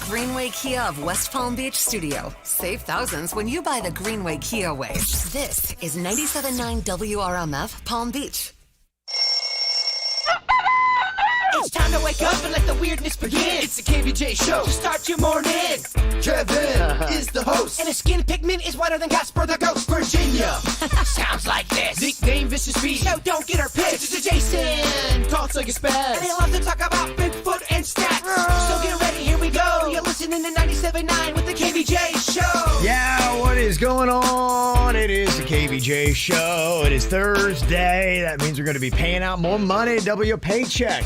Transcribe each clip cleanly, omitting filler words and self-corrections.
Greenway Kia of West Palm Beach studio. Save thousands when you buy the Greenway Kia way. This is 97.9 WRMF Palm Beach. It's time to wake up and let the weirdness begin. It's the KVJ show to start your morning. Kevin is the host, and his skin pigment is whiter than Casper the Ghost. Virginia sounds like this. Nickname Vicious Beast. So don't get her pissed. It's Jason talks like a spaz, and he loves to talk about Bigfoot and stats. So get ready, here we go. You're listening to 97.9 with the KVJ show. Yeah, what is going on? It is the KVJ show. It is Thursday. That means we're going to be paying out more money. Double your paycheck.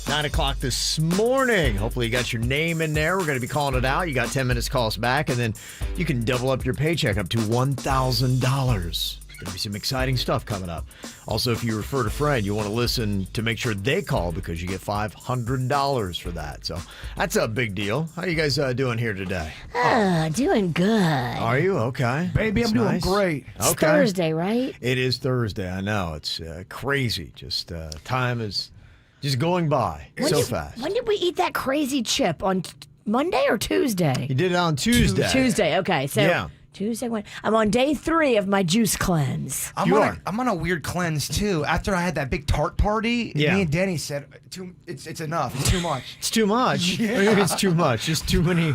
9 o'clock this morning. Hopefully you got your name in there. We're going to be calling it out. You got 10 minutes to call us back, and then you can double up your paycheck up to $1,000. There's going to be some exciting stuff coming up. Also, if you refer a friend, you want to listen to make sure they call because you get $500 for that. So that's a big deal. How you guys doing here today? Doing good. Are you? Okay. Baby, I'm doing great. It's Thursday, right? It is Thursday. I know. It's crazy. Just time is just going by fast. When did we eat that crazy chip? On Monday or Tuesday? You did it on Tuesday. Tuesday, okay. So yeah. Tuesday, I'm on day 3 of my juice cleanse. I'm on a weird cleanse, too. After I had that big tart party, me and Denny said, it's enough. It's too much. It's too much? Yeah. What do you mean it's too much? Just too many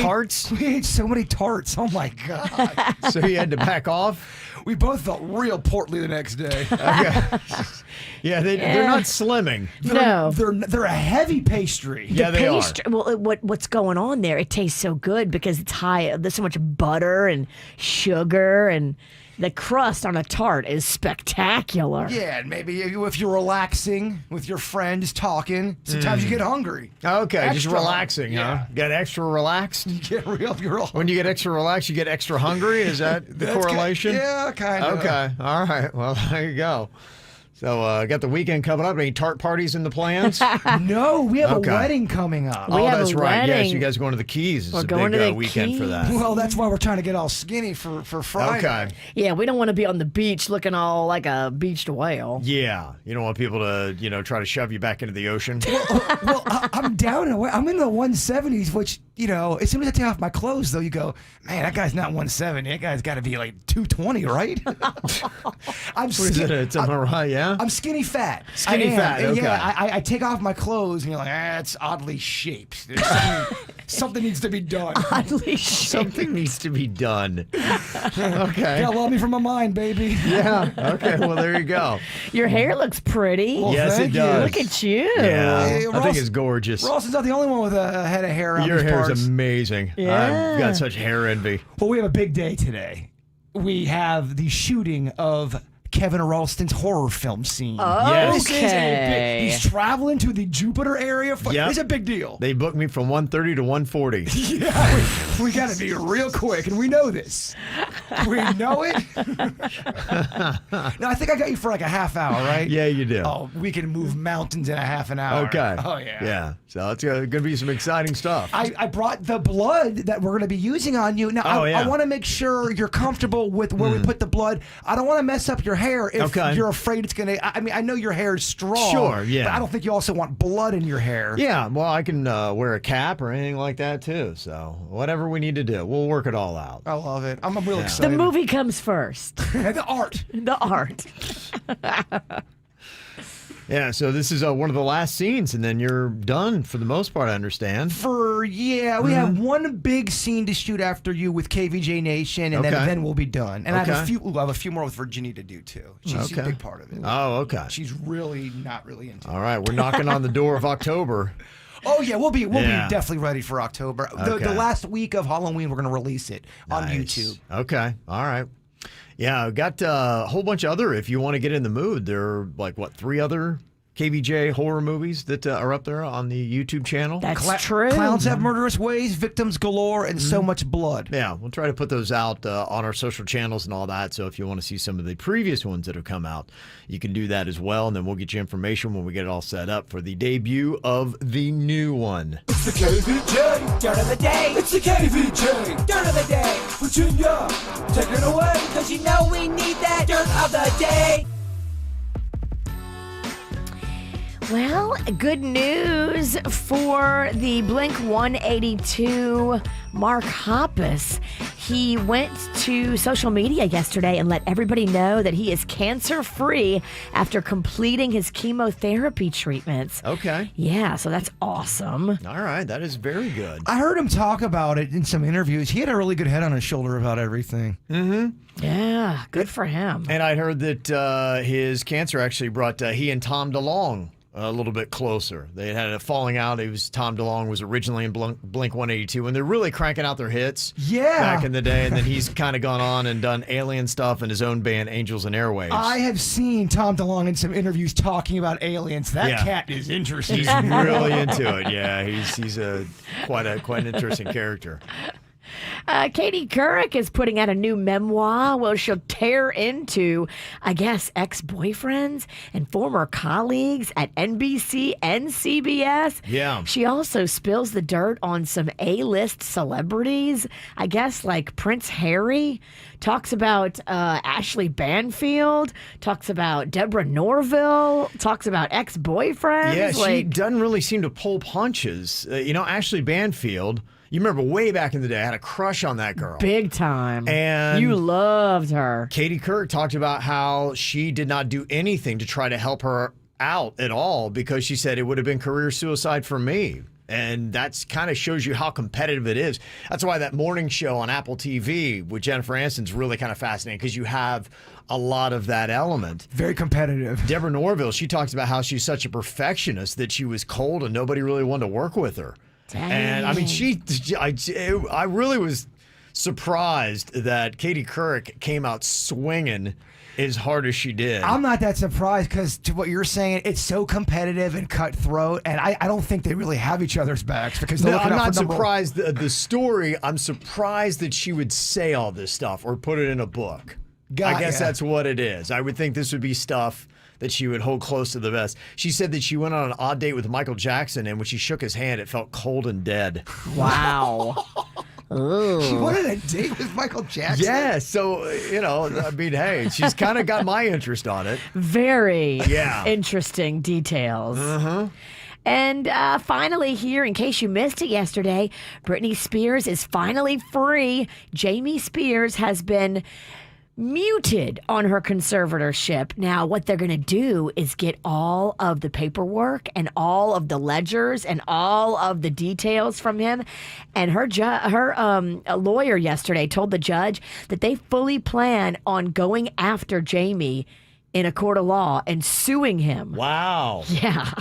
tarts? We ate so many tarts. Oh, my God. So you had to back off? We both felt real portly the next day. Okay. Yeah, they're not slimming. They're a heavy pastry. Yeah, they are. Well, what's going on there? It tastes so good because it's high. There's so much butter and sugar, and the crust on a tart is spectacular. Yeah, and maybe if you're relaxing with your friends talking, sometimes you get hungry. Okay, Extra just relaxing, huh? Get extra relaxed? You get real. When you get extra relaxed, you get extra hungry? Is that the correlation? Kind of. Okay, all right. Well, there you go. So, got the weekend coming up. Any tart parties in the plans? No, we have a wedding coming up. That's right. Yes, you guys are going to the Keys. It's a big weekend for that. Well, that's why we're trying to get all skinny for Friday. Okay. Yeah, we don't want to be on the beach looking all like a beached whale. Yeah, you don't want people to, try to shove you back into the ocean. Well, I'm down. I'm in the 170s, which, as soon as I take off my clothes, though, you go, man, that guy's not 170. That guy's got to be like 220, right? It's right, yeah? I'm skinny fat. Skinny fat, okay. Yeah, I take off my clothes and you're like, it's oddly shaped. Something needs to be done. Oddly shaped. Something needs to be done. Okay. Gotta love me from my mind, baby. Yeah, okay, well, there you go. Your hair looks pretty. Well, yes, it does. Look at you. Yeah, Hey, I think it's gorgeous. Ross is not the only one with a head of hair on Your these hair parts. is amazing. Yeah. I've got such hair envy. Well, we have a big day today. We have the shooting of Kevin Ralston's horror film scene. Oh, Yes. This is a big, he's traveling to the Jupiter area. Yep. It's a big deal. They booked me from 1:30 to 1:40. Yeah, we got to be real quick, and we know this. We know it. No, I think I got you for like a half hour, right? Yeah, you do. Oh, we can move mountains in a half an hour. Okay. Oh, yeah. Yeah, so it's going to be some exciting stuff. I brought the blood that we're going to be using on you. Now, I want to make sure you're comfortable with where we put the blood. I don't want to mess up your hair if you're afraid it's going to... I mean, I know your hair is strong. Sure, yeah. But I don't think you also want blood in your hair. Yeah, well, I can wear a cap or anything like that, too. So whatever we need to do, we'll work it all out. I love it. I'm real The excited. movie comes first. The art. The art. Yeah, so this is one of the last scenes, and then you're done for the most part, I understand. We have one big scene to shoot after you with KVJ Nation, and then we'll be done. And I have a few more with Virginia to do too. She's a big part of it. Oh, okay. She's really not really into it. All right, we're knocking on the door of October. Oh yeah, we'll be definitely ready for October. Okay. The last week of Halloween, we're going to release it on YouTube. Okay, all right. Yeah, I've got a whole bunch of other, if you want to get in the mood, there are like, 3 other KVJ horror movies that are up there on the YouTube channel. That's true. Clowns have murderous ways, victims galore, and so much blood. Yeah, we'll try to put those out on our social channels and all that. So if you want to see some of the previous ones that have come out, you can do that as well. And then we'll get you information when we get it all set up for the debut of the new one. It's the KVJ dirt of the day. It's the KVJ dirt of the day. Virginia, take it away, cause you know we need that dirt of the day. Well, good news for the Blink-182 Mark Hoppus. He went to social media yesterday and let everybody know that he is cancer-free after completing his chemotherapy treatments. Okay. Yeah, so that's awesome. All right, that is very good. I heard him talk about it in some interviews. He had a really good head on his shoulder about everything. Mm-hmm. Yeah, good for him. And I'd heard that his cancer actually brought he and Tom DeLonge a little bit closer. They had a falling out. Tom DeLonge was originally in Blink-182, and they're really cranking out their hits back in the day, and then he's kind of gone on and done Alien stuff in his own band, Angels and Airwaves. I have seen Tom DeLonge in some interviews talking about aliens. That cat is interesting. He's really into it. Yeah, he's quite an interesting character. Katie Couric is putting out a new memoir where she'll tear into, I guess, ex-boyfriends and former colleagues at NBC and CBS. Yeah. She also spills the dirt on some A-list celebrities, I guess like Prince Harry, talks about Ashley Banfield, talks about Deborah Norville, talks about ex-boyfriends. Yeah, she doesn't really seem to pull punches. Ashley Banfield... You remember way back in the day, I had a crush on that girl. Big time. And you loved her. Katie Couric talked about how she did not do anything to try to help her out at all because she said it would have been career suicide for me. And that's kind of shows you how competitive it is. That's why that morning show on Apple TV with Jennifer Aniston's really kind of fascinating because you have a lot of that element. Very competitive. Deborah Norville, she talks about how she's such a perfectionist that she was cold and nobody really wanted to work with her. Dang. And I mean, I really was surprised that Katie Couric came out swinging as hard as she did. I'm not that surprised because to what you're saying, it's so competitive and cutthroat, and I don't think they really have each other's backs because they're looking I'm out not for number surprised. The story, I'm surprised that she would say all this stuff or put it in a book. I guess that's what it is. I would think this would be stuff that she would hold close to the vest. She said that she went on an odd date with Michael Jackson, and when she shook his hand, it felt cold and dead. Wow. She went on a date with Michael Jackson? Yeah, so, I mean, hey, she's kind of got my interest on it. Very interesting details. Uh-huh. And finally here, in case you missed it yesterday, Britney Spears is finally free. Jamie Spears has been muted on her conservatorship. Now, what they're going to do is get all of the paperwork and all of the ledgers and all of the details from him. And her lawyer yesterday told the judge that they fully plan on going after Jamie in a court of law and suing him. Wow. Yeah.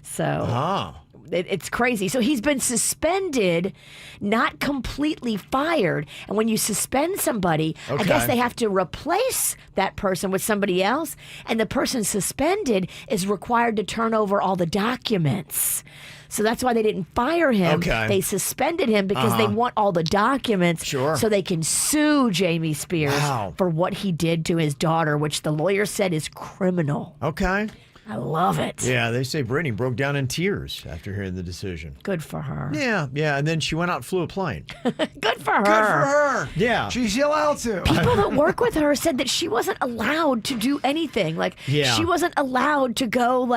So it's crazy. So he's been suspended, not completely fired. And when you suspend somebody, I guess they have to replace that person with somebody else. And the person suspended is required to turn over all the documents. So that's why they didn't fire him. Okay. They suspended him because they want all the documents so they can sue Jamie Spears for what he did to his daughter, which the lawyer said is criminal. Okay. I love it. Yeah, they say Britney broke down in tears after hearing the decision. Good for her. Yeah, and then she went out and flew a plane. Good for her. Good for her. Yeah. She's allowed to. People that work with her said that she wasn't allowed to do anything. Like, she wasn't allowed to go,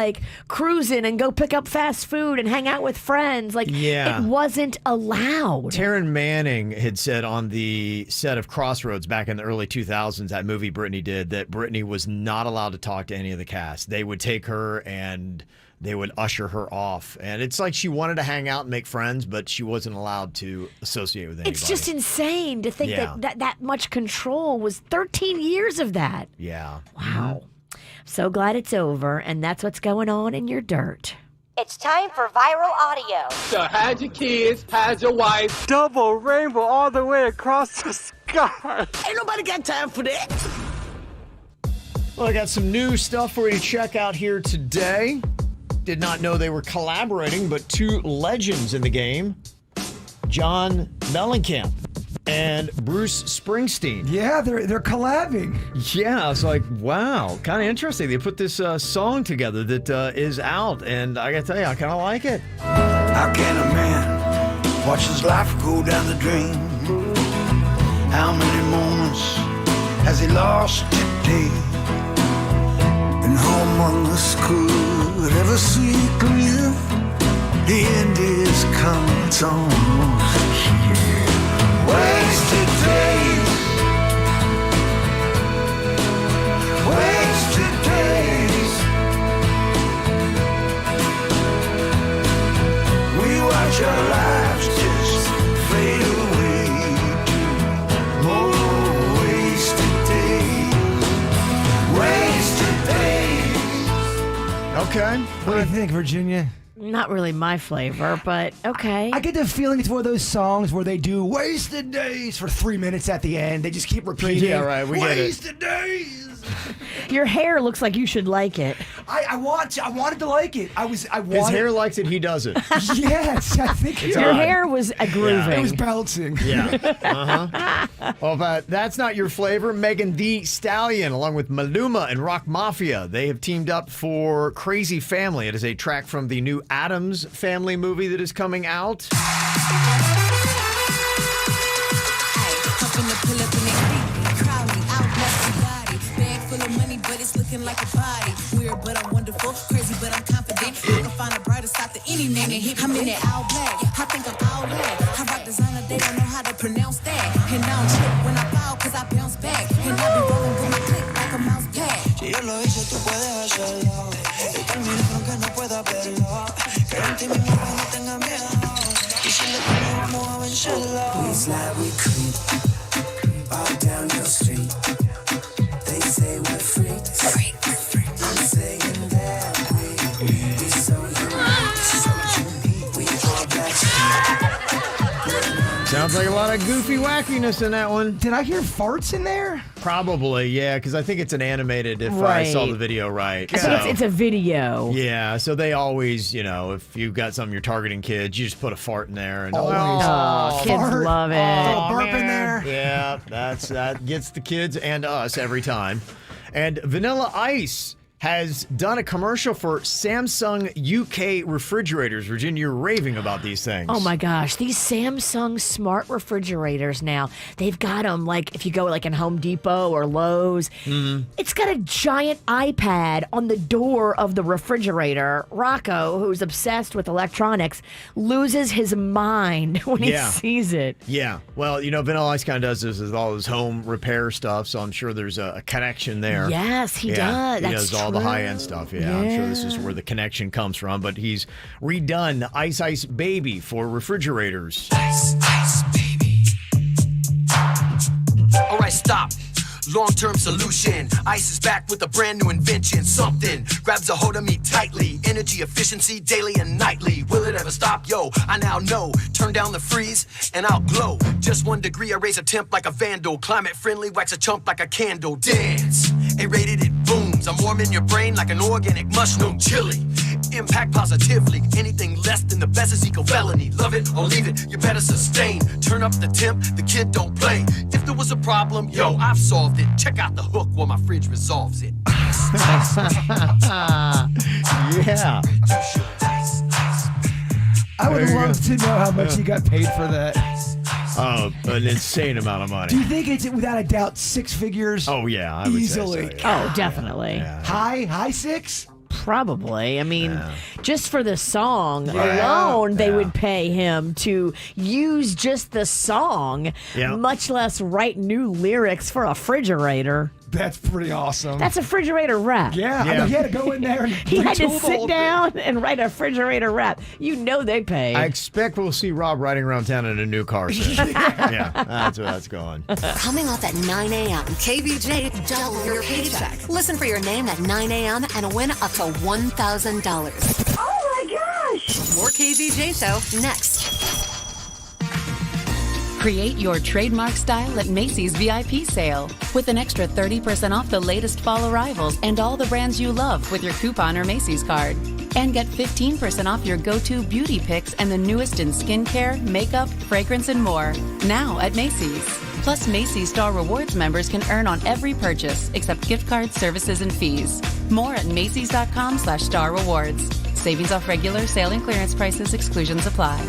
cruising and go pick up fast food and hang out with friends. It wasn't allowed. Taryn Manning had said on the set of Crossroads back in the early 2000s, that movie Britney did, that Britney was not allowed to talk to any of the cast. They would take her and they would usher her off. And it's like she wanted to hang out and make friends, but she wasn't allowed to associate with anybody. It's just insane to think that much control was 13 years of that. Yeah. Wow. So glad it's over, and that's what's going on in your dirt. It's time for viral audio. So hide your kids, hide your wife. Double rainbow all the way across the sky. Ain't nobody got time for that. Well, I got some new stuff for you to check out here today. Did not know they were collaborating, but two legends in the game, John Mellencamp and Bruce Springsteen. Yeah, they're collabing. Yeah, I was like, wow, kind of interesting. They put this song together that is out, and I gotta tell you, I kind of like it. How can a man watch his life go down the drain? How many moments has he lost today? And how among us could ever nights almost here. Wasted days. Wasted days. We watch our lives just fade away to more wasted days. Wasted days. Okay. What do you think, Virginia? Not really my flavor, but okay. I get the feeling it's one of those songs where they do wasted days for 3 minutes at the end. They just keep repeating. Yeah, right. We get it. Wasted days. Your hair looks like you should like it. I wanted to like it. His hair likes it. He does it. Yes, I think It's Your odd. hair was grooving. it was bouncing. Yeah. Well, but that's not your flavor. Megan Thee Stallion, along with Maluma and Rock Mafia, they have teamed up for Crazy Family. It is a track from the new Addams Family movie that is coming out. Looking like a body, weird but I'm wonderful, crazy but I'm confident. I can find a brighter side to any man and hit. I'm in it all black, I think I'm all black. I rock designer, they don't know how to pronounce that. And I don't trip when I fall cause I bounce back. And I be rolling with my click like a mouse pad. Si yo lo hice, tú puedes hacerlo. Y termina aunque no pueda verlo. Que en ti mismo no tenga miedo. Y si le tengo, vamos a vencerlo. We slide, we creep, all down your street. They say we're freaks. I'm saying that we so unique. We all black. Sounds like a lot of goofy wackiness in that one. Did I hear farts in there? Probably, yeah, because I think it's an animated, if I saw the video right. I think it's a video. Yeah, so they always, if you've got something you're targeting kids, you just put a fart in there. And Kids fart. love it. Burp in there. Yeah, that gets the kids and us every time. And Vanilla Ice has done a commercial for Samsung UK refrigerators. Virginia, you're raving about these things. Oh my gosh, these Samsung smart refrigerators now, they've got them like if you go like in Home Depot or Lowe's, it's got a giant iPad on the door of the refrigerator. Rocco, who's obsessed with electronics, loses his mind when he sees it. Yeah, well, Vanilla Ice kind of does this with all his home repair stuff, so I'm sure there's a connection there. Yes, he does. He does all the high-end stuff. Yeah, I'm sure this is where the connection comes from. But he's redone Ice Ice Baby for refrigerators. Ice Ice Baby. All right, stop. Long-term solution. Ice is back with a brand new invention. Something grabs a hold of me tightly. Energy efficiency daily and nightly. Will it ever stop? Yo, I now know. Turn down the freeze and I'll glow. Just 1 degree, I raise a temp like a vandal. Climate friendly, wax a chump like a candle. Dance. A-rated, it booms. I'm warming your brain like an organic mushroom chili. Impact positively. Anything less than the best is eco felony. Love it or leave it, you better sustain. Turn up the temp, the kid don't play. If there was a problem, yo, I've solved it. Check out the hook while my fridge resolves it. Yeah. I would love to know how much you got paid for that. Oh, an insane amount of money. Do you think it's without a doubt 6 figures? Oh, yeah. I would easily. Say so, yeah. Oh, definitely. Yeah. High 6? Probably. I mean, just for the song alone, they would pay him to use just the song, much less write new lyrics for a refrigerator. That's pretty awesome. That's a refrigerator rap. Yeah. I mean, he had to go in there and he had to retool the sit whole down and write a refrigerator rap. They pay. I expect we'll see Rob riding around town in a new car soon. Yeah, that's where that's going. Coming up at 9 a.m., KVJ double your paycheck. Listen for your name at 9 a.m. and win up to $1,000. Oh my gosh! More KVJ show next. Create your trademark style at Macy's VIP sale with an extra 30% off the latest fall arrivals and all the brands you love with your coupon or Macy's card. And get 15% off your go-to beauty picks and the newest in skincare, makeup, fragrance, and more. Now at Macy's. Plus, Macy's Star Rewards members can earn on every purchase except gift cards, services, and fees. More at Macys.com/Star Rewards. Savings off regular sale and clearance prices. Exclusions apply.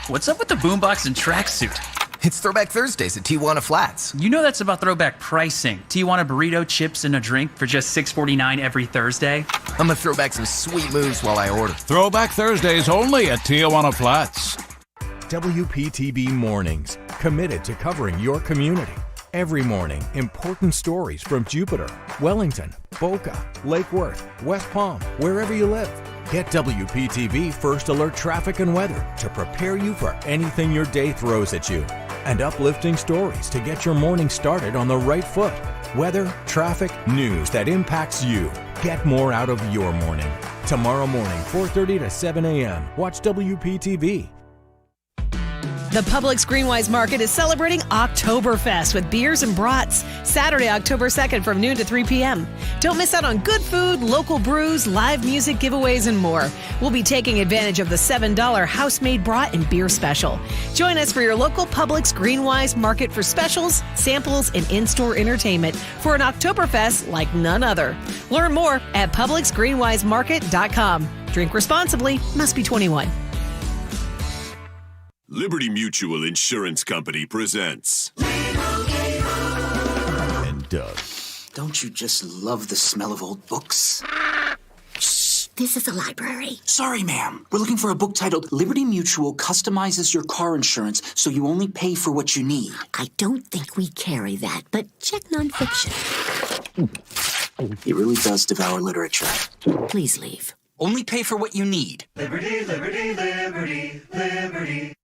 What's up with the boombox and tracksuit? It's Throwback Thursdays at Tijuana Flats. You know that's about throwback pricing. Tijuana burrito, chips, and a drink for just $6.49 every Thursday. I'm gonna throw back some sweet moves while I order. Throwback Thursdays only at Tijuana Flats. WPTV Mornings, committed to covering your community. Every morning, important stories from Jupiter, Wellington, Boca, Lake Worth, West Palm, wherever you live. Get WPTV First Alert Traffic and Weather to prepare you for anything your day throws at you. And uplifting stories to get your morning started on the right foot. Weather, traffic, news that impacts you. Get more out of your morning. Tomorrow morning, 4:30 to 7 a.m. Watch WPTV. The Publix Greenwise Market is celebrating Oktoberfest with beers and brats. Saturday, October 2nd from noon to 3 p.m. Don't miss out on good food, local brews, live music, giveaways, and more. We'll be taking advantage of the $7 house-made brat and beer special. Join us for your local Publix Greenwise Market for specials, samples, and in-store entertainment for an Oktoberfest like none other. Learn more at PublixGreenwiseMarket.com. Drink responsibly. Must be 21. Liberty Mutual Insurance Company presents. And Doug. Don't you just love the smell of old books? Shh, this is a library. Sorry, ma'am. We're looking for a book titled Liberty Mutual Customizes Your Car Insurance so you only pay for what you need. I don't think we carry that, but check nonfiction. He really does devour literature. Please leave. Only pay for what you need. Liberty, liberty, liberty, liberty.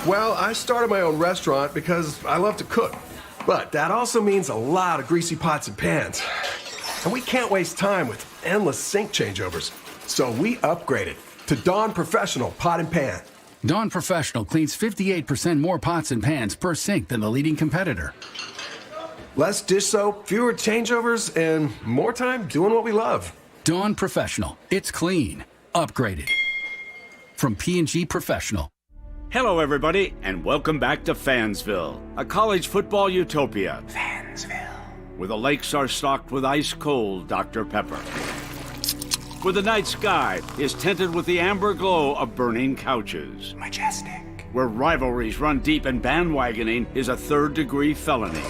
Well, I started my own restaurant because I love to cook. But that also means a lot of greasy pots and pans. And we can't waste time with endless sink changeovers. So we upgraded to Dawn Professional Pot and Pan. Dawn Professional cleans 58% more pots and pans per sink than the leading competitor. Less dish soap, fewer changeovers, and more time doing what we love. Dawn Professional. It's clean. Upgraded. From P&G Professional. Hello, everybody, and welcome back to Fansville, a college football utopia. Fansville. Where the lakes are stocked with ice-cold Dr. Pepper. Where the night sky is tinted with the amber glow of burning couches. Majestic. Where rivalries run deep and bandwagoning is a third-degree felony.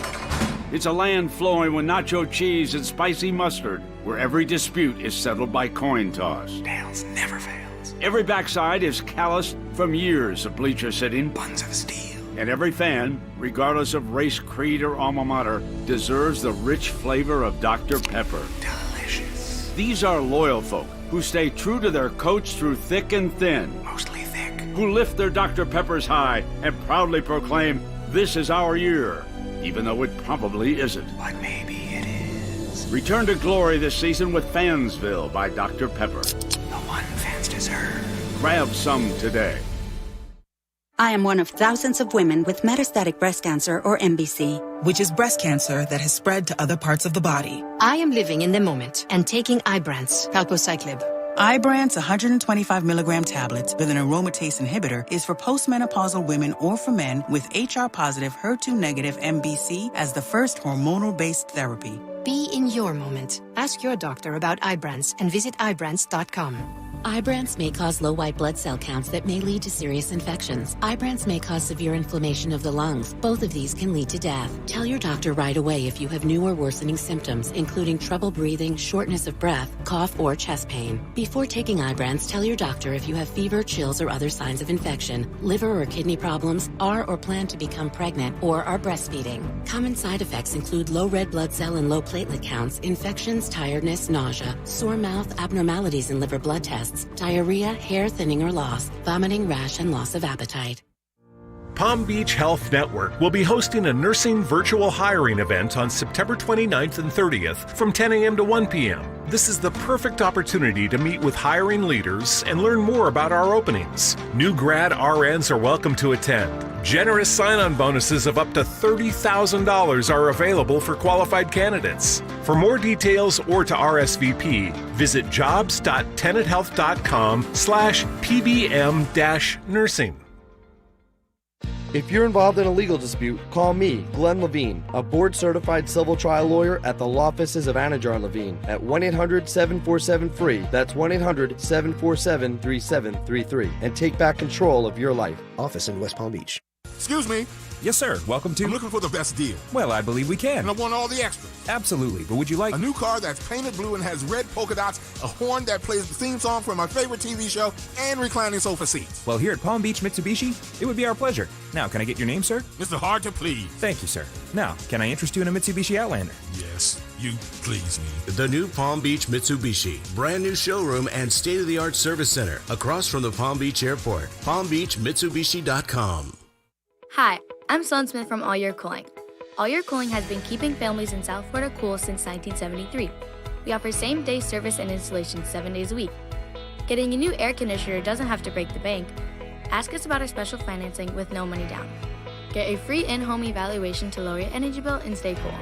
It's a land flowing with nacho cheese and spicy mustard, where every dispute is settled by coin toss. Tails never fails. Every backside is calloused from years of bleacher sitting. Buns of steel. And every fan, regardless of race, creed, or alma mater, deserves the rich flavor of Dr. Pepper. Delicious. These are loyal folk who stay true to their coach through thick and thin. Mostly thick. Who lift their Dr. Peppers high and proudly proclaim, "This is our year," even though it probably isn't. But maybe it is. Return to glory this season with Fansville by Dr. Pepper. The one fans deserve. Grab some today. I am one of thousands of women with metastatic breast cancer, or MBC, which is breast cancer that has spread to other parts of the body. I am living in the moment and taking Ibrance, palbociclib. Ibrance 125 milligram tablets with an aromatase inhibitor is for postmenopausal women or for men with HR-positive, HER2-negative MBC as the first hormonal-based therapy. Be in your moment. Ask your doctor about Ibrance and visit Ibrance.com. Ibrance may cause low white blood cell counts that may lead to serious infections. Ibrance may cause severe inflammation of the lungs. Both of these can lead to death. Tell your doctor right away if you have new or worsening symptoms, including trouble breathing, shortness of breath, cough, or chest pain. Before taking Ibrance, tell your doctor if you have fever, chills, or other signs of infection, liver or kidney problems, are or plan to become pregnant, or are breastfeeding. Common side effects include low red blood cell and low platelet counts, infections, tiredness, nausea, sore mouth, abnormalities in liver blood tests, diarrhea, hair thinning or loss, vomiting, rash, and loss of appetite. Palm Beach Health Network will be hosting a nursing virtual hiring event on September 29th and 30th from 10 a.m. to 1 p.m. This is the perfect opportunity to meet with hiring leaders and learn more about our openings. New grad RNs are welcome to attend. Generous sign-on bonuses of up to $30,000 are available for qualified candidates. For more details or to RSVP, visit jobs.tennethealth.com/pbm-nursing. If you're involved in a legal dispute, call me, Glenn Levine, a board-certified civil trial lawyer at the law offices of Anajar Levine at 1-800-747-FREE. That's 1-800-747-3733. And take back control of your life. Office in West Palm Beach. Excuse me, Yes, sir. Welcome to... I'm looking for the best deal. Well, I believe we can. And I want all the extras. Absolutely. But would you like... A new car that's painted blue and has red polka dots, a horn that plays the theme song from my favorite TV show, and reclining sofa seats. Well, here at Palm Beach Mitsubishi, it would be our pleasure. Now, can I get your name, sir? Mr. Hard to Please. Thank you, sir. Now, can I interest you in a Mitsubishi Outlander? Yes, you please me. The new Palm Beach Mitsubishi. Brand new showroom and state-of-the-art service center across from the Palm Beach Airport. PalmBeachMitsubishi.com. Hi, I'm Sloan Smith from All Year Cooling. All Year Cooling has been keeping families in South Florida cool since 1973. We offer same-day service and installation 7 days a week. Getting a new air conditioner doesn't have to break the bank. Ask us about our special financing with no money down. Get a free in-home evaluation to lower your energy bill and stay cool.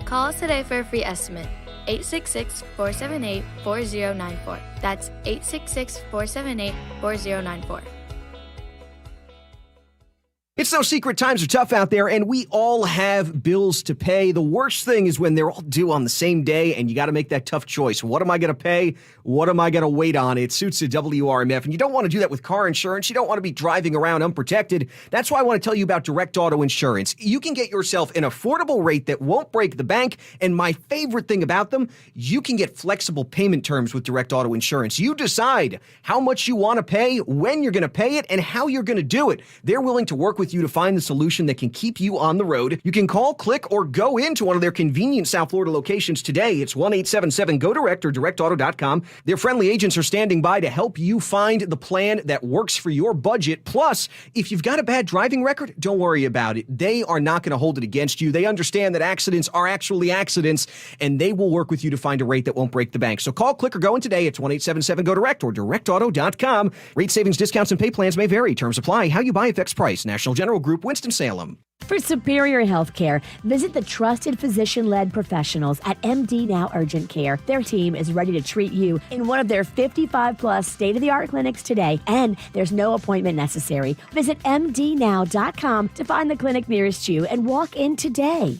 Call us today for a free estimate. 866-478-4094. That's 866-478-4094. It's no secret times are tough out there, and we all have bills to pay. The worst thing is when they're all due on the same day, and you got to make that tough choice. What am I going to pay? What am I going to wait on? It suits the WRMF, and you don't want to do that with car insurance. You don't want to be driving around unprotected. That's why I want to tell you about Direct Auto Insurance. You can get yourself an affordable rate that won't break the bank, and my favorite thing about them, you can get flexible payment terms with Direct Auto Insurance. You decide how much you want to pay, when you're going to pay it, and how you're going to do it. They're willing to work with you to find the solution that can keep you on the road. You can call, click, or go into one of their convenient South Florida locations today. It's 1-877-GO-DIRECT or directauto.com. Their friendly agents are standing by to help you find the plan that works for your budget. Plus, if you've got a bad driving record, don't worry about it. They are not going to hold it against you. They understand that accidents are actually accidents, and they will work with you to find a rate that won't break the bank. So call, click, or go in today. It's 1-877-GO-DIRECT or directauto.com. Rate savings, discounts, and pay plans may vary. Terms apply. How you buy affects price. National General Group, Winston-Salem. For superior health care, visit the trusted physician-led professionals at MD Now Urgent Care. Their team is ready to treat you in one of their 55-plus state-of-the-art clinics today, and there's no appointment necessary. Visit mdnow.com to find the clinic nearest you and walk in today.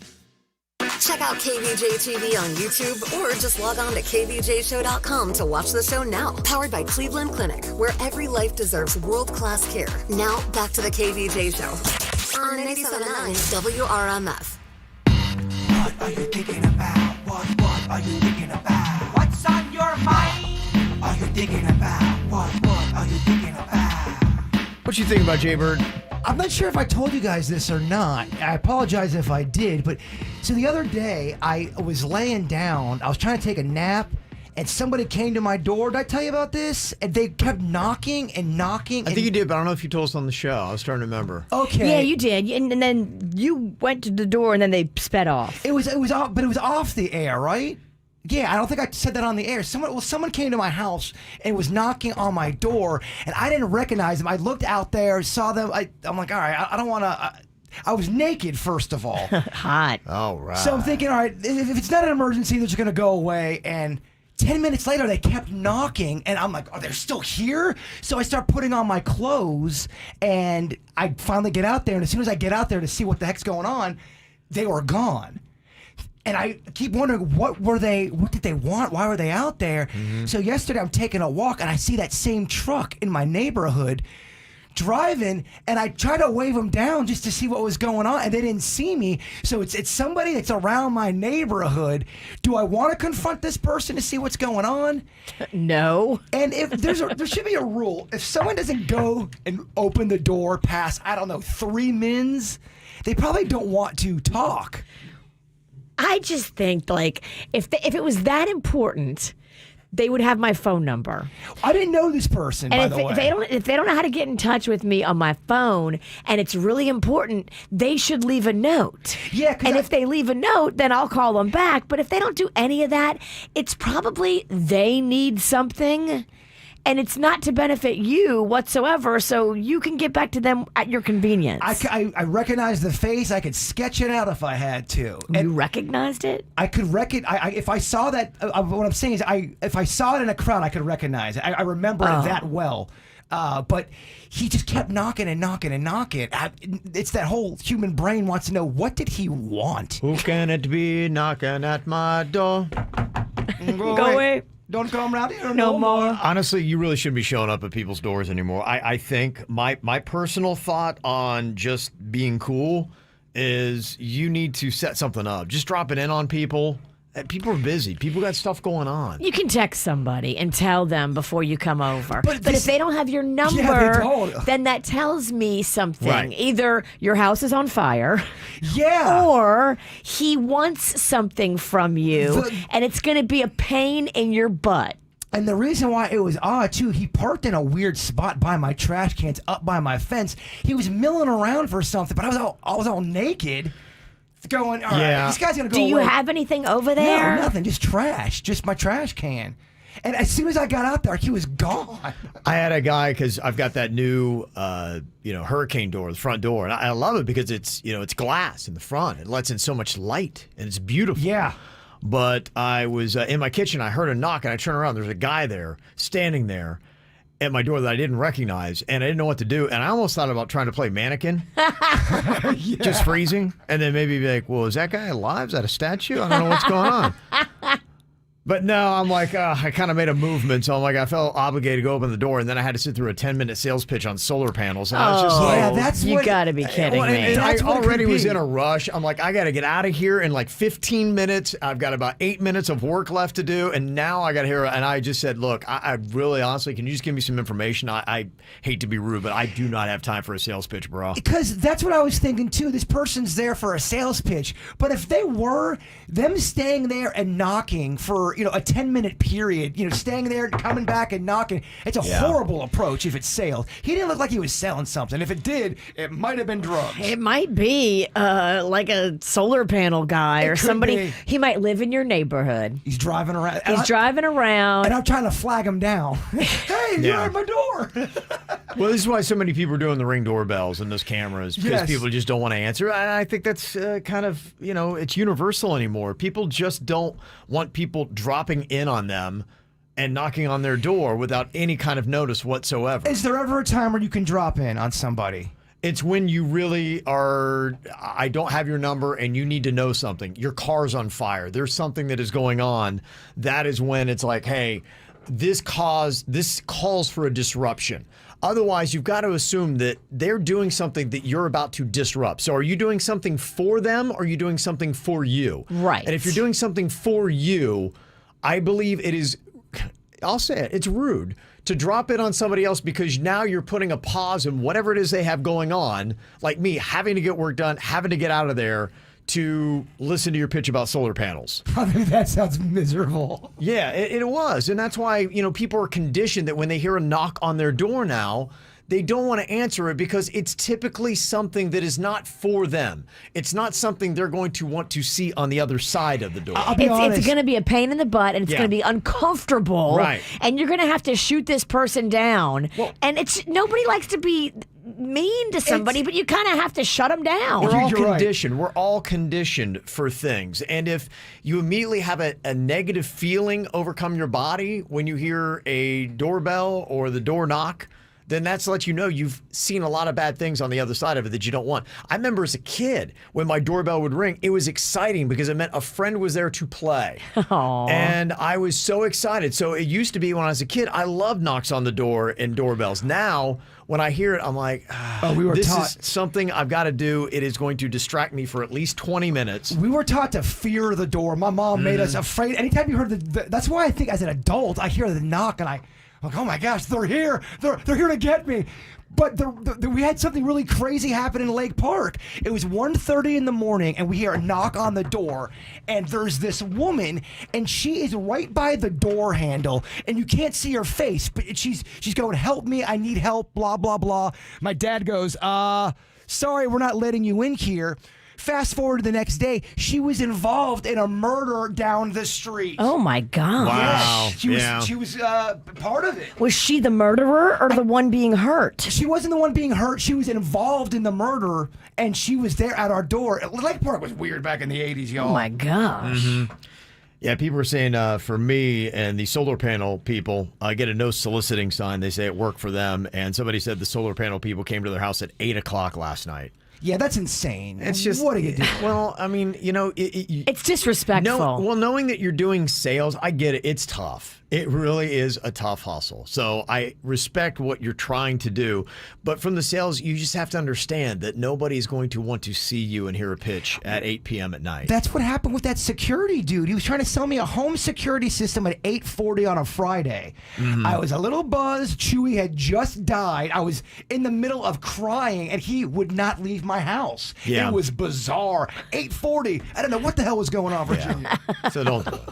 Check out Kvj TV on YouTube or just log on to kvjshow.com to watch the show now. Powered by Cleveland Clinic, where every life deserves world-class care. Now, back to the KVJ Show on 97.9 WRMF. What are you thinking about? What are you thinking about? What's on your mind? Are you thinking about? What are you thinking about? What you think about, Jay-Bird? I'm not sure if I told you guys this or not. I apologize if I did, but so the other day I was laying down. I was trying to take a nap, and somebody came to my door. Did I tell you about this? And they kept knocking and knocking. I think you did, but I don't know if you told us on the show. I was trying to remember. Okay. Yeah, you did, and then you went to the door, and then they sped off. It was off, but it was off the air, right? Yeah, I don't think I said that on the air. Someone came to my house and was knocking on my door, and I didn't recognize them. I looked out there, saw them. I'm like, all right, I don't want to. I was naked, first of all. Hot. All right. So I'm thinking, all right, if it's not an emergency, they're just going to go away. And 10 minutes later, they kept knocking, and I'm like, oh, they're still here? So I start putting on my clothes, and I finally get out there, and as soon as I get out there to see what the heck's going on, they were gone. And I keep wondering, what did they want? Why were they out there? Mm-hmm. So yesterday I'm taking a walk, and I see that same truck in my neighborhood driving, and I try to wave them down just to see what was going on, and they didn't see me. So it's somebody that's around my neighborhood. Do I want to confront this person to see what's going on? No. And if there should be a rule. If someone doesn't go and open the door past, I don't know, 3 mins, they probably don't want to talk. I just think, like, if it was that important, they would have my phone number. I didn't know this person, by the way. If they don't know how to get in touch with me on my phone, and it's really important, they should leave a note. Yeah. And if they leave a note, then I'll call them back. But if they don't do any of that, it's probably they need something. And it's not to benefit you whatsoever, so you can get back to them at your convenience. I recognize the face. I could sketch it out if I had to. You recognized it? I could if I saw that. What I'm saying is, if I saw it in a crowd, I could recognize it. I remember it that well. But he just kept knocking and knocking and knocking. It's that whole human brain wants to know, what did he want? Who can it be knocking at my door? Go away. Don't come around here no more. Honestly, you really shouldn't be showing up at people's doors anymore. I think my personal thought on just being cool is you need to set something up. Just drop it in on people. People are busy. People got stuff going on. You can text somebody and tell them before you come over. But this- if they don't have your number, Yeah, they don't. then that tells me something. Right. Either your house is on fire, Yeah. or he wants something from you, and it's going to be a pain in your butt. And the reason why it was odd, too, he parked in a weird spot by my trash cans, up by my fence. He was milling around for something, but I was all naked, going, all right, this guy's going to go Do you away. have anything over there? No, nothing, just trash, just my trash can. And as soon as I got out there, he was gone. I had a guy, because I've got that new, hurricane door, the front door, and I love it because it's glass in the front. It lets in so much light, and it's beautiful. Yeah. But I was in my kitchen. I heard a knock, and I turned around. There's a guy there, standing there at my door that I didn't recognize, and I didn't know what to do. And I almost thought about trying to play mannequin, just freezing, and then maybe be like, well, is that guy alive? Is that a statue? I don't know what's going on. But no, I'm like, I kind of made a movement, so I'm like, I felt obligated to go open the door, and then I had to sit through a 10-minute sales pitch on solar panels. And I was just like, that's you got to be kidding me. and I That's what it already could was be. in a rush. I'm like, I got to get out of here in like 15 minutes. I've got about 8 minutes of work left to do, and now I got to hear. And I just said, look, I really, honestly, can you just give me some information? I hate to be rude, but I do not have time for a sales pitch, bro. Because that's what I was thinking too. This person's there for a sales pitch. But if they were, them staying there and knocking for, a 10-minute period, staying there and coming back and knocking, it's a horrible approach if it's sales. He didn't look like he was selling something. If it did, it might have been drugs. It might be like a solar panel guy or could somebody. be. He might live in your neighborhood. He's driving around. He's driving around. And I'm trying to flag him down. Hey, you're at my door. Well, this is why so many people are doing the Ring doorbells and those cameras, because Yes. people just don't want to answer. And I think that's kind of, it's universal anymore. People just don't want people dropping in on them and knocking on their door without any kind of notice whatsoever. Is there ever a time where you can drop in on somebody? It's when you really are, I don't have your number and you need to know something. Your car's on fire. There's something that is going on. That is when it's like, hey, this calls for a disruption. Otherwise, you've got to assume that they're doing something that you're about to disrupt. So are you doing something for them, or are you doing something for you? Right. And if you're doing something for you, I believe it is, I'll say it, it's rude to drop it on somebody else, because now you're putting a pause in whatever it is they have going on, like me having to get work done, having to get out of there to listen to your pitch about solar panels. I mean, that sounds miserable. Yeah, it was. And that's why, people are conditioned that when they hear a knock on their door now, they don't want to answer it, because it's typically something that is not for them. It's not something they're going to want to see on the other side of the door. It's going to be a pain in the butt, and it's Yeah. going to be uncomfortable. Right. And you're going to have to shoot this person down. And nobody likes to be mean to somebody, but you kind of have to shut them down. We're all conditioned. We're all conditioned for things. And if you immediately have a negative feeling overcome your body when you hear a doorbell or the door knock, then that's to let you know you've seen a lot of bad things on the other side of it that you don't want. I remember as a kid, when my doorbell would ring, it was exciting because it meant a friend was there to play. Aww. And I was so excited. So it used to be when I was a kid, I loved knocks on the door and doorbells. Now, when I hear it, I'm like, this is something I've got to do. It is going to distract me for at least 20 minutes. We were taught to fear the door. My mom made us afraid. Anytime you heard that's why I think as an adult, I hear the knock and I'm like, oh my gosh, they're here. They're here to get me. But we had something really crazy happen in Lake Park. It was 1:30 in the morning, and we hear a knock on the door, and there's this woman, and she is right by the door handle, and you can't see her face, but she's going, help me, I need help, blah, blah, blah. My dad goes, sorry, we're not letting you in here. Fast forward to the next day, she was involved in a murder down the street. Oh my God. Wow. She was part of it. Was she the murderer or the one being hurt? She wasn't the one being hurt. She was involved in the murder, and she was there at our door. Lake Park was weird back in the 80s, y'all. Oh my gosh. Mm-hmm. Yeah, people are saying for me and the solar panel people, I get a no soliciting sign. They say it worked for them. And somebody said the solar panel people came to their house at 8 o'clock last night. Yeah, that's insane. It's just, what do you do? Well, I mean, it's disrespectful. Knowing that you're doing sales, I get it. It's tough. It really is a tough hustle. So I respect what you're trying to do. But from the sales, you just have to understand that nobody's going to want to see you and hear a pitch at 8 p.m. at night. That's what happened with that security dude. He was trying to sell me a home security system at 8:40 on a Friday. I was a little buzzed. Chewy had just died. I was in the middle of crying, and he would not leave my house. Yeah. It was bizarre. 8:40. I don't know what the hell was going on, Virginia. So don't do it.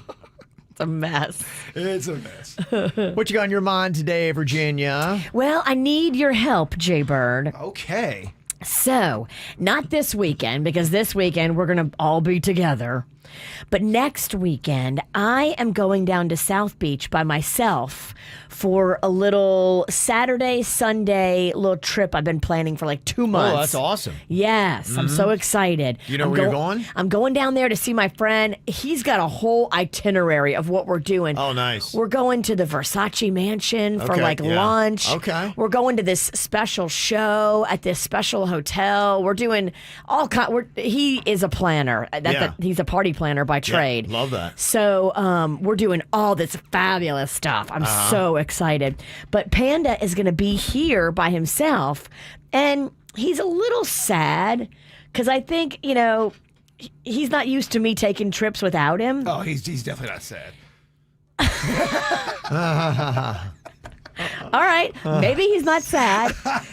It's a mess. It's a mess. What you got on your mind today, Virginia? Well, I need your help, Jay Bird. Okay. So, not this weekend, because this weekend we're going to all be together. But next weekend, I am going down to South Beach by myself for a little Saturday, Sunday little trip I've been planning for like 2 months. Oh, that's awesome. Yes, I'm so excited. You know where you're going? I'm going down there to see my friend. He's got a whole itinerary of what we're doing. Oh, nice. We're going to the Versace mansion for lunch. Okay. We're going to this special show at this special hotel. We're doing all he is a planner. He's a party planner by trade. Love that. So we're doing all this fabulous stuff. I'm so excited. But Panda is going to be here by himself, and he's a little sad because I think, he's not used to me taking trips without him. Oh, he's definitely not sad. All right. Maybe he's not sad.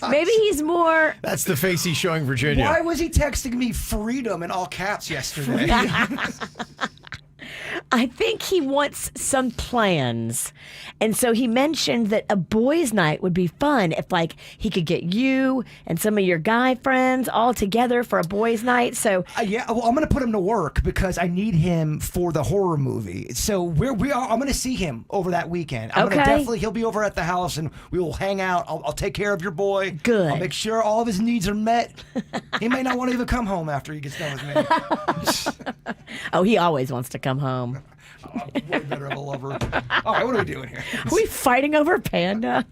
Maybe he's more... That's the face he's showing Virginia. Why was he texting me freedom in all caps yesterday? I think he wants some plans. And so he mentioned that a boys' night would be fun if, he could get you and some of your guy friends all together for a boys' night. So I'm going to put him to work because I need him for the horror movie. So I'm going to see him over that weekend. He'll be over at the house and we will hang out. I'll take care of your boy. Good. I'll make sure all of his needs are met. He may not want to even come home after he gets done with me. Oh, he always wants to come home. I'm way better of a lover. All right, what are we doing here? Are we fighting over Panda?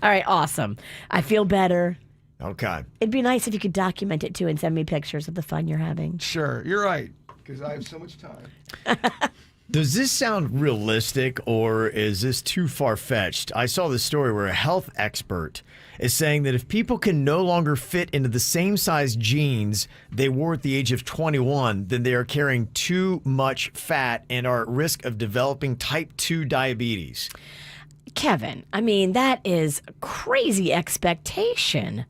All right, awesome. I feel better. Okay. It'd be nice if you could document it too and send me pictures of the fun you're having. Sure, you're right, because I have so much time. Does this sound realistic or is this too far-fetched? I saw this story where a health expert is saying that if people can no longer fit into the same size jeans they wore at the age of 21, then they are carrying too much fat and are at risk of developing type 2 diabetes. Kevin, that is crazy expectation.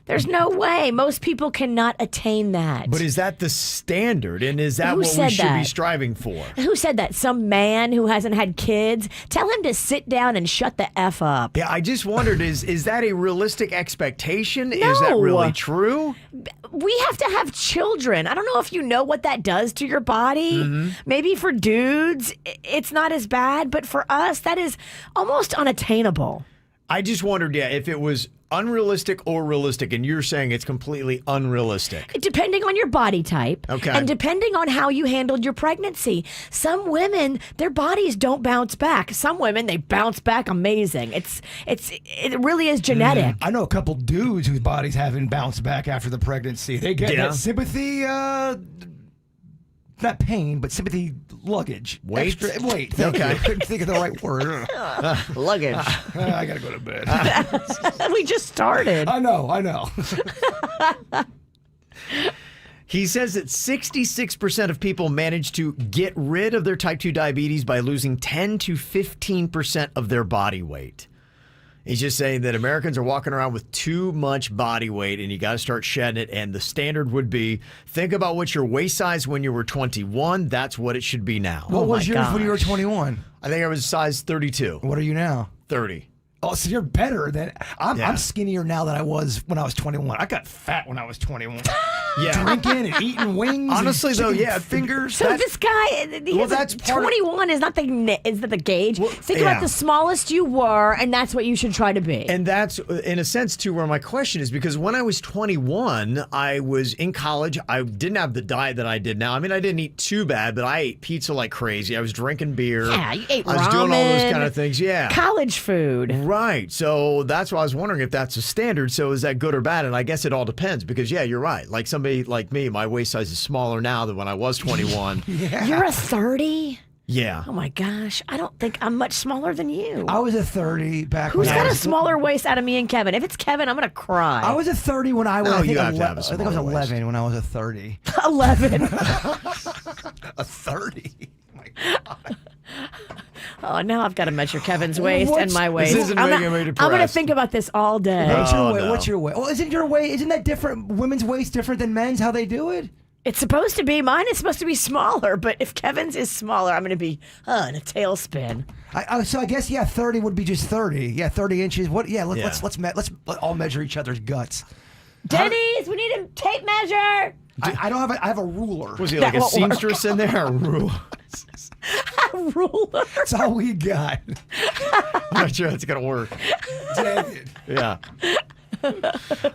There's no way. Most people cannot attain that. But is that the standard? And is that Who what we said should that? be striving for? Who said that? Some man who hasn't had kids? Tell him to sit down and shut the F up. Yeah, I just wondered, is that a realistic expectation? No. Is that really true? We have to have children. I don't know if you know what that does to your body. Maybe for dudes, it's not as bad. But for us, that is almost unattainable. I just wondered, if it was unrealistic or realistic, and you're saying it's completely unrealistic. Depending on your body type. Okay. And depending on how you handled your pregnancy. Some women, their bodies don't bounce back. Some women, they bounce back amazing. It really is genetic. I know a couple dudes whose bodies haven't bounced back after the pregnancy. They get that sympathy, not pain, but sympathy luggage. Weight? Wait. Thank you. I couldn't think of the right word. Luggage. I got to go to bed. We just started. I know. He says that 66% of people manage to get rid of their type 2 diabetes by losing 10 to 15% of their body weight. He's just saying that Americans are walking around with too much body weight and you got to start shedding it. And the standard would be, think about what your waist size when you were 21. That's what it should be now. What was yours when you were 21? I think I was size 32. What are you now? 30. Oh, so you're better than... I'm skinnier now than I was when I was 21. I got fat when I was 21. Drinking and eating wings. Honestly, and though, fingers. So this guy, that's 21 is not the gauge. Think about the smallest you were, and that's what you should try to be. And that's, in a sense, too, where my question is, because when I was 21, I was in college. I didn't have the diet that I did now. I didn't eat too bad, but I ate pizza like crazy. I was drinking beer. Yeah, you ate ramen. I was doing all those kind of things. Yeah. College food. Right. So that's why I was wondering if that's a standard. So is that good or bad? And I guess it all depends because, you're right. Like somebody like me, my waist size is smaller now than when I was 21. You're a 30? Yeah. Oh my gosh, I don't think I'm much smaller than you. I was a 30 back Who's when got I a was smaller waist out of me and Kevin? If it's Kevin, I'm going to cry. I was a 30 when I was, No, I think, you have to have a I think I was smaller 11 when I was a 30. 11. A 30? Oh, now I've got to measure Kevin's waist and my waist. This isn't making me I'm depressed. going to think about this all day. What's your weight? no. What's your weight? Well, isn't that different? Women's waist different than men's, how they do it? It's supposed to be. Mine is supposed to be smaller, but if Kevin's is smaller, I'm going to be in a tailspin. So I guess, 30 would be just 30. Yeah, 30 inches. What? Yeah, let's all measure each other's guts. Denny's, we need a tape measure. I don't have I have a ruler. Was he like a seamstress in there? A ruler? A ruler? That's all we got. I'm not sure that's going to work. David. Yeah. All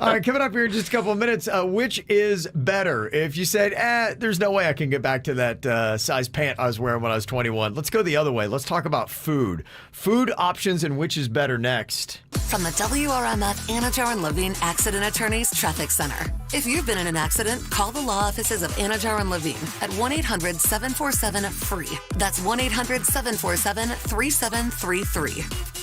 right, coming up here in just a couple of minutes, which is better? If you said, there's no way I can get back to that size pant I was wearing when I was 21, let's go the other way. Let's talk about food. Food options and which is better next. From the WRMF Anajar and Levine Accident Attorneys Traffic Center. If you've been in an accident, call the law offices of Anajar and Levine at 1-800-747-FREE. That's 1-800-747-3733.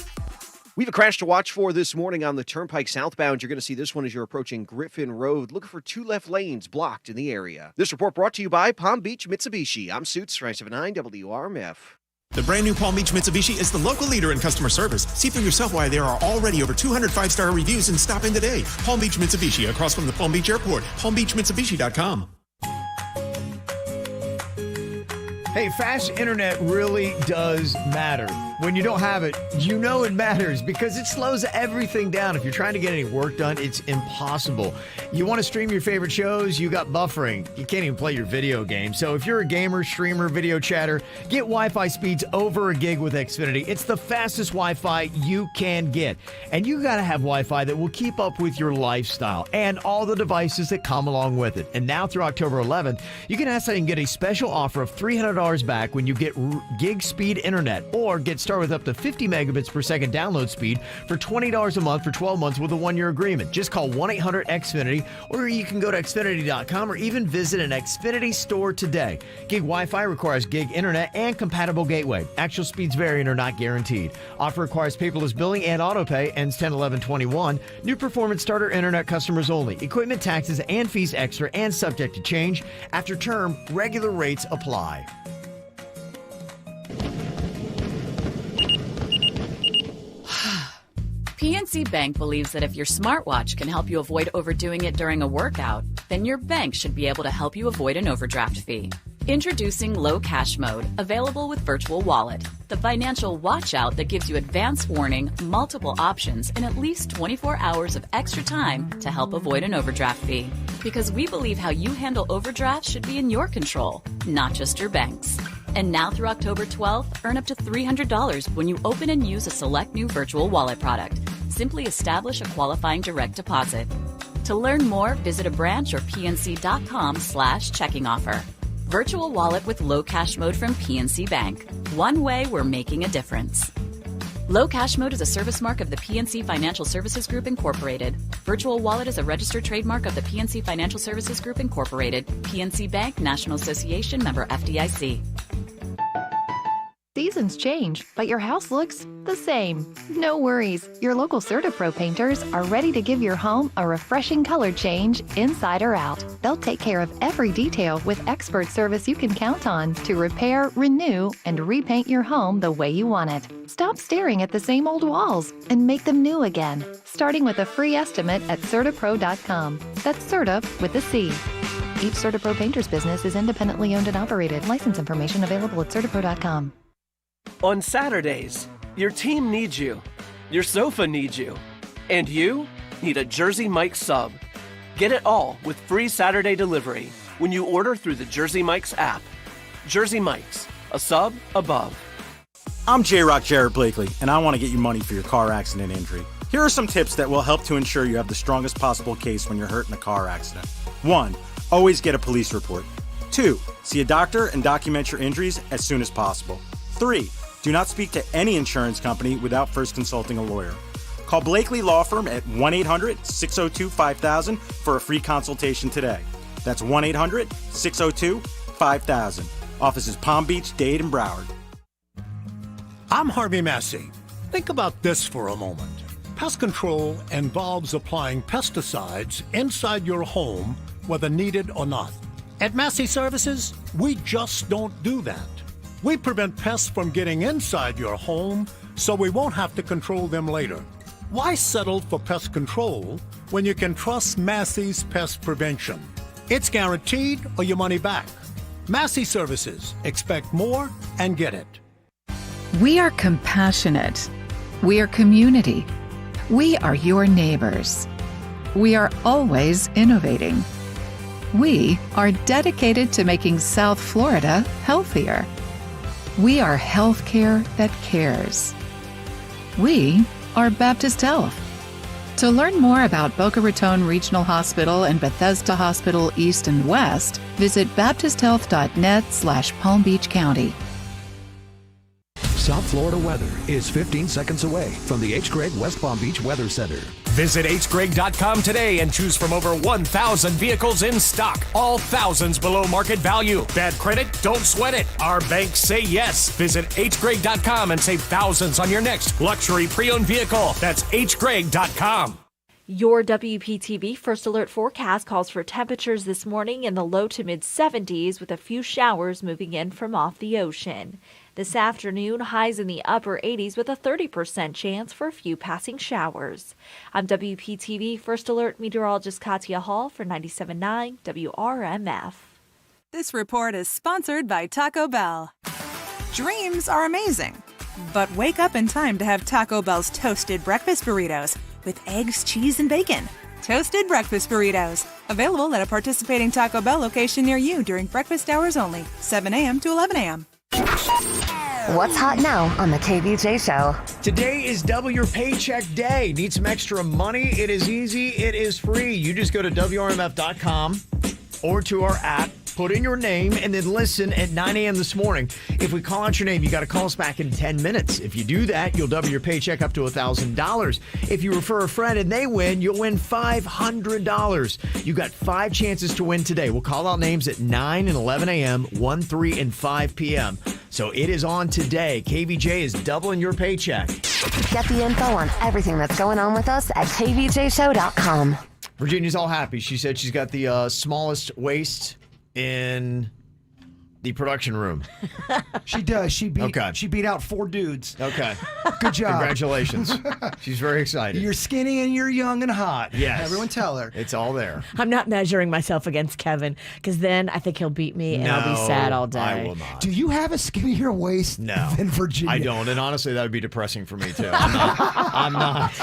We have a crash to watch for this morning on the Turnpike southbound. You're going to see this one as you're approaching Griffin Road. Look for 2 left lanes blocked in the area. This report brought to you by Palm Beach Mitsubishi. I'm Suits, 979 WRMF. The brand new Palm Beach Mitsubishi is the local leader in customer service. See for yourself why there are already over 200 5-star reviews and stop in today. Palm Beach Mitsubishi, across from the Palm Beach Airport. PalmBeachMitsubishi.com. Hey, fast internet really does matter. When you don't have it, you know it matters because it slows everything down. If you're trying to get any work done, it's impossible. You want to stream your favorite shows, you got buffering. You can't even play your video game. So if you're a gamer, streamer, video chatter, get Wi-Fi speeds over a gig with Xfinity. It's the fastest Wi-Fi you can get. And you got to have Wi-Fi that will keep up with your lifestyle and all the devices that come along with it. And now through October 11th, you can ask that and get a special offer of $300 back when you get gig speed internet, or get started with up to 50 megabits per second download speed for $20 a month for 12 months with a 1-year agreement. Just call 1-800-XFINITY, or you can go to Xfinity.com or even visit an Xfinity store today. Gig Wi-Fi requires gig internet and compatible gateway. Actual speeds vary and are not guaranteed. Offer requires paperless billing and autopay. Ends 10/11/21. New performance starter internet customers only. Equipment, taxes, and fees extra and subject to change. After term, regular rates apply. PNC Bank believes that if your smartwatch can help you avoid overdoing it during a workout, then your bank should be able to help you avoid an overdraft fee. Introducing Low Cash Mode, available with Virtual Wallet, the financial watch-out that gives you advance warning, multiple options, and at least 24 hours of extra time to help avoid an overdraft fee. Because we believe how you handle overdrafts should be in your control, not just your bank's. And now through October 12th, earn up to $300 when you open and use a select new Virtual Wallet product. Simply establish a qualifying direct deposit. To learn more, visit a branch or pnc.com/checking offer. Virtual Wallet with Low Cash Mode from PNC Bank. One way we're making a difference. Low Cash Mode is a service mark of the PNC Financial Services Group, Incorporated. Virtual Wallet is a registered trademark of the PNC Financial Services Group, Incorporated. PNC Bank, National Association, member FDIC. Seasons change, but your house looks the same. No worries. Your local CertaPro painters are ready to give your home a refreshing color change inside or out. They'll take care of every detail with expert service you can count on to repair, renew, and repaint your home the way you want it. Stop staring at the same old walls and make them new again, starting with a free estimate at CertaPro.com. That's Certa with a C. Each CertaPro painter's business is independently owned and operated. License information available at CertaPro.com. On Saturdays, your team needs you, your sofa needs you, and you need a Jersey Mike's sub. Get it all with free Saturday delivery when you order through the Jersey Mike's app. Jersey Mike's, a sub above. I'm J-Rock Jared Blakely, and I want to get you money for your car accident injury. Here are some tips that will help to ensure you have the strongest possible case when you're hurt in a car accident. 1. Always get a police report. 2. See a doctor and document your injuries as soon as possible. 3. Do not speak to any insurance company without first consulting a lawyer. Call Blakely Law Firm at 1-800-602-5000 for a free consultation today. That's 1-800-602-5000. Offices Palm Beach, Dade, and Broward. I'm Harvey Massey. Think about this for a moment. Pest control involves applying pesticides inside your home, whether needed or not. At Massey Services, we just don't do that. We prevent pests from getting inside your home, so we won't have to control them later. Why settle for pest control when you can trust Massey's pest prevention? It's guaranteed or your money back. Massey Services. Expect more and get it. We are compassionate. We are community. We are your neighbors. We are always innovating. We are dedicated to making South Florida healthier. We are healthcare that cares. We are Baptist Health. To learn more about Boca Raton Regional Hospital and Bethesda Hospital East and West, visit baptisthealth.net/Palm Beach County. South Florida weather is 15 seconds away from the H. Gregg West Palm Beach Weather Center. Visit hgregg.com today and choose from over 1,000 vehicles in stock, all thousands below market value. Bad credit? Don't sweat it. Our banks say yes. Visit hgregg.com and save thousands on your next luxury pre-owned vehicle. That's hgregg.com. Your WPTV First Alert forecast calls for temperatures this morning in the low to mid 70s with a few showers moving in from off the ocean. This afternoon, highs in the upper 80s with a 30% chance for a few passing showers. I'm WPTV First Alert meteorologist Katya Hall for 97.9 WRMF. This report is sponsored by Taco Bell. Dreams are amazing, but wake up in time to have Taco Bell's toasted breakfast burritos with eggs, cheese, and bacon. Toasted breakfast burritos. Available at a participating Taco Bell location near you during breakfast hours only, 7 a.m. to 11 a.m. What's hot now on the KVJ Show? Today is double your paycheck day. Need some extra money? It is easy. It is free. You just go to WRMF.com or to our app, put in your name, and then listen at 9 a.m. this morning. If we call out your name, you got to call us back in 10 minutes. If you do that, you'll double your paycheck up to $1,000. If you refer a friend and they win, you'll win $500. You got 5 chances to win today. We'll call out names at 9 and 11 a.m., 1, 3, and 5 p.m. So it is on today. KVJ is doubling your paycheck. Get the info on everything that's going on with us at kvjshow.com. Virginia's all happy. She said she's got the smallest waist in the production room. She does. She beat out 4 dudes. Okay. Good job. Congratulations. She's very excited. You're skinny and you're young and hot. Yes. Everyone tell her. It's all there. I'm not measuring myself against Kevin because then I think he'll beat me and I'll be sad all day. I will not. Do you have a skinnier waist than Virginia? I don't. And honestly, that would be depressing for me, too. I'm not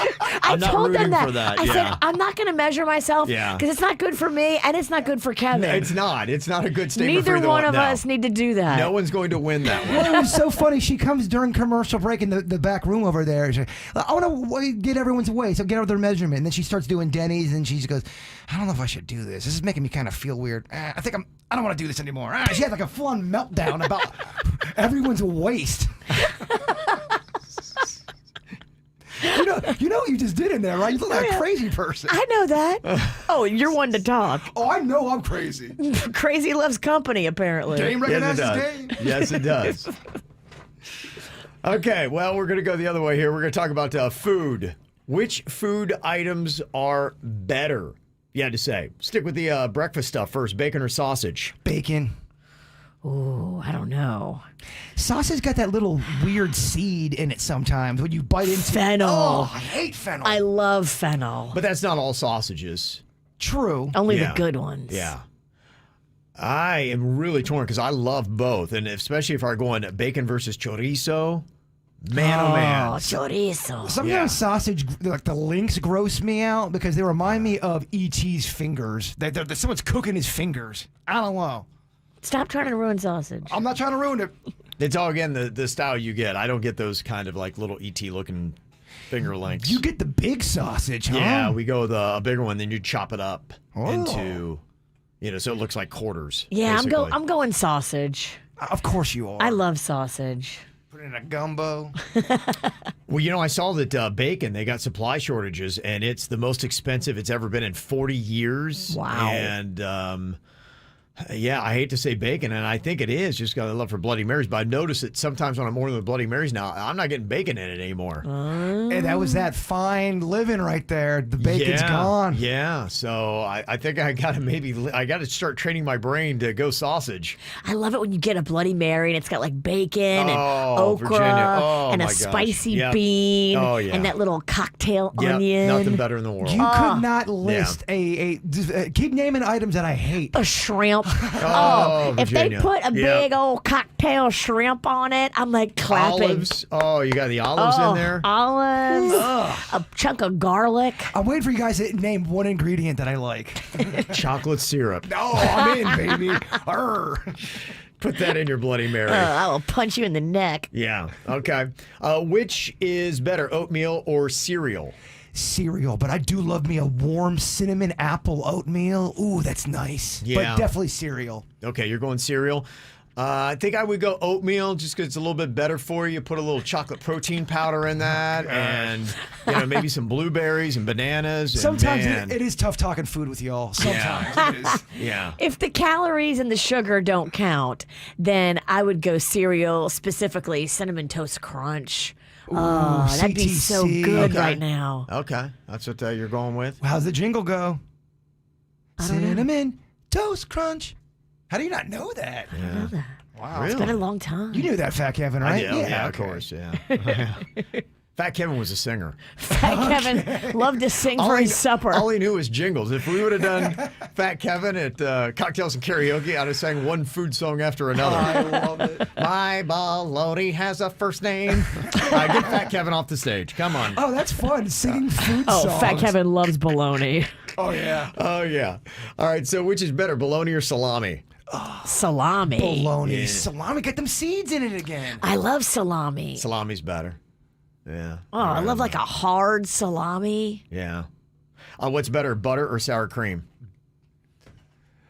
I told them rooting that. for that. I said, I'm not going to measure myself because it's not good for me and it's not good for Kevin. It's not. It's not a good statement Neither for either one of us need to do that. No one's going to win that one. Well, it was so funny. She comes during commercial break in the back room over there. She's like, I want to get everyone's weight, so get out their measurement. And then she starts doing Denny's, and she goes, I don't know if I should do this. This is making me kind of feel weird. I think I don't want to do this anymore. She had like a full-on meltdown about everyone's waist. You know what you just did in there, right? You look like a crazy person. I know that. Oh, you're one to talk. Oh, I know I'm crazy. Crazy loves company, apparently. Dame recognizes Dame. Yes, it does. Okay, well, we're going to go the other way here. We're going to talk about food. Which food items are better? You had to say. Stick with the breakfast stuff first. Bacon or sausage? Bacon. Ooh, I don't know. Sausage got that little weird seed in it sometimes when you bite into fennel. Oh, I hate fennel. I love fennel. But that's not all sausages. True. Only the good ones. Yeah. I am really torn because I love both. And especially if I'm going bacon versus chorizo. Man, oh man. Chorizo. Sometimes sausage, like the links, gross me out because they remind me of E.T.'s fingers. That someone's cooking his fingers. I don't know. Stop trying to ruin sausage. I'm not trying to ruin it. It's all, again, the style you get. I don't get those kind of like little E.T. looking finger links. You get the big sausage, huh? Yeah, we go with a bigger one, then you chop it up into, so it looks like quarters. Yeah, basically. I'm going sausage. Of course you are. I love sausage. Put it in a gumbo. Well, I saw that bacon, they got supply shortages, and it's the most expensive it's ever been in 40 years. Wow. And Yeah, I hate to say bacon, and I think it is just got a love for Bloody Marys, but I've noticed that sometimes when I'm ordering the Bloody Marys now, I'm not getting bacon in it anymore. And that was that fine living right there. The bacon's gone. Yeah, so I think I got to start training my brain to go sausage. I love it when you get a Bloody Mary and it's got like bacon and okra Virginia. Oh, and a my gosh. spicy Yep. bean and that little cocktail Yep, onion. nothing better in the world. You could not list keep naming items that I hate. A shrimp. If they Virginia. put a Yep. big old cocktail shrimp on it, I'm like clapping. Olives. Oh, you got the olives in there? Olives. A chunk of garlic. I'm waiting for you guys to name one ingredient that I like. Chocolate syrup. No, I'm in, baby. Arr. Put that in your Bloody Mary. I will punch you in the neck. Yeah. Okay. Which is better, oatmeal or cereal? Cereal, but I do love me a warm cinnamon apple oatmeal. Ooh, that's nice. Yeah. But definitely cereal. Okay, you're going cereal. I think I would go oatmeal just because it's a little bit better for you. Put a little chocolate protein powder in that, and maybe some blueberries and bananas. And Sometimes it is tough talking food with y'all. Sometimes it is. Yeah. If the calories and the sugar don't count, then I would go cereal, specifically Cinnamon Toast Crunch. That'd be so CTC. good Okay. right now. Okay, that's what you're going with. How's the jingle go? I don't know. Cinnamon Toast Crunch. How do you not know that? I know that. Wow. It's been a long time. You knew that, Fat Kevin, I right? do. Yeah, okay. of course. Yeah. Fat Kevin was a singer. Fat Kevin loved to sing for his supper. All he knew was jingles. If we would have done Fat Kevin at Cocktails and Karaoke, I'd have sang one food song after another. I love it. My baloney has a first name. Get Fat Kevin off the stage. Come on. Oh, that's fun. Singing food songs. Fat Kevin loves bologna. Oh, yeah. Oh, yeah. All right, so which is better, bologna or salami? Salami. Bologna. Yeah. Salami. Get them seeds in it again. I love salami. Salami's better. Yeah. Oh, I love like a hard salami. Yeah. What's better, butter or sour cream?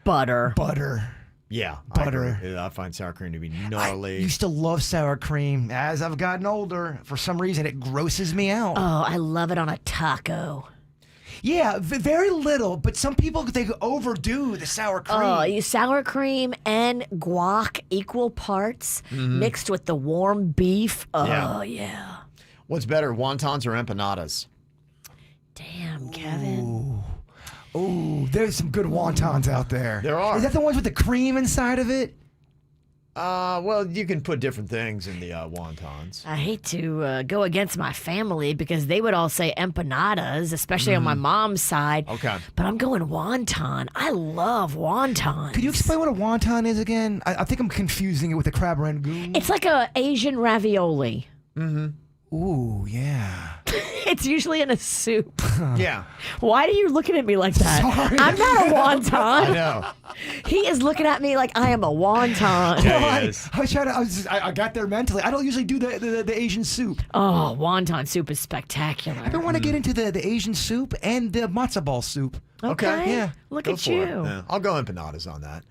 Butter. Butter. Yeah. Butter. I find sour cream to be I gnarly. used to love sour cream. As I've gotten older, for some reason, it grosses me out. Oh, I love it on a taco. Yeah, very little, but some people, they overdo the sour cream. Oh, you sour cream and guac equal parts mixed with the warm beef. Oh, yeah. What's better, wontons or empanadas? Damn, Kevin. Ooh, there's some good wontons out there. There are. Is that the ones with the cream inside of it? Well, you can put different things in the wontons. I hate to go against my family because they would all say empanadas, especially on my mom's side. Okay. But I'm going wonton. I love wontons. Could you explain what a wonton is again? I think I'm confusing it with a crab rangoon. It's like a Asian ravioli. Ooh, yeah. It's usually in a soup. Yeah. Why are you looking at me like that? Sorry. I'm not a wonton. I know. He is looking at me like I am a wonton. Yeah, he is. I was trying to. I got there mentally. I don't usually do the Asian soup. Oh, wonton soup is spectacular. I want to get into the Asian soup and the matzo ball soup. Okay. Yeah. Look Go at for you. it. Yeah. I'll go empanadas on that.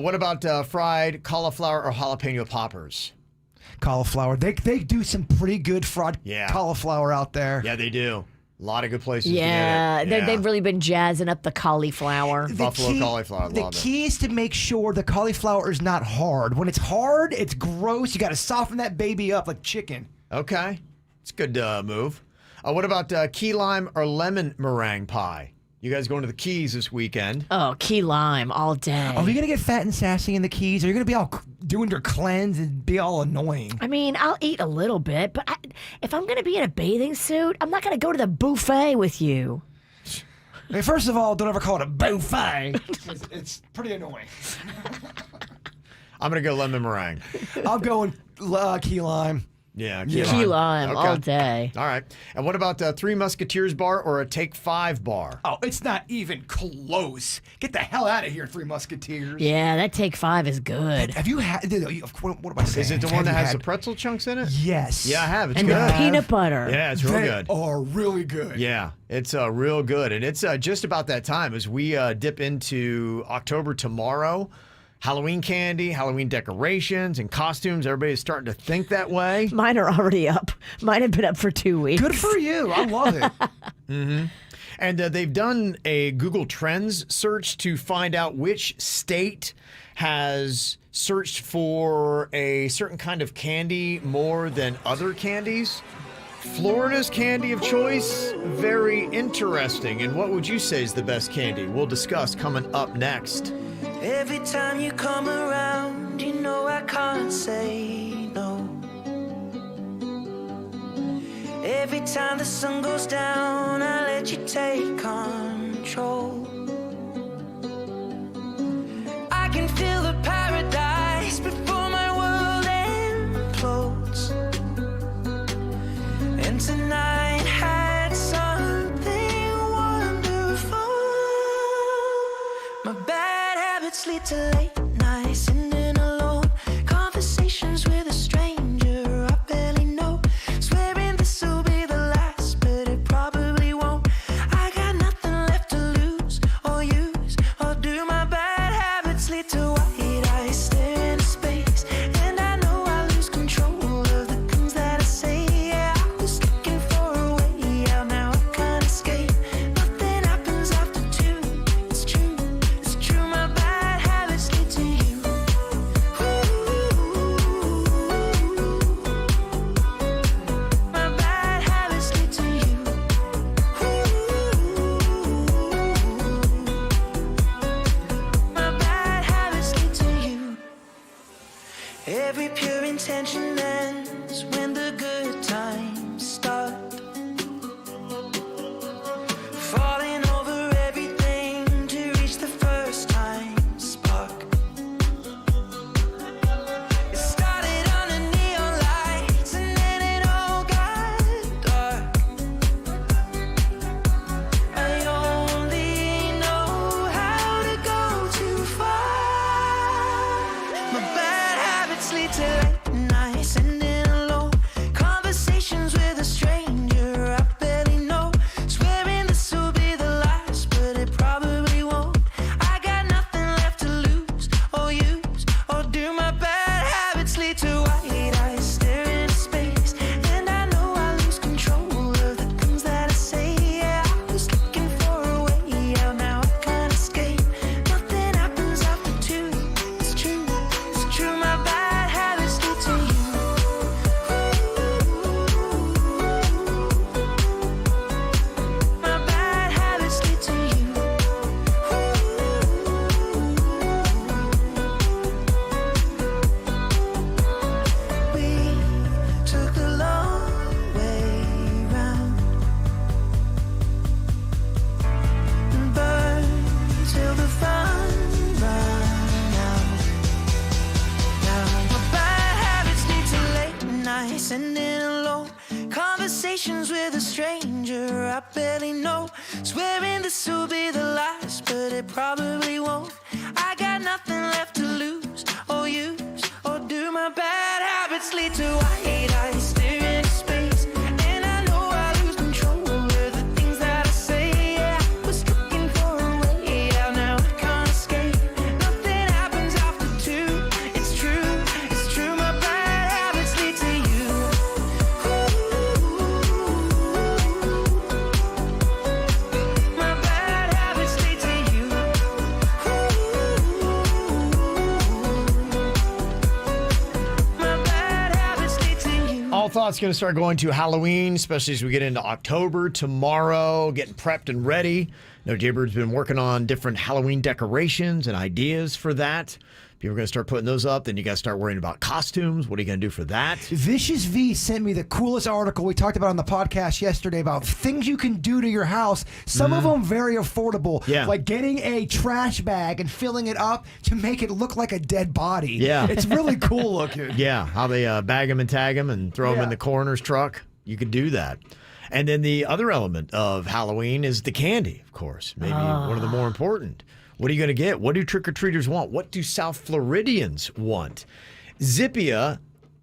What about fried cauliflower or jalapeno poppers? Cauliflower. They do some pretty good fried cauliflower out there. Yeah, they do. A lot of good places Yeah, to get it. they've really been jazzing up the cauliflower. Buffalo cauliflower, The love it. key is to make sure the cauliflower is not hard. When it's hard, it's gross. You got to soften that baby up like chicken. Okay. It's a good move. What about key lime or lemon meringue pie? You guys going to the Keys this weekend? Oh, key lime all day. Are you going to get fat and sassy in the Keys? Are you going to be all doing your cleanse and be all annoying? I mean, I'll eat a little bit, but if I'm going to be in a bathing suit, I'm not going to go to the buffet with you. Hey, first of all, don't ever call it a buffet. It's pretty annoying. I'm going to go lemon meringue. I'm going key lime. Yeah, Key lime all day. All right. And what about Three Musketeers bar or a Take 5 bar? Oh, it's not even close. Get the hell out of here, Three Musketeers. Yeah, that Take 5 is good. Have you had? What am I saying? Is it the one that has the pretzel chunks in it? Yes. Yeah, I have. It's and good. the peanut butter. Yeah, it's real They good. are really good. Yeah, it's real good. And it's just about that time as we dip into October tomorrow. Halloween candy, Halloween decorations, and costumes. Everybody's starting to think that way. Mine are already up. Mine have been up for 2 weeks. Good for you. I love it. And And they've done a Google Trends search to find out which state has searched for a certain kind of candy more than other candies. Florida's candy of choice, very interesting. And what would you say is the best candy? We'll discuss coming up next. Every time you come around, you know I can't say no. Every time the sun goes down, I let you take control. I can feel the paradise before my world implodes. And tonight had something wonderful. My bad habits lead to late nights, sitting alone. Conversations with a stranger I barely know. Swearing this will be the last, but it probably won't. I got nothing left to lose or use or do. My bad habits lead to white eyes staring into space. And I know I lose control of the things that I say. Yeah, I was looking for a way out, now I can't escape. Nothing happens after 2. It's true, it's true. My bad habits lead to you. My bad habits lead to you. My bad habits lead to you. Every pure intention ends when the good times start. Falling over everything to reach the first time spark. It started under neon lights and then it all got dark. I only know how to go too far. My bad habits lead to late nights, sitting alone. Conversations with a stranger I barely know. Swearing this will be the last, but it probably won't. I got nothing left to lose or use or do. My bad habits lead to white eyes staring into space. And I know I lose control of the things that I say. Yeah, I was looking for a way out, now I can't escape. Nothing happens after 2. It's true, it's true. My bad habits lead to you. My bad habits lead to you. We took the long way round and burned till the fun ran out. Now my bad habits lead to late nights, sitting alone. Conversations with a stranger I barely know. Swearing this will be the last, but it probably won't. I got nothing left to lose or use or do. My bad habits lead to white eyes staring into space. And I know I lose control of the things that I say. Yeah, I was looking for a way out, now I can't escape. Nothing happens after 2. It's true, it's true. My bad habits lead to you. My bad habits lead to you. My bad habits lead to you. All thoughts going to start going to Halloween, especially as we get into October tomorrow, getting prepped and ready. No, Jaybird's been working on different Halloween decorations and ideas for that. People are going to start putting those up. Then you got to start worrying about costumes. What are you going to do for that? Vicious V sent me the coolest article we talked about on the podcast yesterday about things you can do to your house. Some of them very affordable. Yeah. Like getting a trash bag and filling it up to make it look like a dead body. Yeah. It's really cool looking. Yeah, how they bag them and tag them and throw them Yeah. in the coroner's truck. You could do that. And then the other element of Halloween is the candy, of course. Maybe one of the more important. What are you going to get? What do trick-or-treaters want? What do South Floridians want? Zippia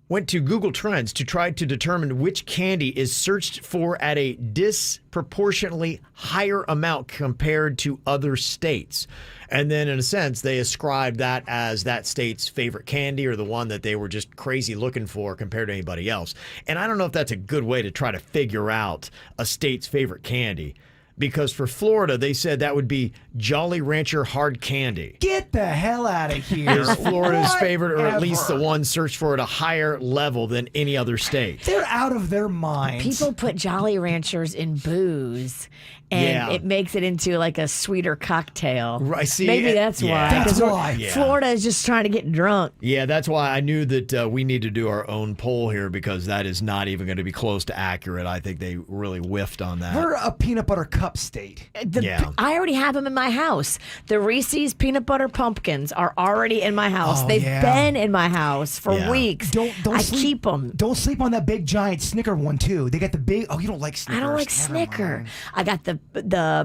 went to Google Trends to try to determine which candy is searched for at a disproportionately higher amount compared to other states. And then, in a sense, they ascribe that as that state's favorite candy or the one that they were just crazy looking for compared to anybody else. And I don't know if that's a good way to try to figure out a state's favorite candy. because for Florida, they said that would be Jolly Rancher hard candy. Get the hell out of here. Is Florida's favorite, or at Whatever. least the one searched for at a higher level than any other state. They're out of their minds. People put Jolly Ranchers in booze, and it makes it into like a sweeter cocktail. Right, see, Maybe that's why. That's Because why. Yeah. Florida is just trying to get drunk. Yeah, that's why I knew that we need to do our own poll here, because that is not even going to be close to accurate. I think they really whiffed on that. We're a peanut butter cup state. I already have them in my house. The Reese's peanut butter pumpkins are already in my house. Oh, They've yeah. been in my house for weeks. I sleep, keep them. Don't sleep on that big giant Snicker one too. They got the big. Oh, you don't like Snickers. I don't like Snicker. I got the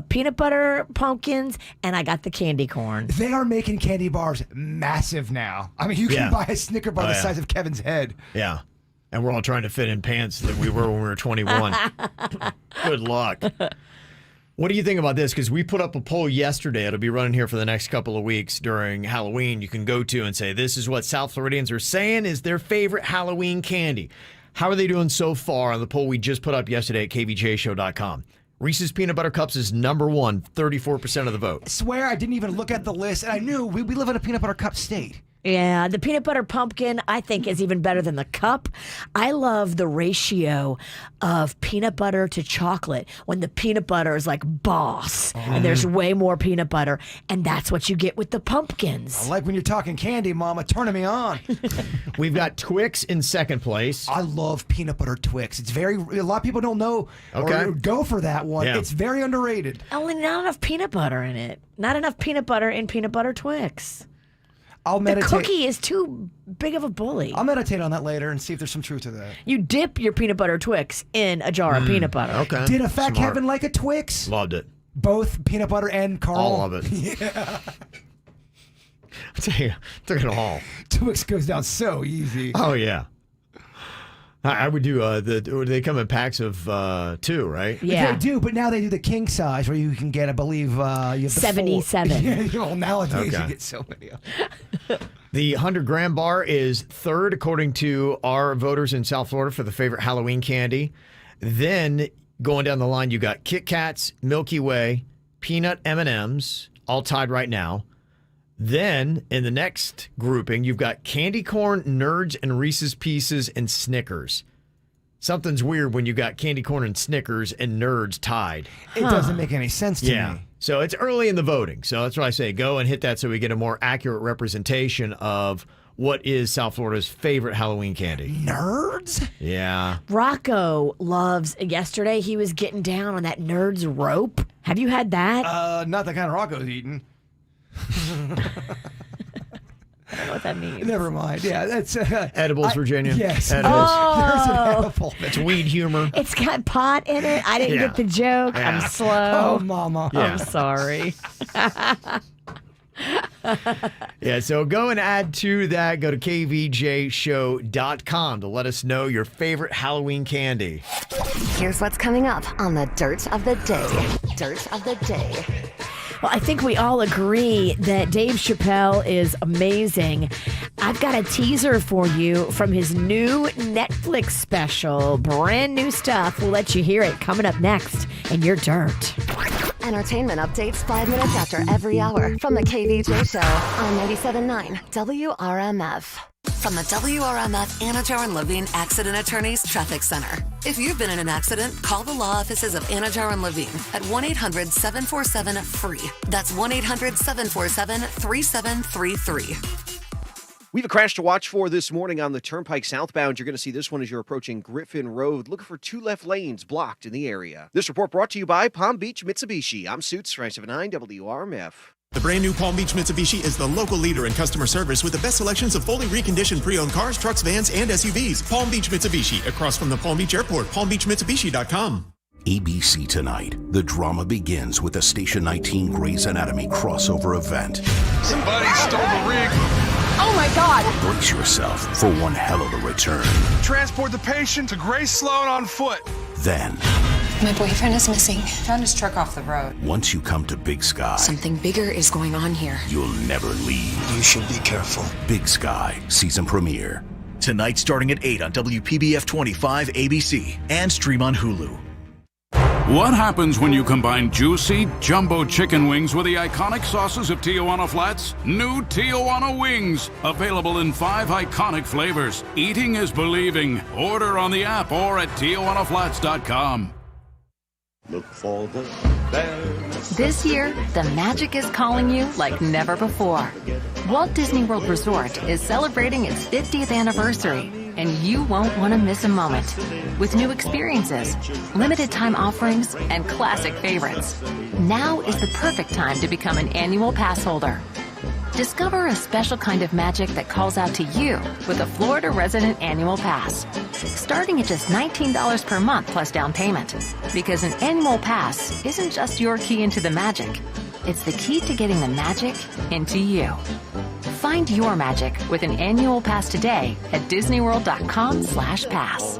peanut butter pumpkins, and I got the candy corn. They are making candy bars massive now. I mean, you can buy a Snicker bar the size of Kevin's head. Yeah. And we're all trying to fit in pants that we were when we were 21. Good luck. What do you think about this? Because we put up a poll yesterday. It'll be running here for the next couple of weeks during Halloween. You can go to and say, this is what South Floridians are saying is their favorite Halloween candy. How are they doing so far on the poll we just put up yesterday at kvjshow.com? Reese's Peanut Butter Cups is number one, 34% of the vote. I swear I didn't even look at the list, and I knew we live in a peanut butter cup state. Yeah, the peanut butter pumpkin, I think, is even better than the cup. I love the ratio of peanut butter to chocolate when the peanut butter is like boss and there's way more peanut butter, and that's what you get with the pumpkins. I like when you're talking candy, Mama, turning me on. We've got Twix in second place. I love peanut butter Twix. It's a lot of people don't know or go for that one. Yeah. It's very underrated. Only not enough peanut butter in it. Not enough peanut butter in peanut butter Twix. I'll meditate. The cookie is too big of a bully. I'll meditate on that later and see if there's some truth to that. You dip your peanut butter Twix in a jar of peanut butter. Okay. Did a fat Kevin like a Twix? Loved it. Both peanut butter and caramel? All of it. Yeah. I'll tell you, took it all. Twix goes down so easy. Oh, yeah. I would do they come in packs of 2, right? Yeah. They do, but now they do the king size where you can get, I believe, you have the 77. Well, nowadays Okay. you get so many of them. The 100-gram bar is third, according to our voters in South Florida, for the favorite Halloween candy. Then, going down the line, you got Kit Kats, Milky Way, Peanut M&Ms, all tied right now. Then, in the next grouping, you've got candy corn, Nerds, and Reese's Pieces, and Snickers. Something's weird when you got candy corn and Snickers and Nerds tied. It doesn't make any sense to me. So it's early in the voting. So that's why I say go and hit that so we get a more accurate representation of what is South Florida's favorite Halloween candy. Nerds? Yeah. Rocco loves, yesterday he was getting down on that Nerds rope. Have you had that? Not the kind of Rocco's eating. I don't know what that means. Never mind. Yeah, that's Edibles, Virginia. Yes. Edibles. There's an edible. It's weed humor. It's got pot in it. I didn't get the joke. Yeah. I'm slow. Oh, Mama. Yeah. I'm sorry. Yeah, so go and add to that. Go to kvjshow.com to let us know your favorite Halloween candy. Here's what's coming up on the Dirt of the Day. Dirt of the Day. Well, I think we all agree that Dave Chappelle is amazing. I've got a teaser for you from his new Netflix special. Brand new stuff. We'll let you hear it coming up next in Your Dirt. Entertainment updates 5 minutes after every hour from the KVJ Show on 97.9 WRMF. From the WRMF Anajar and Levine Accident Attorneys Traffic Center. If you've been in an accident, call the law offices of Anajar and Levine at 1-800-747-FREE. That's 1-800-747-3733. We have a crash to watch for this morning on the Turnpike southbound. You're going to see this one as you're approaching Griffin Road. Looking for 2 left lanes blocked in the area. This report brought to you by Palm Beach Mitsubishi. I'm Suits, 979 WRMF. The brand new Palm Beach Mitsubishi is the local leader in customer service with the best selections of fully reconditioned pre-owned cars, trucks, vans, and SUVs. Palm Beach Mitsubishi, across from the Palm Beach Airport. PalmBeachMitsubishi.com. ABC tonight. The drama begins with a Station 19 Grey's Anatomy crossover event. Somebody stole the rig. Oh my God! Brace yourself for one hell of a return. Transport the patient to Grace Sloan on foot. Then, My boyfriend is missing. Found his truck off the road. once you come to Big Sky, Something bigger is going on here. you'll never leave. You should be careful. Big Sky, season premiere. Tonight starting at 8 on WPBF 25 ABC and stream on Hulu. What happens when you combine juicy jumbo chicken wings with the iconic sauces of Tijuana Flats? New Tijuana Wings, available in 5 iconic flavors. Eating is believing. Order on the app or at TijuanaFlats.com. Look for the bears. This year, the magic is calling you like never before. Walt Disney World Resort is celebrating its 50th anniversary, and you won't want to miss a moment. With new experiences, limited time offerings, and classic favorites. Now is the perfect time to become an annual pass holder. Discover a special kind of magic that calls out to you with a Florida Resident Annual Pass. Starting at just $19 per month plus down payment. Because an annual pass isn't just your key into the magic. It's the key to getting the magic into you. Find your magic with an annual pass today at disneyworld.com/pass.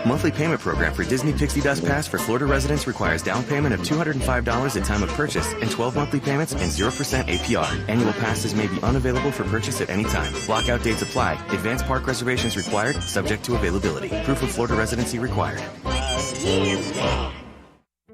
Monthly payment program for Disney Pixie Dust Pass for Florida residents requires down payment of $205 at time of purchase and 12 monthly payments and 0% APR. Annual passes may be unavailable for purchase at any time. Blockout dates apply. Advanced park reservations required, subject to availability. Proof of Florida residency required.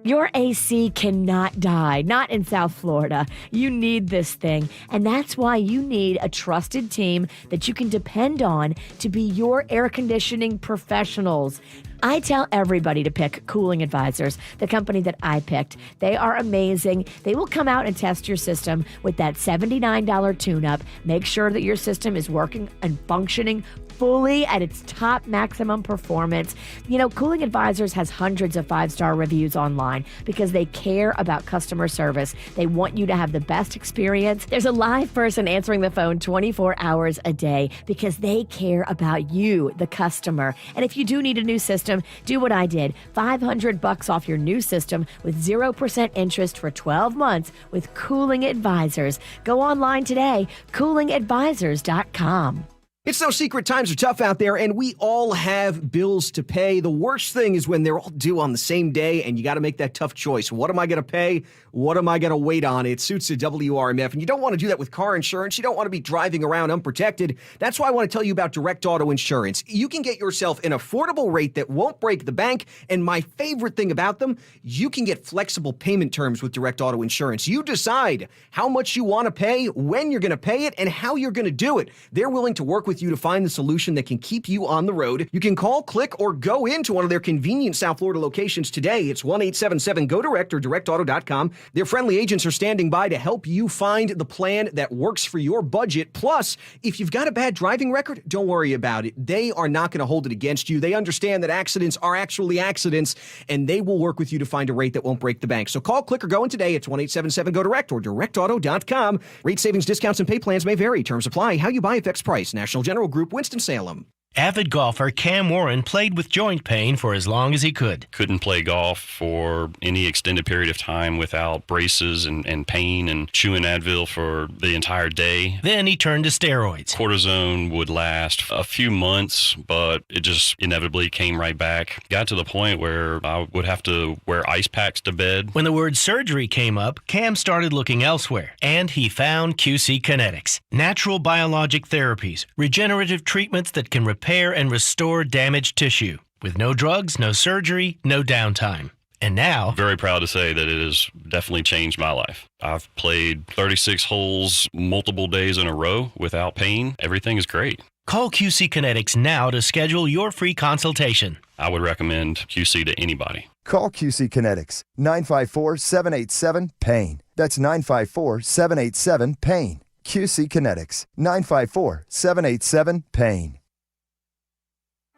Your AC cannot die, not in South Florida. You need this thing, and that's why you need a trusted team that you can depend on to be your air conditioning professionals. I tell everybody to pick Cooling Advisors, the company that I picked. They are amazing. They will come out and test your system with that $79 tune-up. Make sure that your system is working and functioning fully at its top maximum performance. You know, Cooling Advisors has hundreds of 5-star reviews online because they care about customer service. They want you to have the best experience. There's a live person answering the phone 24 hours a day because they care about you, the customer. And if you do need a new system, do what I did. $500 off your new system with 0% interest for 12 months with Cooling Advisors. Go online today, coolingadvisors.com. It's no secret times are tough out there, and we all have bills to pay. The worst thing is when they're all due on the same day, and you got to make that tough choice. What am I going to pay? What am I going to wait on? It suits the WRMF, and you don't want to do that with car insurance. You don't want to be driving around unprotected. That's why I want to tell you about Direct Auto Insurance. You can get yourself an affordable rate that won't break the bank, and my favorite thing about them, you can get flexible payment terms with Direct Auto Insurance. You decide how much you want to pay, when you're going to pay it, and how you're going to do it. They're willing to work with you to find the solution that can keep you on the road. You can call, click, or go into one of their convenient South Florida locations today. It's 1-877-GO-DIRECT or directauto.com. Their friendly agents are standing by to help you find the plan that works for your budget. Plus, if you've got a bad driving record, don't worry about it. They are not going to hold it against you. They understand that accidents are actually accidents, and they will work with you to find a rate that won't break the bank. So call, click, or go in today. It's 1-877-GO-DIRECT or directauto.com. Rate savings, discounts, and pay plans may vary. Terms apply. How you buy affects price. National General Group, Winston-Salem. Avid golfer Cam Warren played with joint pain for as long as he could. Couldn't play golf for any extended period of time without braces and pain and chewing Advil for the entire day. Then he turned to steroids. Cortisone would last a few months, but it just inevitably came right back. Got to the point where I would have to wear ice packs to bed. When the word surgery came up, Cam started looking elsewhere, and he found QC Kinetics. Natural biologic therapies, regenerative treatments that can repair and restore damaged tissue. With no drugs, no surgery, no downtime. And now, very proud to say that it has definitely changed my life. I've played 36 holes multiple days in a row without pain. Everything is great. Call QC Kinetics now to schedule your free consultation. I would recommend QC to anybody. Call QC Kinetics, 954-787-PAIN. That's 954-787-PAIN. QC Kinetics, 954-787-PAIN.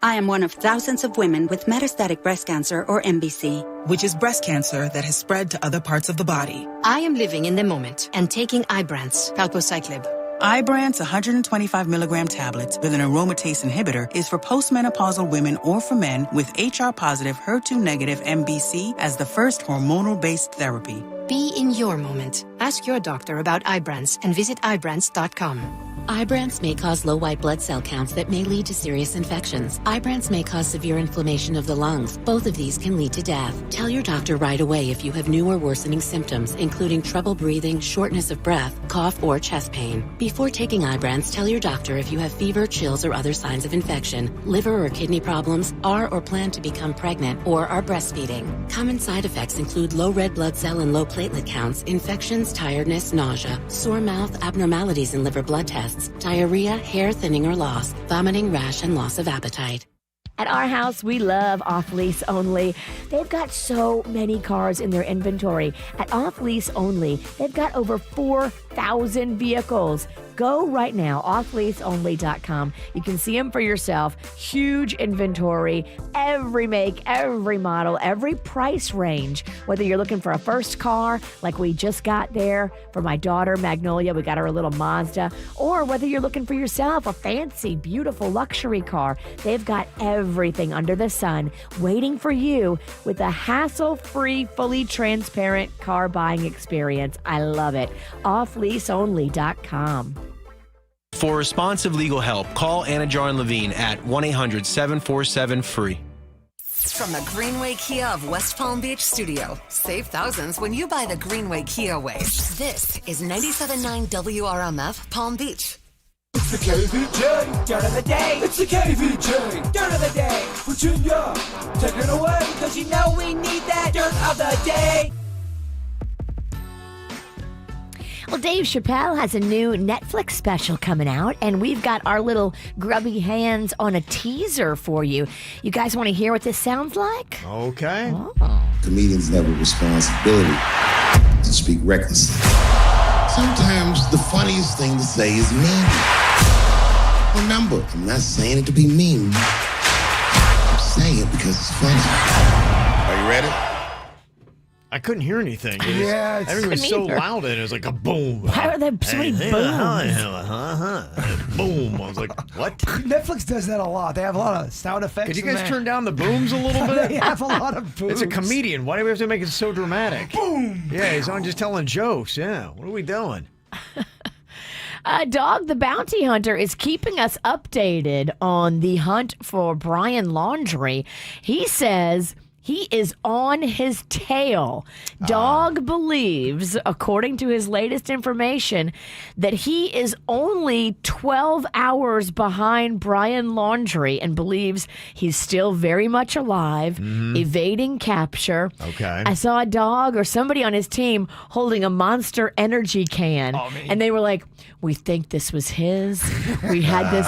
I am one of thousands of women with metastatic breast cancer, or MBC, which is breast cancer that has spread to other parts of the body. I am living in the moment and taking Ibrance, palbociclib. Ibrance 125 milligram tablets with an aromatase inhibitor is for postmenopausal women or for men with HR-positive, HER2-negative MBC as the first hormonal-based therapy. Be in your moment. Ask your doctor about Ibrance and visit Ibrance.com. Ibrance may cause low white blood cell counts that may lead to serious infections. Ibrance may cause severe inflammation of the lungs. Both of these can lead to death. Tell your doctor right away if you have new or worsening symptoms, including trouble breathing, shortness of breath, cough, or chest pain. Before taking Ibrance, tell your doctor if you have fever, chills, or other signs of infection, liver or kidney problems, are or plan to become pregnant, or are breastfeeding. Common side effects include low red blood cell and low platelet counts, infections, tiredness, nausea, sore mouth, abnormalities in liver blood tests, diarrhea, hair thinning or loss, vomiting, rash, and loss of appetite. At our house, we love Off Lease Only. They've got so many cars in their inventory. At Off Lease Only, they've got over 4,000 vehicles. Go right now, offleaseonly.com. You can see them for yourself. Huge inventory, every make, every model, every price range. Whether you're looking for a first car, like we just got there for my daughter, Magnolia, we got her a little Mazda, or whether you're looking for yourself a fancy, beautiful luxury car, they've got everything under the sun waiting for you with a hassle-free, fully transparent car buying experience. I love it. Offleaseonly.com. For responsive legal help, call Anna Jar Levine at 1-800-747-FREE. From the Greenway Kia of West Palm Beach studio, save thousands when you buy the Greenway Kia way. This is 97.9 WRMF Palm Beach. It's the KVJ Dirt of the Day. It's the KVJ Dirt of the Day. Virginia, take it away, because you know we need that Dirt of the Day. Well, Dave Chappelle has a new Netflix special coming out, and we've got our little grubby hands on a teaser for you. You guys want to hear what this sounds like? Okay. Oh. Comedians have a responsibility to speak recklessly. Sometimes the funniest thing to say is mean. Remember, I'm not saying it to be mean. I'm saying it because it's funny. Are you ready? I couldn't hear anything. Yeah, Everything was so loud and it was like a boom. Why are there so many booms? Boom. I was like, what? Netflix does that a lot. They have a lot of sound effects. Could you in guys there. turn down the booms a little bit? They have a lot of booms. It's a comedian. Why do we have to make it so dramatic? Boom. Yeah, he's on just telling jokes. Yeah. What are we doing? Dog the Bounty Hunter is keeping us updated on the hunt for Brian Laundrie. He says he is on his tail. Dog believes, according to his latest information, that he is only 12 hours behind Brian Laundrie and believes he's still very much alive, evading capture. Okay. I saw a dog or somebody on his team holding a Monster Energy can, and they were like, we think this was his. We had this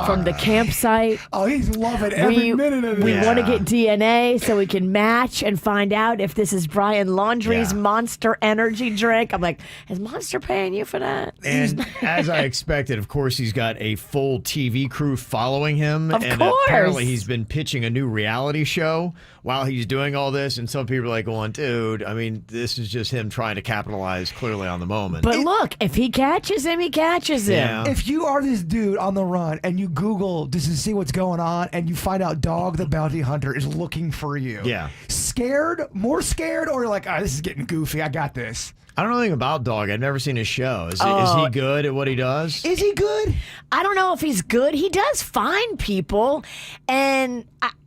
from the campsite. Oh, he's loving every minute of it. We want to get DNA so we can match and find out if this is Brian Laundrie's Monster Energy drink. I'm like, is Monster paying you for that? And as I expected, of course, he's got a full TV crew following him. Of and course. apparently he's been pitching a new reality show while he's doing all this. And some people are like going, dude, I mean, this is just him trying to capitalize clearly on the moment. But look, if he catches him, he catches him. Yeah. If you are this dude on the run and you Google just to see what's going on and you find out Dog the Bounty Hunter is looking for you. Yeah. Scared? More scared? Or you're like, all right, this is getting goofy. I got this. I don't know anything about Dog. I've never seen his show. Is he good at what he does? Is he good? I don't know if he's good. He does find people, and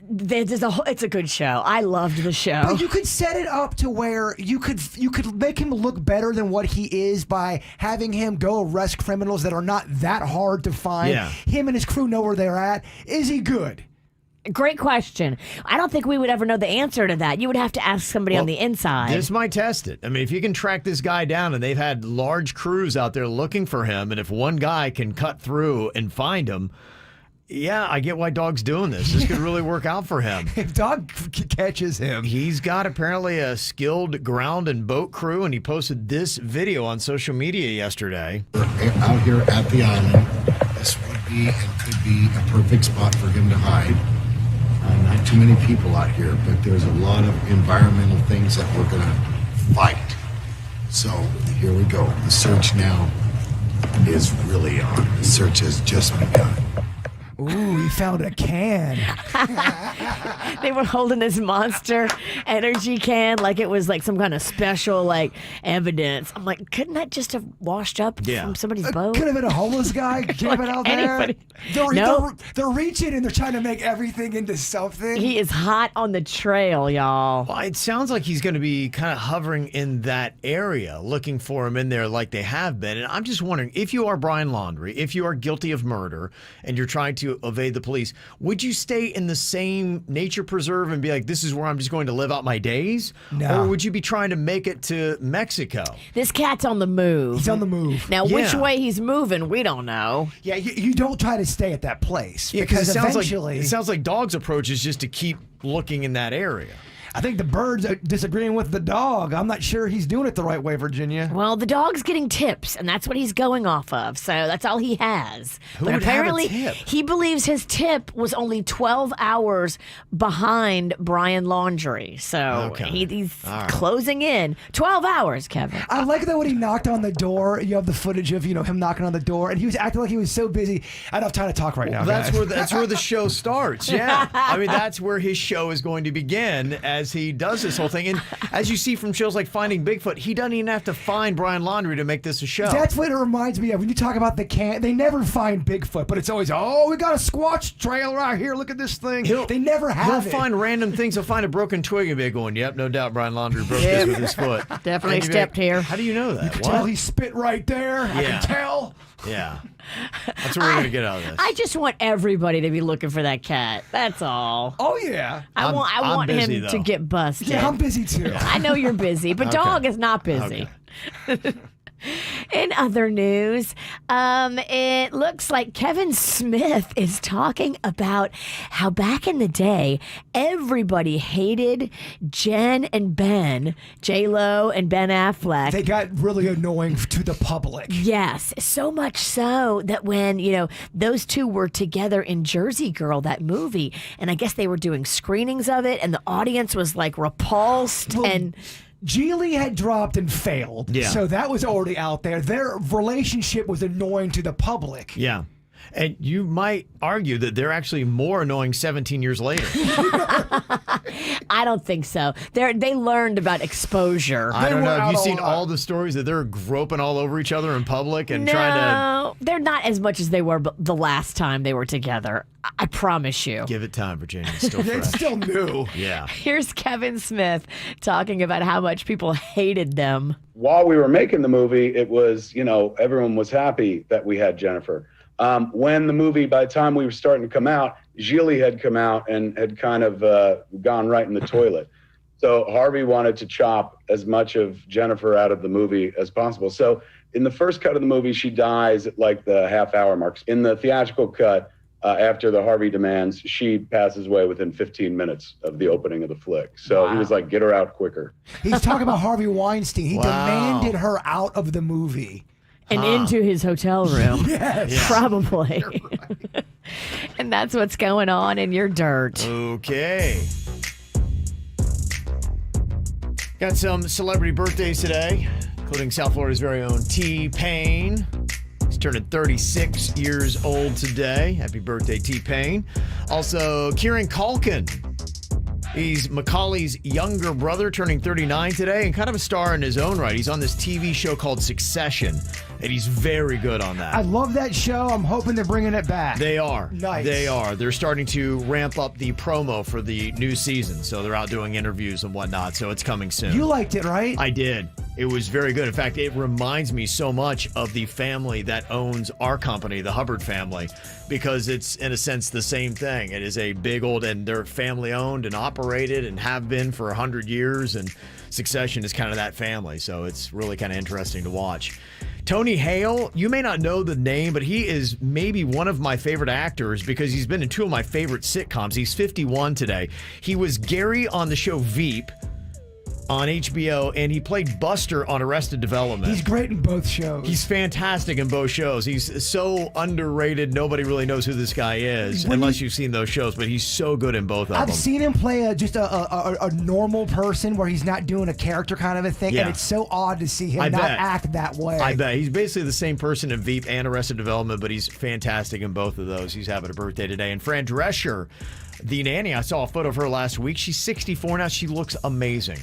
it's a good show. I loved the show. But you could set it up to where you could make him look better than what he is by having him go arrest criminals that are not that hard to find. Yeah. Him and his crew know where they're at. Is he good? Great question. I don't think we would ever know the answer to that. You would have to ask somebody on the inside. This might test it. I mean, if you can track this guy down, and they've had large crews out there looking for him, and if one guy can cut through and find him, yeah, I get why Dog's doing this. This could really work out for him. If Dog catches him. He's got apparently a skilled ground and boat crew, and he posted this video on social media yesterday. Out here at the island, this would be and could be a perfect spot for him to hide. Not too many people out here, but there's a lot of environmental things that we're going to fight. So here we go. The search now is really on. The search has just begun. Ooh, he found a can. They were holding this Monster Energy can like it was like some kind of special like evidence. I'm like, couldn't that just have washed up from somebody's boat? Could have been a homeless guy camping out there. Anybody. They're reaching and they're trying to make everything into something. He is hot on the trail, y'all. Well, it sounds like he's going to be kind of hovering in that area, looking for him in there like they have been. And I'm just wondering, if you are Brian Laundrie, if you are guilty of murder and you're trying to evade the police, would you stay in the same nature preserve and be like, this is where I'm just going to live out my days? No. Or would you be trying to make it to Mexico? This cat's on the move. He's on the move. Now, which way he's moving, we don't know. Yeah, you don't try to stay at that place. Yeah, because it sounds like dog's approach is just to keep looking in that area. I think the bird's disagreeing with the dog. I'm not sure he's doing it the right way, Virginia. Well, the dog's getting tips, and that's what he's going off of. So that's all he has. Who but would have a apparently, tip? he believes his tip was only 12 hours behind Brian Laundrie. So he's closing in. 12 hours, Kevin. I like that when he knocked on the door. You have the footage of him knocking on the door, and he was acting like he was so busy. I don't have time to talk right now. That's guys. where the show starts. Yeah, I mean that's where his show is going to begin as he does this whole thing. And as you see from shows like Finding Bigfoot, he doesn't even have to find Brian Laundrie to make this a show. That's what it reminds me of. When you talk about the can, they never find Bigfoot, but it's always, we got a Squatch trail right here. Look at this thing. They never have He'll find random things. He'll find a broken twig and be going, yep, no doubt Brian Laundrie broke this with his foot. Definitely And you'd be stepped here. How do you know that? You can tell he spit right there. I Yeah. can tell. Yeah. That's what we're going to get out of this. I just want everybody to be looking for that cat. That's all. Oh, yeah. I I'm want busy, him though. to get busted. Yeah, I'm busy too. I know you're busy, but Okay. dog is not busy. In other news, it looks like Kevin Smith is talking about how back in the day, everybody hated Jen and Ben, J-Lo and Ben Affleck. They got really annoying to the public. Yes, so much so that when, those two were together in Jersey Girl, that movie, and I guess they were doing screenings of it, and the audience was like repulsed and... Geely had dropped and failed, so that was already out there. Their relationship was annoying to the public. Yeah. And you might argue that they're actually more annoying 17 years later. I don't think so. They learned about exposure. I don't know. Have you seen all the stories that they're groping all over each other in public and trying to... No, they're not as much as they were the last time they were together. I promise you. Give it time, Virginia. It's still fresh. It's still new. Yeah. Here's Kevin Smith talking about how much people hated them. While we were making the movie, it was, everyone was happy that we had Jennifer. When the movie, by the time we were starting to come out, Gilly had come out and had kind of gone right in the toilet. So Harvey wanted to chop as much of Jennifer out of the movie as possible. So in the first cut of the movie, she dies at like the half-hour mark. In the theatrical cut, after the Harvey demands, she passes away within 15 minutes of the opening of the flick. So he was like, get her out quicker. He's talking about Harvey Weinstein. He demanded her out of the movie. And into his hotel room. Yes. Yeah. Probably. And that's what's going on in your dirt. Okay. Got some celebrity birthdays today, including South Florida's very own T-Pain. He's turning 36 years old today. Happy birthday, T-Pain. Also, Kieran Culkin. He's Macaulay's younger brother, turning 39 today, and kind of a star in his own right. He's on this TV show called Succession, and he's very good on that. I love that show. I'm hoping they're bringing it back. They are. Nice. They are. They're starting to ramp up the promo for the new season, so they're out doing interviews and whatnot, so it's coming soon. You liked it, right? I did. It was very good. In fact, it reminds me so much of the family that owns our company, the Hubbard family, because it's, in a sense, the same thing. It is a big old, and they're family-owned and operated and have been for 100 years, and Succession is kind of that family, so it's really kind of interesting to watch. Tony Hale, you may not know the name, but he is maybe one of my favorite actors because he's been in two of my favorite sitcoms. He's 51 today. He was Gary on the show Veep. on HBO, and he played Buster on Arrested Development. He's great in both shows. He's fantastic in both shows. He's so underrated. Nobody really knows who this guy is unless you've seen those shows, but he's so good in both of them. I've seen him play just a normal person where he's not doing a character kind of a thing, and it's so odd to see him act that way. I bet. He's basically the same person in Veep and Arrested Development, but he's fantastic in both of those. He's having a birthday today. And Fran Drescher, the nanny, I saw a photo of her last week. She's 64 now. She looks amazing.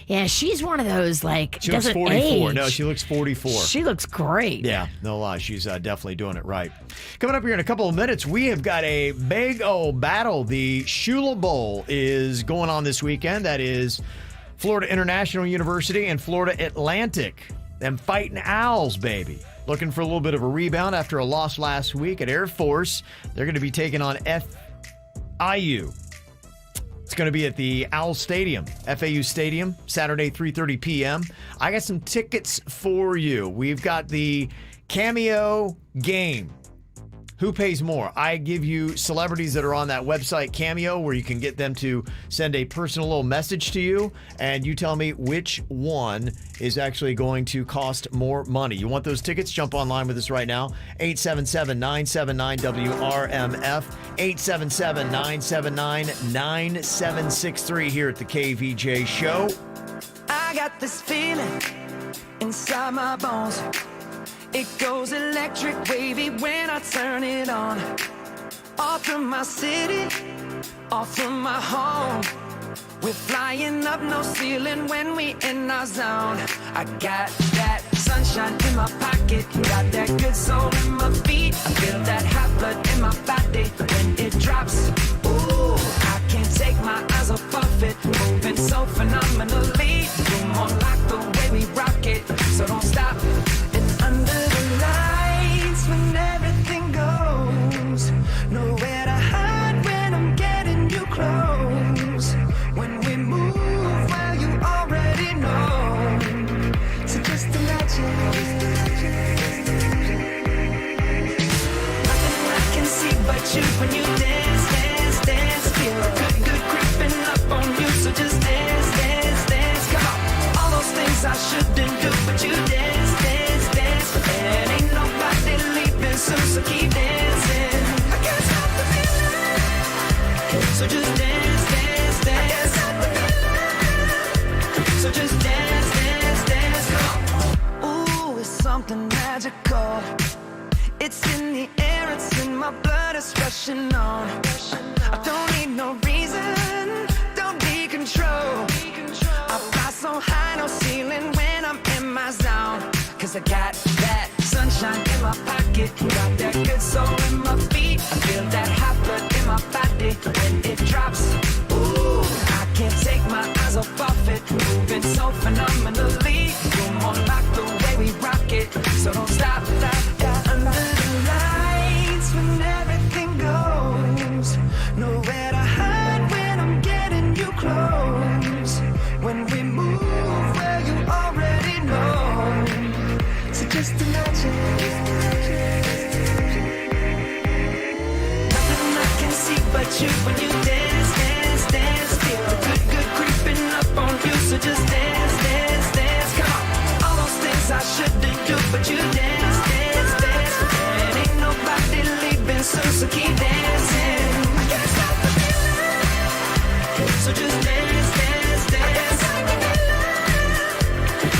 Yeah, she's one of those, like, She looks doesn't 44. age. No, she looks 44. She looks great. Yeah, no lie. She's definitely doing it right. Coming up here in a couple of minutes, we have got a big old battle. The Shula Bowl is going on this weekend. That is Florida International University and Florida Atlantic. Them fighting Owls, baby. Looking for a little bit of a rebound after a loss last week at Air Force. They're going to be taking on FIU. It's going to be at the Owl Stadium, FAU Stadium, Saturday, 3:30 p.m. I got some tickets for you. We've got the Cameo game. Who pays more? I give you celebrities that are on that website, Cameo, where you can get them to send a personal little message to you, and you tell me which one is actually going to cost more money. You want those tickets? Jump online with us right now. 877-979-WRMF. 877-979-9763 here at the KVJ Show. I got this feeling inside my bones. It goes electric wavy when I turn it on. Off from my city, off from my home. We're flying up, no ceiling when we in our zone. I got that sunshine in my pocket, got that good soul in my feet. I feel that hot blood in my body when it drops. Ooh, I can't take my eyes off of it, moving so phenomenally. You're more like the way we rock it, so don't stop. Under the lights when everything goes, nowhere to hide when I'm getting you close. When we move, well, you already know. So just imagine. Nothing I can see but you when you dance, dance, dance. Feel good creeping up on you. So just dance, dance, dance. Come on. All those things I shouldn't do, but you dance, dance, dance. And ain't nobody leaving soon, so keep dancing. I can't stop the feeling. So just dance, dance, dance. I can't stop the feeling. So just dance, dance, dance. Come on. Ooh, it's something magical. It's in the air, it's in my blood, it's rushing on. I don't need no reason, don't be control. I fly so high, no ceiling when I'm in my zone. Cause I got that sunshine in my pocket, got that good soul in my feet. I feel that hot blood in my body when it drops. Ooh, I can't take my eyes off of it, moving so phenomenally. You're more like the way we rock it, so don't stop, stop. Under the lights when everything goes, nowhere to hide when I'm getting you close. When we move, well, you already know. So just imagine. Nothing I can see but you when you dance, dance, dance. Feel good creeping up on you. So just dance, dance, dance. Come on. All those things I shouldn't do, but you dance, dance, dance. And ain't nobody leaving soon, so keep dancing. I can't stop the feeling. So just dance, dance, dance.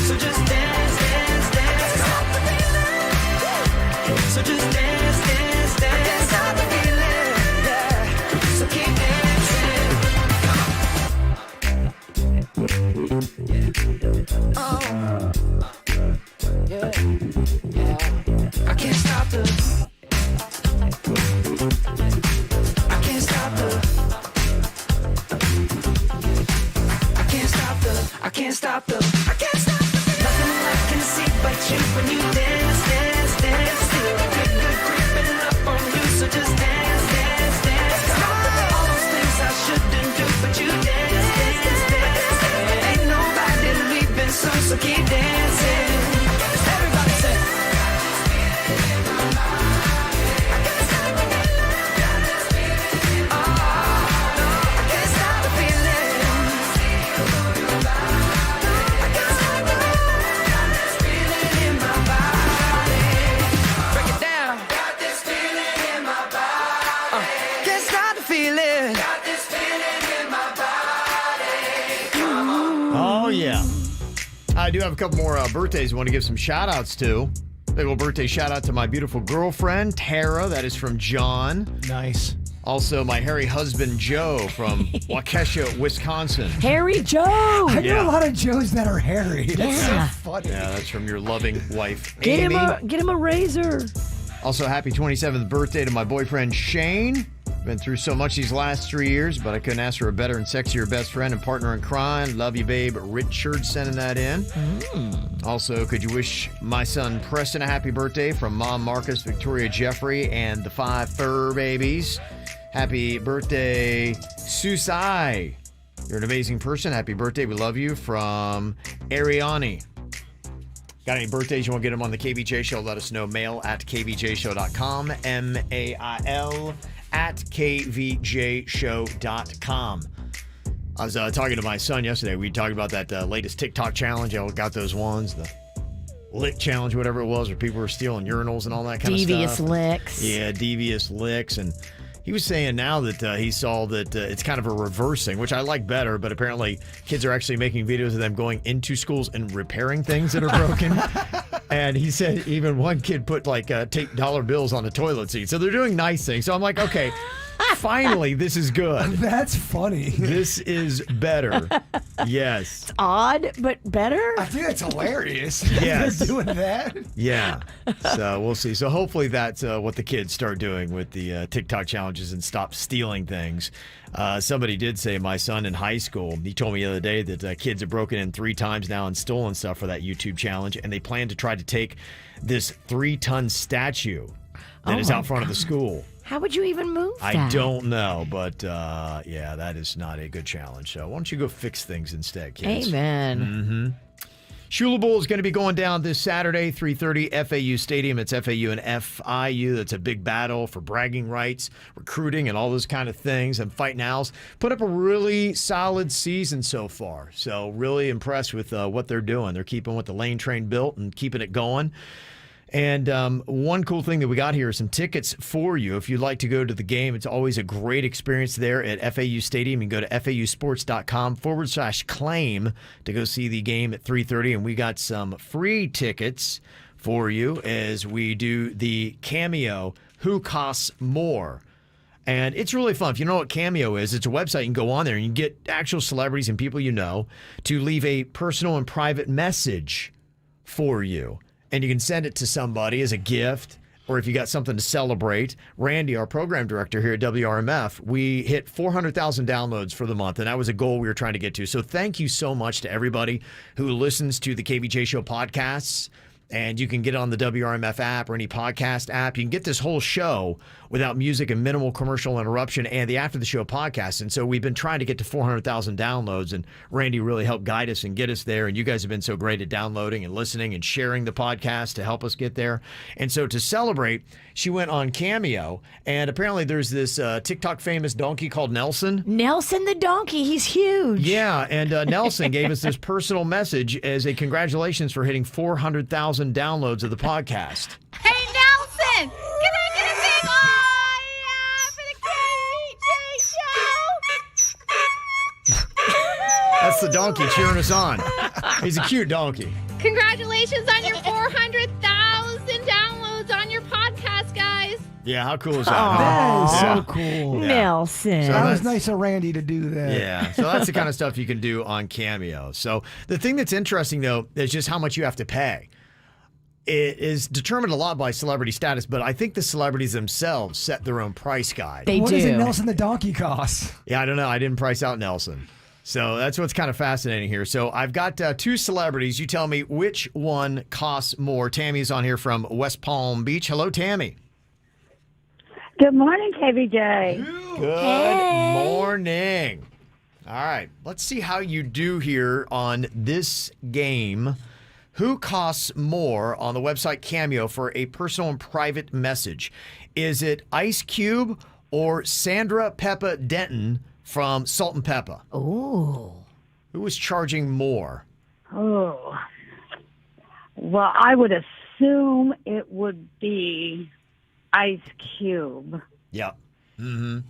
So just dance, dance, dance. Stop the feeling. So just dance, dance, dance. I can't stop the feeling. Yeah. So keep dancing. Oh. Yeah. Yeah. I can't stop the. I can't stop the. I can't stop the. I can't stop the. I can't stop the. Nothing I can see but you when you dance, dance, dance. Feel good creeping up on you. So just dance, dance, dance. All those things I shouldn't do, but you dance, dance, dance. Ain't nobody leaving soon, so keep dancing. Everybody say. I Yeah. I do have a couple more birthdays I want to give some shout-outs to. Big little birthday shout-out to my beautiful girlfriend, Tara. That is from John. Nice. Also, my hairy husband, Joe, from Waukesha, Wisconsin. Hairy Joe! I know a lot of Joes that are hairy. That's so funny. Yeah, that's from your loving wife, Get Amy. him a razor. Also, happy 27th birthday to my boyfriend, Shane. Been through so much these last 3 years, but I couldn't ask for a better and sexier best friend and partner in crime. Love you, babe. Richard sending that in. Also, could you wish my son Preston a happy birthday from Mom Marcus, Victoria Jeffrey, and the 5 fur babies. Happy birthday, Susai. You're an amazing person. Happy birthday. We love you from Ariani. Got any birthdays you want to get them on the KVJ show? Let us know. Mail at kvjshow.com. MAIL at kvjshow.com. I was talking to my son yesterday. We talked about that latest TikTok challenge. I got those ones, the lick challenge, whatever it was, where people were stealing urinals and all that kind of stuff. Devious licks. Yeah, devious licks. And he was saying now that he saw that it's kind of a reversing, which I like better, but apparently kids are actually making videos of them going into schools and repairing things that are broken. And he said even one kid put tape dollar bills on the toilet seat. So they're doing nice things. So I'm like, okay, finally, this is good. That's funny. This is better. Yes. It's odd, but better? I think that's hilarious. Yes. They're doing that. Yeah. So we'll see. So hopefully that's what the kids start doing with the TikTok challenges and stop stealing things. Somebody did say my son in high school, he told me the other day that kids have broken in 3 times now and stolen stuff for that YouTube challenge, and they plan to try to take this 3-ton statue that is out front of the school. How would you even move that? I don't know, but yeah, that is not a good challenge. So why don't you go fix things instead, kids? Amen. Mm-hmm. Shula Bowl is going to be going down this Saturday, 3:30, FAU Stadium. It's FAU and FIU. That's a big battle for bragging rights, recruiting, and all those kind of things. And Fighting Owls put up a really solid season so far. So really impressed with what they're doing. They're keeping what the lane train built and keeping it going. And one cool thing that we got here is some tickets for you. If you'd like to go to the game, it's always a great experience there at FAU Stadium. You can go to FAUsports.com/claim to go see the game at 3:30. And we got some free tickets for you as we do the Cameo Who Costs More. And it's really fun. If you know what Cameo is, it's a website. You can go on there and you can get actual celebrities and people you know to leave a personal and private message for you. And you can send it to somebody as a gift, or if you got something to celebrate. Randy, our program director here at WRMF, we hit 400,000 downloads for the month, and that was a goal we were trying to get to. So thank you so much to everybody who listens to the KVJ Show podcasts. And you can get it on the WRMF app or any podcast app. You can get this whole show without music and minimal commercial interruption and the After the Show podcast. And so we've been trying to get to 400,000 downloads, and Randy really helped guide us and get us there. And you guys have been so great at downloading and listening and sharing the podcast to help us get there. And so to celebrate, she went on Cameo, and apparently there's this TikTok famous donkey called Nelson. Nelson the donkey. He's huge. Yeah, and Nelson gave us this personal message as a congratulations for hitting 400,000 downloads of the podcast. Hey, Nelson! Can I get a big for the KVJ show? That's the donkey cheering us on. He's a cute donkey. Congratulations on your 400,000 downloads on your podcast, guys. Yeah, how cool is that? That is Yeah. so cool. Yeah. Nelson. So That was nice of Randy to do that. Yeah, so that's the kind of stuff you can do on Cameo. So the thing that's interesting, though, is just how much you have to pay. It is determined a lot by celebrity status, but I think the celebrities themselves set their own price guide. What does it Nelson the donkey cost? Yeah, I don't know. I didn't price out Nelson. So that's what's kind of fascinating here. So I've got 2 celebrities. You tell me which one costs more. Tammy's on here from West Palm Beach. Hello, Tammy. Good morning, KVJ. Good morning. All right, let's see how you do here on this game. Who costs more on the website Cameo for a personal and private message? Is it Ice Cube or Sandra Peppa Denton from Salt and Peppa? Oh. Who was charging more? Oh. Well, I would assume it would be Ice Cube. Yeah.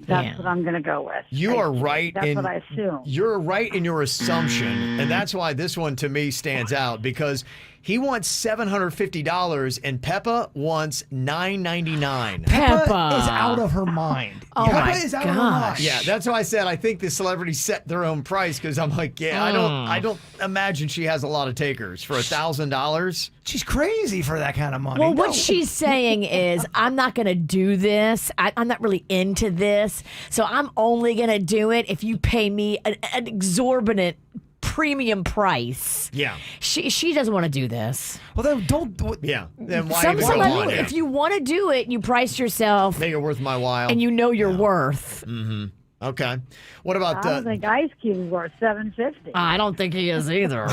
That's what I'm going to go with. You are right. That's what I assume. You're right in your assumption, and that's why this one to me stands out, because he wants $750 and Peppa wants $999. Peppa is out of her mind. Oh Peppa my is out of her mind. Yeah, that's why I said I think the celebrities set their own price, because I'm like, I don't imagine she has a lot of takers for $1,000. She's crazy for that kind of money. Well, what she's saying is, I'm not going to do this. I'm not really into this. So I'm only going to do it if you pay me an exorbitant premium price. Yeah. She doesn't want to do this. Well, then don't. Yeah. Then why even go on? If you want to do it, you price yourself. Make it worth my while. And you know your worth. Mm-hmm. Okay. What about I don't think Ice Cube's worth $750. I don't think he is either.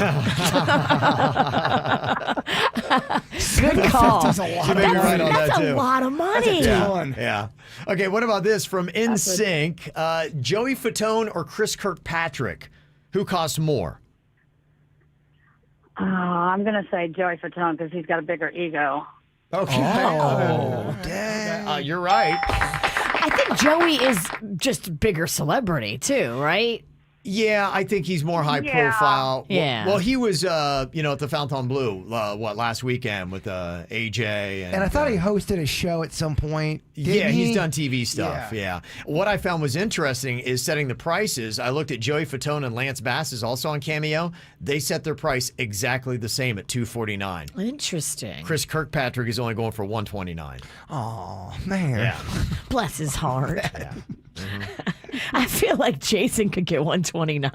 Good call. That's a lot of money. Yeah. Okay, what about this from NSYNC? Joey Fatone or Chris Kirkpatrick? Who costs more? I'm going to say Joey Fatone because he's got a bigger ego. Okay. Dang. You're right. I think Joey is just a bigger celebrity too, right? Yeah, I think he's more high profile. Yeah. Well, he was, at the Fontainebleau, last weekend with AJ. And I thought he hosted a show at some point. Yeah, he's done TV stuff. Yeah. What I found was interesting is setting the prices. I looked at Joey Fatone and Lance Bass is also on Cameo. They set their price exactly the same at $249. Interesting. Chris Kirkpatrick is only going for $129. Oh, man. Yeah. Bless his heart. Yeah. I feel like Jason could get 129.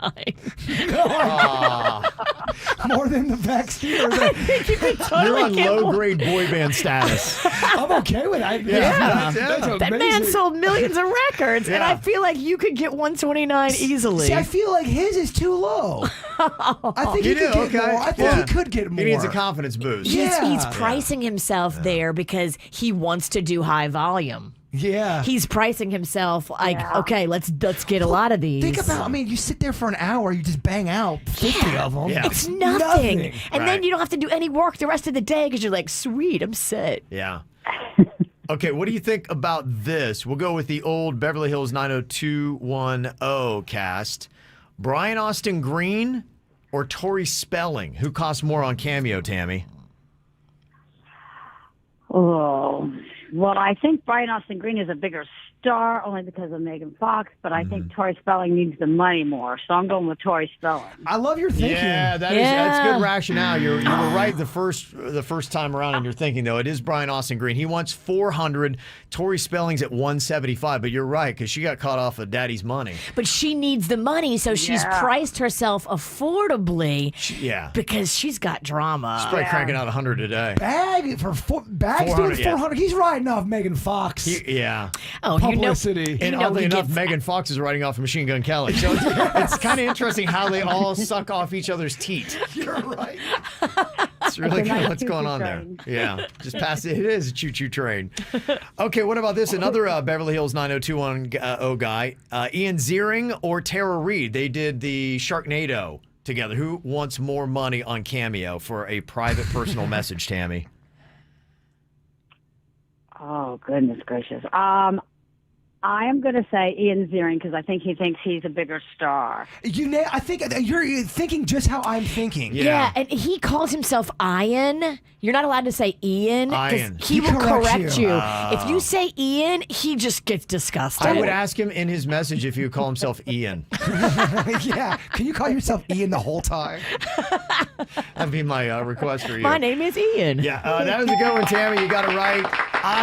More than the Backstreet. I think he could totally You're on get low-grade boy band status. I'm okay with that. Yeah. That's That man amazing. sold millions of records, and I feel like you could get 129 easily. See, I feel like his is too low. I think he could get more. I think he could get more. He needs a confidence boost. He's pricing himself there because he wants to do high volume. Yeah. He's pricing himself like, okay, let's get a lot of these. Think about, you sit there for an hour, you just bang out 50 of them. Yeah. It's nothing. And then you don't have to do any work the rest of the day because you're like, sweet, I'm set. Yeah. Okay, what do you think about this? We'll go with the old Beverly Hills 90210 cast. Brian Austin Green or Tori Spelling? Who costs more on Cameo, Tammy? Oh, well, I think Brian Austin Green is a bigger star only because of Megan Fox, but I think Tori Spelling needs the money more, so I'm going with Tori Spelling. I love your thinking. Yeah, that's good rationale. You were right the first time around in your thinking, though. It is Brian Austin Green. He wants $400. Tori Spelling's at $175, but you're right because she got caught off of Daddy's money. But she needs the money, so she's priced herself affordably. Because she's got drama. She's probably cranking out $100 a day. Bag's doing 400. He's riding off Megan Fox. Oh, publicity. And oddly enough, Megan Fox is riding off of Machine Gun Kelly. So it's kind of interesting how they all suck off each other's teat. You're right. It's really It's a kind of nice what's going on choo-choo there. Yeah, just past it. It is a choo-choo train. Okay, what about this? Another Beverly Hills 90210 guy, Ian Ziering or Tara Reid. They did the Sharknado together. Who wants more money on Cameo for a private personal message, Tammy? Oh, goodness gracious. I am going to say Ian Ziering because I think he thinks he's a bigger star. I think you're thinking just how I'm thinking. Yeah, and he calls himself Ian. You're not allowed to say Ian Ian. because he will correct you. Oh. If you say Ian, he just gets disgusted. I would ask him in his message if he would call himself Ian. Yeah. Can you call yourself Ian the whole time? That'd be my request for you. My name is Ian. Yeah, that was a good one, Tammy. You got it right.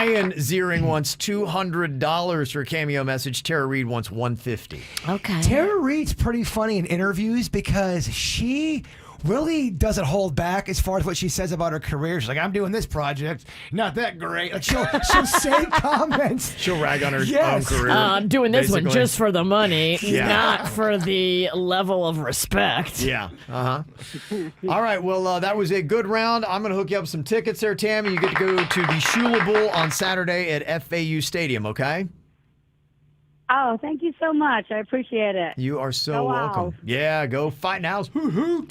Ian Ziering wants $200 for a Cameo message. Tara Reid wants $150. Okay. Tara Reid's pretty funny in interviews because she really doesn't hold back as far as what she says about her career. She's like, I'm doing this project, not that great. Like she'll say comments. She'll rag on her Yes. own career. I'm doing this one basically. just for the money, Yeah. not for the level of respect. Yeah. All right. Well, that was a good round. I'm going to hook you up with some tickets there, Tammy. You get to go to the Shula Bowl on Saturday at FAU Stadium, okay? Oh, thank you so much. I appreciate it. You are so Go welcome. Owls. Yeah, go Fighting Owls. Hoo-hoo.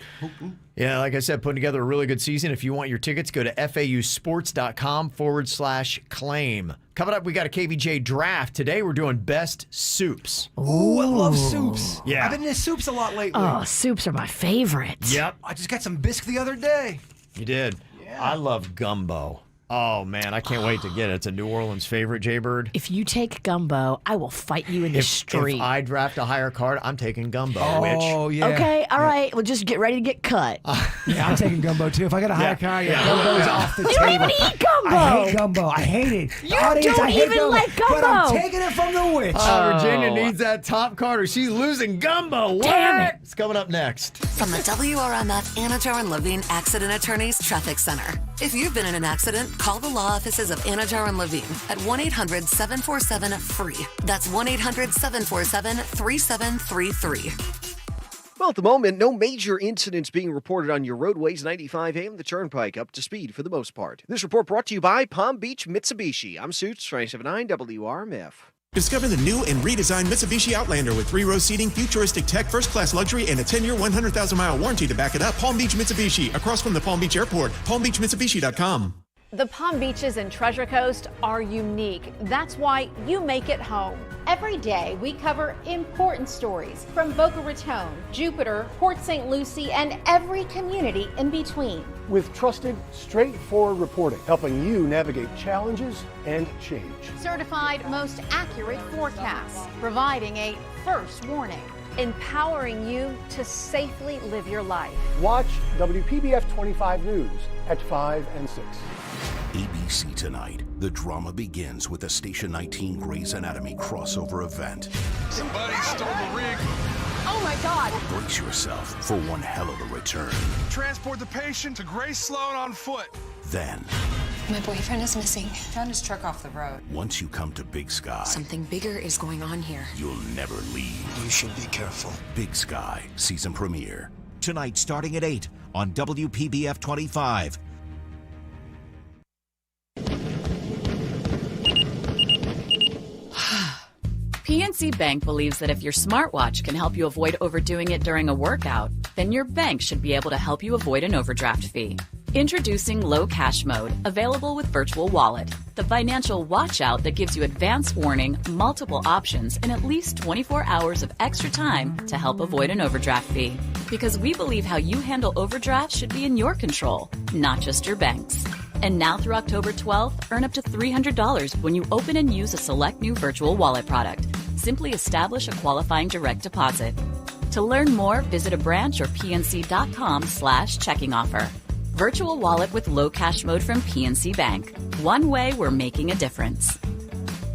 Yeah, like I said, putting together a really good season. If you want your tickets, go to fausports.com/claim. Coming up, we got a KVJ draft. Today, we're doing best soups. Ooh, I love soups. Yeah. I've been into soups a lot lately. Oh, soups are my favorite. Yep. I just got some bisque the other day. You did. Yeah. I love gumbo. Oh, man, I can't wait to get it. It's a New Orleans favorite, Jaybird. If you take gumbo, I will fight you in the street. If I draft a higher card, I'm taking gumbo. Oh, yeah. Okay, all right. Well, just get ready to get cut. Yeah, I'm taking gumbo too. If I got a higher card, gumbo's off the You table. don't even eat gumbo. I hate gumbo. I hate it. You Audience, don't I hate even like But I'm gumbo. taking it from the witch. Virginia needs that top card or she's losing gumbo. Damn What? it. It's coming up next. From the WRMF Anajar and Levine Accident Attorneys Traffic Center. If you've been in an accident, call the law offices of Anajar and Levine at 1-800-747-FREE. That's 1-800-747-3733. Well, at the moment, no major incidents being reported on your roadways. 95 AM, the Turnpike, up to speed for the most part. This report brought to you by Palm Beach Mitsubishi. I'm Suits, 279 WRMF. Discover the new and redesigned Mitsubishi Outlander with 3-row seating, futuristic tech, first-class luxury, and a 10-year, 100,000-mile warranty to back it up. Palm Beach Mitsubishi, across from the Palm Beach Airport. PalmBeachMitsubishi.com. The Palm Beaches and Treasure Coast are unique. That's why you make it home. Every day, we cover important stories from Boca Raton, Jupiter, Port St. Lucie, and every community in between. With trusted, straightforward reporting, helping you navigate challenges and change. Certified most accurate forecasts, providing a first warning, empowering you to safely live your life. Watch WPBF 25 News at 5 and 6. ABC tonight. The drama begins with a Station 19 Grey's Anatomy crossover event. Somebody stole the rig. Oh my God! Brace yourself for one hell of a return. Transport the patient to Grace Sloan on foot. Then, My boyfriend is missing. Found his truck off the road. once you come to Big Sky, Something bigger is going on here. you'll never leave. You should be careful. Big Sky season premiere. Tonight starting at 8 on WPBF 25. PNC Bank believes that if your smartwatch can help you avoid overdoing it during a workout, then your bank should be able to help you avoid an overdraft fee. Introducing Low Cash Mode, available with Virtual Wallet, the financial watch out that gives you advance warning, multiple options, and at least 24 hours of extra time to help avoid an overdraft fee. Because we believe how you handle overdrafts should be in your control, not just your bank's. And now through October 12th, earn up to $300 when you open and use a select new Virtual Wallet product. Simply establish a qualifying direct deposit. To learn more, visit a branch or pnc.com/checking offer. Virtual Wallet with Low Cash Mode from PNC Bank. One way we're making a difference.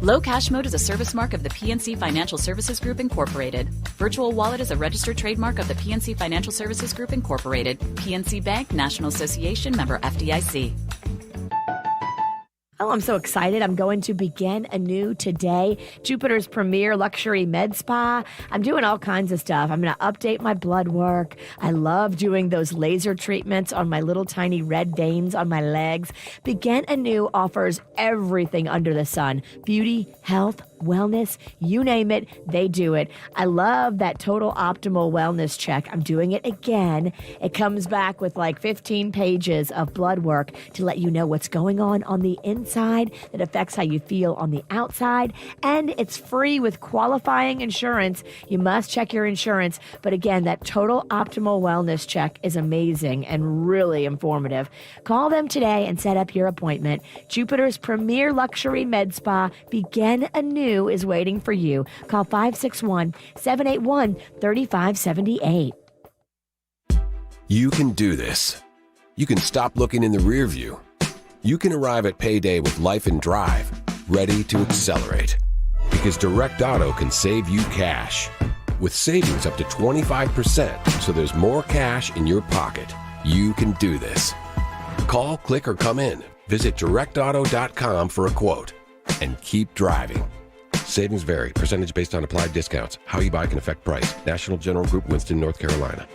Low Cash Mode is a service mark of the PNC Financial Services Group, Incorporated. Virtual Wallet is a registered trademark of the PNC Financial Services Group, Incorporated. PNC Bank, National Association, member FDIC. Oh, I'm so excited. I'm going to begin anew today. Jupiter's premier luxury med spa. I'm doing all kinds of stuff. I'm going to update my blood work. I love doing those laser treatments on my little tiny red veins on my legs. Begin anew offers everything under the sun. Beauty, health, wellness, you name it, they do it. I love that total optimal wellness check. I'm doing it again. It comes back with like 15 pages of blood work to let you know what's going on the inside that affects how you feel on the outside. And it's free with qualifying insurance. You must check your insurance. But again, that total optimal wellness check is amazing and really informative. Call them today and set up your appointment. Jupiter's premier luxury med spa, Begin Anew, is waiting for you. Call 561-781-3578. You can do this. You can stop looking in the rear view. You can arrive at payday with life and drive, ready to accelerate. Because Direct Auto can save you cash. With savings up to 25%, so there's more cash in your pocket. You can do this. Call, click, or come in. Visit directauto.com for a quote. And keep driving. Savings vary. Percentage based on applied discounts. How you buy can affect price. National General Group, Winston, North Carolina.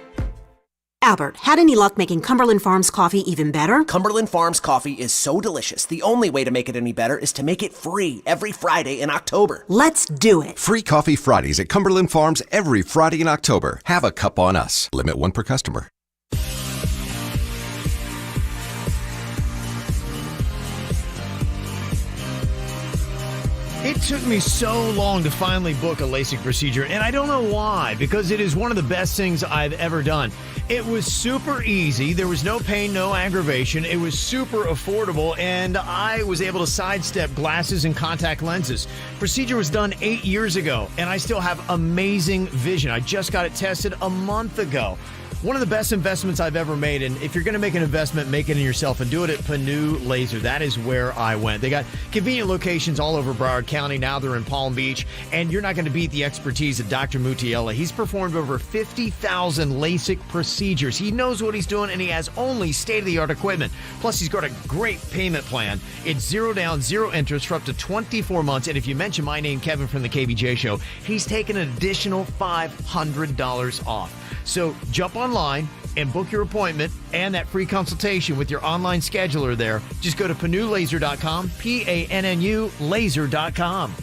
Albert, had any luck making Cumberland Farms coffee even better? Cumberland Farms coffee is so delicious. The only way to make it any better is to make it free every Friday in October. Let's do it. Free Coffee Fridays at Cumberland Farms every Friday in October. Have a cup on us. Limit 1 per customer. It took me so long to finally book a LASIK procedure, and I don't know why, because it is one of the best things I've ever done. It was super easy. There was no pain, no aggravation. It was super affordable, and I was able to sidestep glasses and contact lenses. Procedure was done 8 years ago, and I still have amazing vision. I just got it tested a month ago. One of the best investments I've ever made, and if you're going to make an investment, make it in yourself and do it at Panu Laser. That is where I went. They got convenient locations all over Broward County. Now they're in Palm Beach, and you're not going to beat the expertise of Dr. Mutiella. He's performed over 50,000 LASIK procedures. He knows what he's doing, and he has only state-of-the-art equipment. Plus, he's got a great payment plan. It's 0 down, 0 interest for up to 24 months, and if you mention my name, Kevin from the KVJ Show, he's taking an additional $500 off. So jump online and book your appointment and that free consultation with your online scheduler there. Just go to panulaser.com, P-A-N-N-U, laser.com.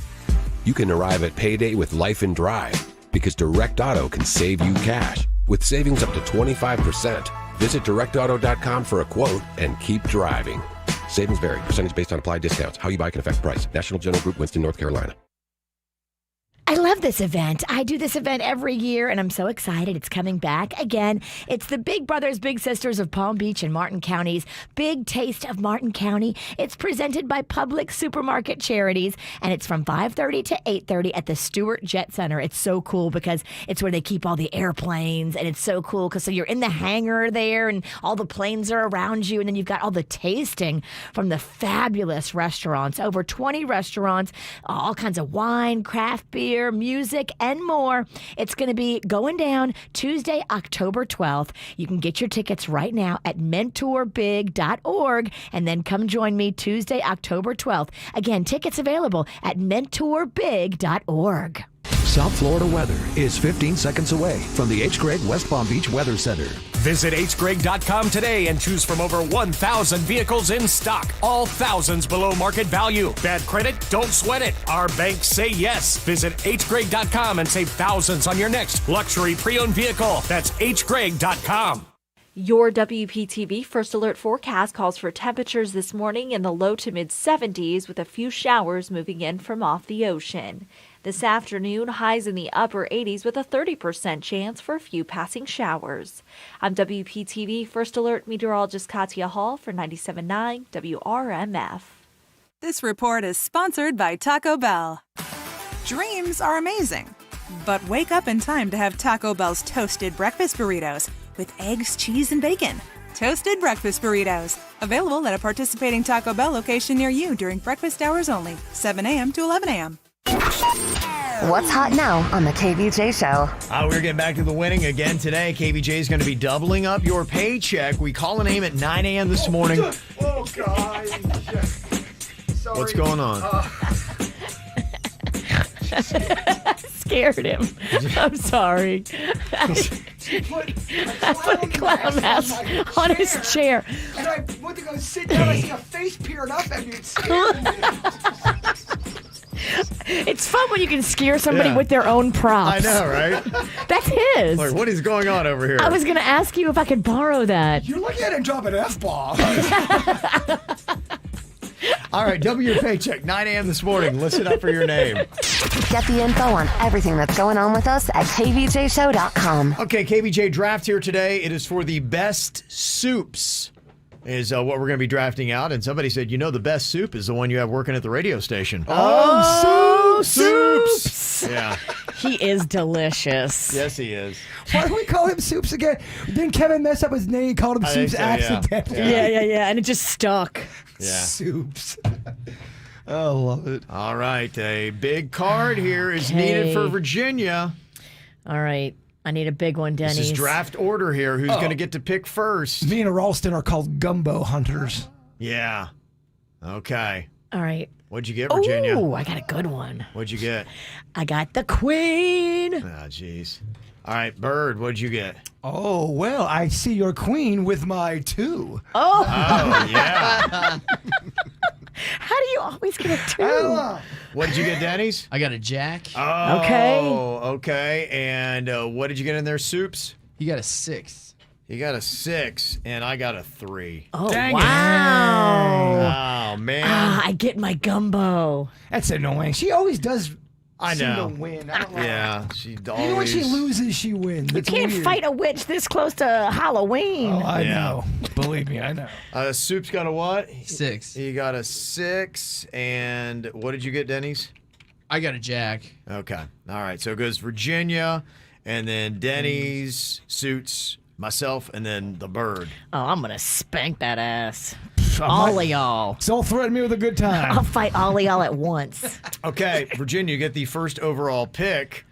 You can arrive at payday with Life and Drive because Direct Auto can save you cash with savings up to 25%. Visit directauto.com for a quote and keep driving. Savings vary. Percentage based on applied discounts. How you buy can affect price. National General Group, Winston, North Carolina. I love this event. I do this event every year, and I'm so excited. It's coming back again. It's the Big Brothers, Big Sisters of Palm Beach and Martin Counties. Big Taste of Martin County. It's presented by Public Supermarket Charities, and it's from 5:30 to 8:30 at the Stewart Jet Center. It's so cool because it's where they keep all the airplanes, and it's so cool because so you're in the hangar there, and all the planes are around you, and then you've got all the tasting from the fabulous restaurants. Over 20 restaurants, all kinds of wine, craft beer, music, and more. It's going to be going down Tuesday, October 12th. You can get your tickets right now at mentorbig.org and then come join me Tuesday, October 12th. Again, tickets available at mentorbig.org. South Florida weather is 15 seconds away from the H. Gregg West Palm Beach Weather Center. Visit hgregg.com today and choose from over 1,000 vehicles in stock. All thousands below market value. Bad credit? Don't sweat it. Our banks say yes. Visit hgregg.com and save thousands on your next luxury pre-owned vehicle. That's hgregg.com. Your WPTV First Alert forecast calls for temperatures this morning in the low to mid 70s with a few showers moving in from off the ocean. This afternoon, highs in the upper 80s with a 30% chance for a few passing showers. I'm WPTV First Alert meteorologist Katya Hall for 97.9 WRMF. This report is sponsored by Taco Bell. Dreams are amazing, but wake up in time to have Taco Bell's toasted breakfast burritos with eggs, cheese, and bacon. Toasted breakfast burritos. Available at a participating Taco Bell location near you during breakfast hours only, 7 a.m. to 11 a.m. What's hot now on the KVJ Show? We're getting back to the winning again today. KVJ is going to be doubling up your paycheck. We call a name at 9 a.m. this morning. Oh, God. Sorry. What's going on? Scared him. I'm sorry. I put a clown mask on his chair. And I went to go sit down. I see a face peering up at me. It scared me. It's fun when you can scare somebody with their own props. I know, right? That's his. Like, what is going on over here? I was going to ask you if I could borrow that. You look at it and drop an F-bomb. All right, double your paycheck, 9 a.m. this morning. Listen up for your name. Get the info on everything that's going on with us at kvjshow.com. Okay, KVJ draft here today. It is for the best soups is what we're going to be drafting out. And somebody said, you know, the best soup is the one you have working at the radio station. Oh, soups! Yeah. He is delicious. Yes, he is. Why do we call him Soups again? Didn't Kevin mess up his name? He called him Soups accidentally. Yeah. And it just stuck. Yeah. Soups. I love it. All right. A big card here is needed for Virginia. All right. I need a big one, Denny's. This is draft order here. Who's going to get to pick first? Me and Ralston are called gumbo hunters. Yeah. Okay. All right. What'd you get, Virginia? Oh, I got a good one. What'd you get? I got the queen. Ah, jeez. All right, Bird, what'd you get? Oh, well, I see your queen with my 2. Oh, yeah. How do you always get a 2? What did you get, Denny's? I got a jack. Oh, Okay. okay. And what did you get in there, Soups? You got a 6. You got a 6, and I got a 3. Oh, Dang wow. Oh, man. I get my gumbo. That's annoying. She always does I seem know. to win. I don't know. Yeah, she always... Even when she loses, she wins. You It's can't weird. fight a witch this close to Halloween. Oh, I Yeah. know. Believe me, I know. Soup's got a what? 6. He got a 6, and what did you get, Denny's? I got a jack. Okay. All right, so it goes Virginia, and then Denny's, Suits, myself, and then the Bird. Oh, I'm going to spank that ass. All of y'all. So threaten me with a good time. I'll fight all of y'all at once. Okay, Virginia, you get the first overall pick.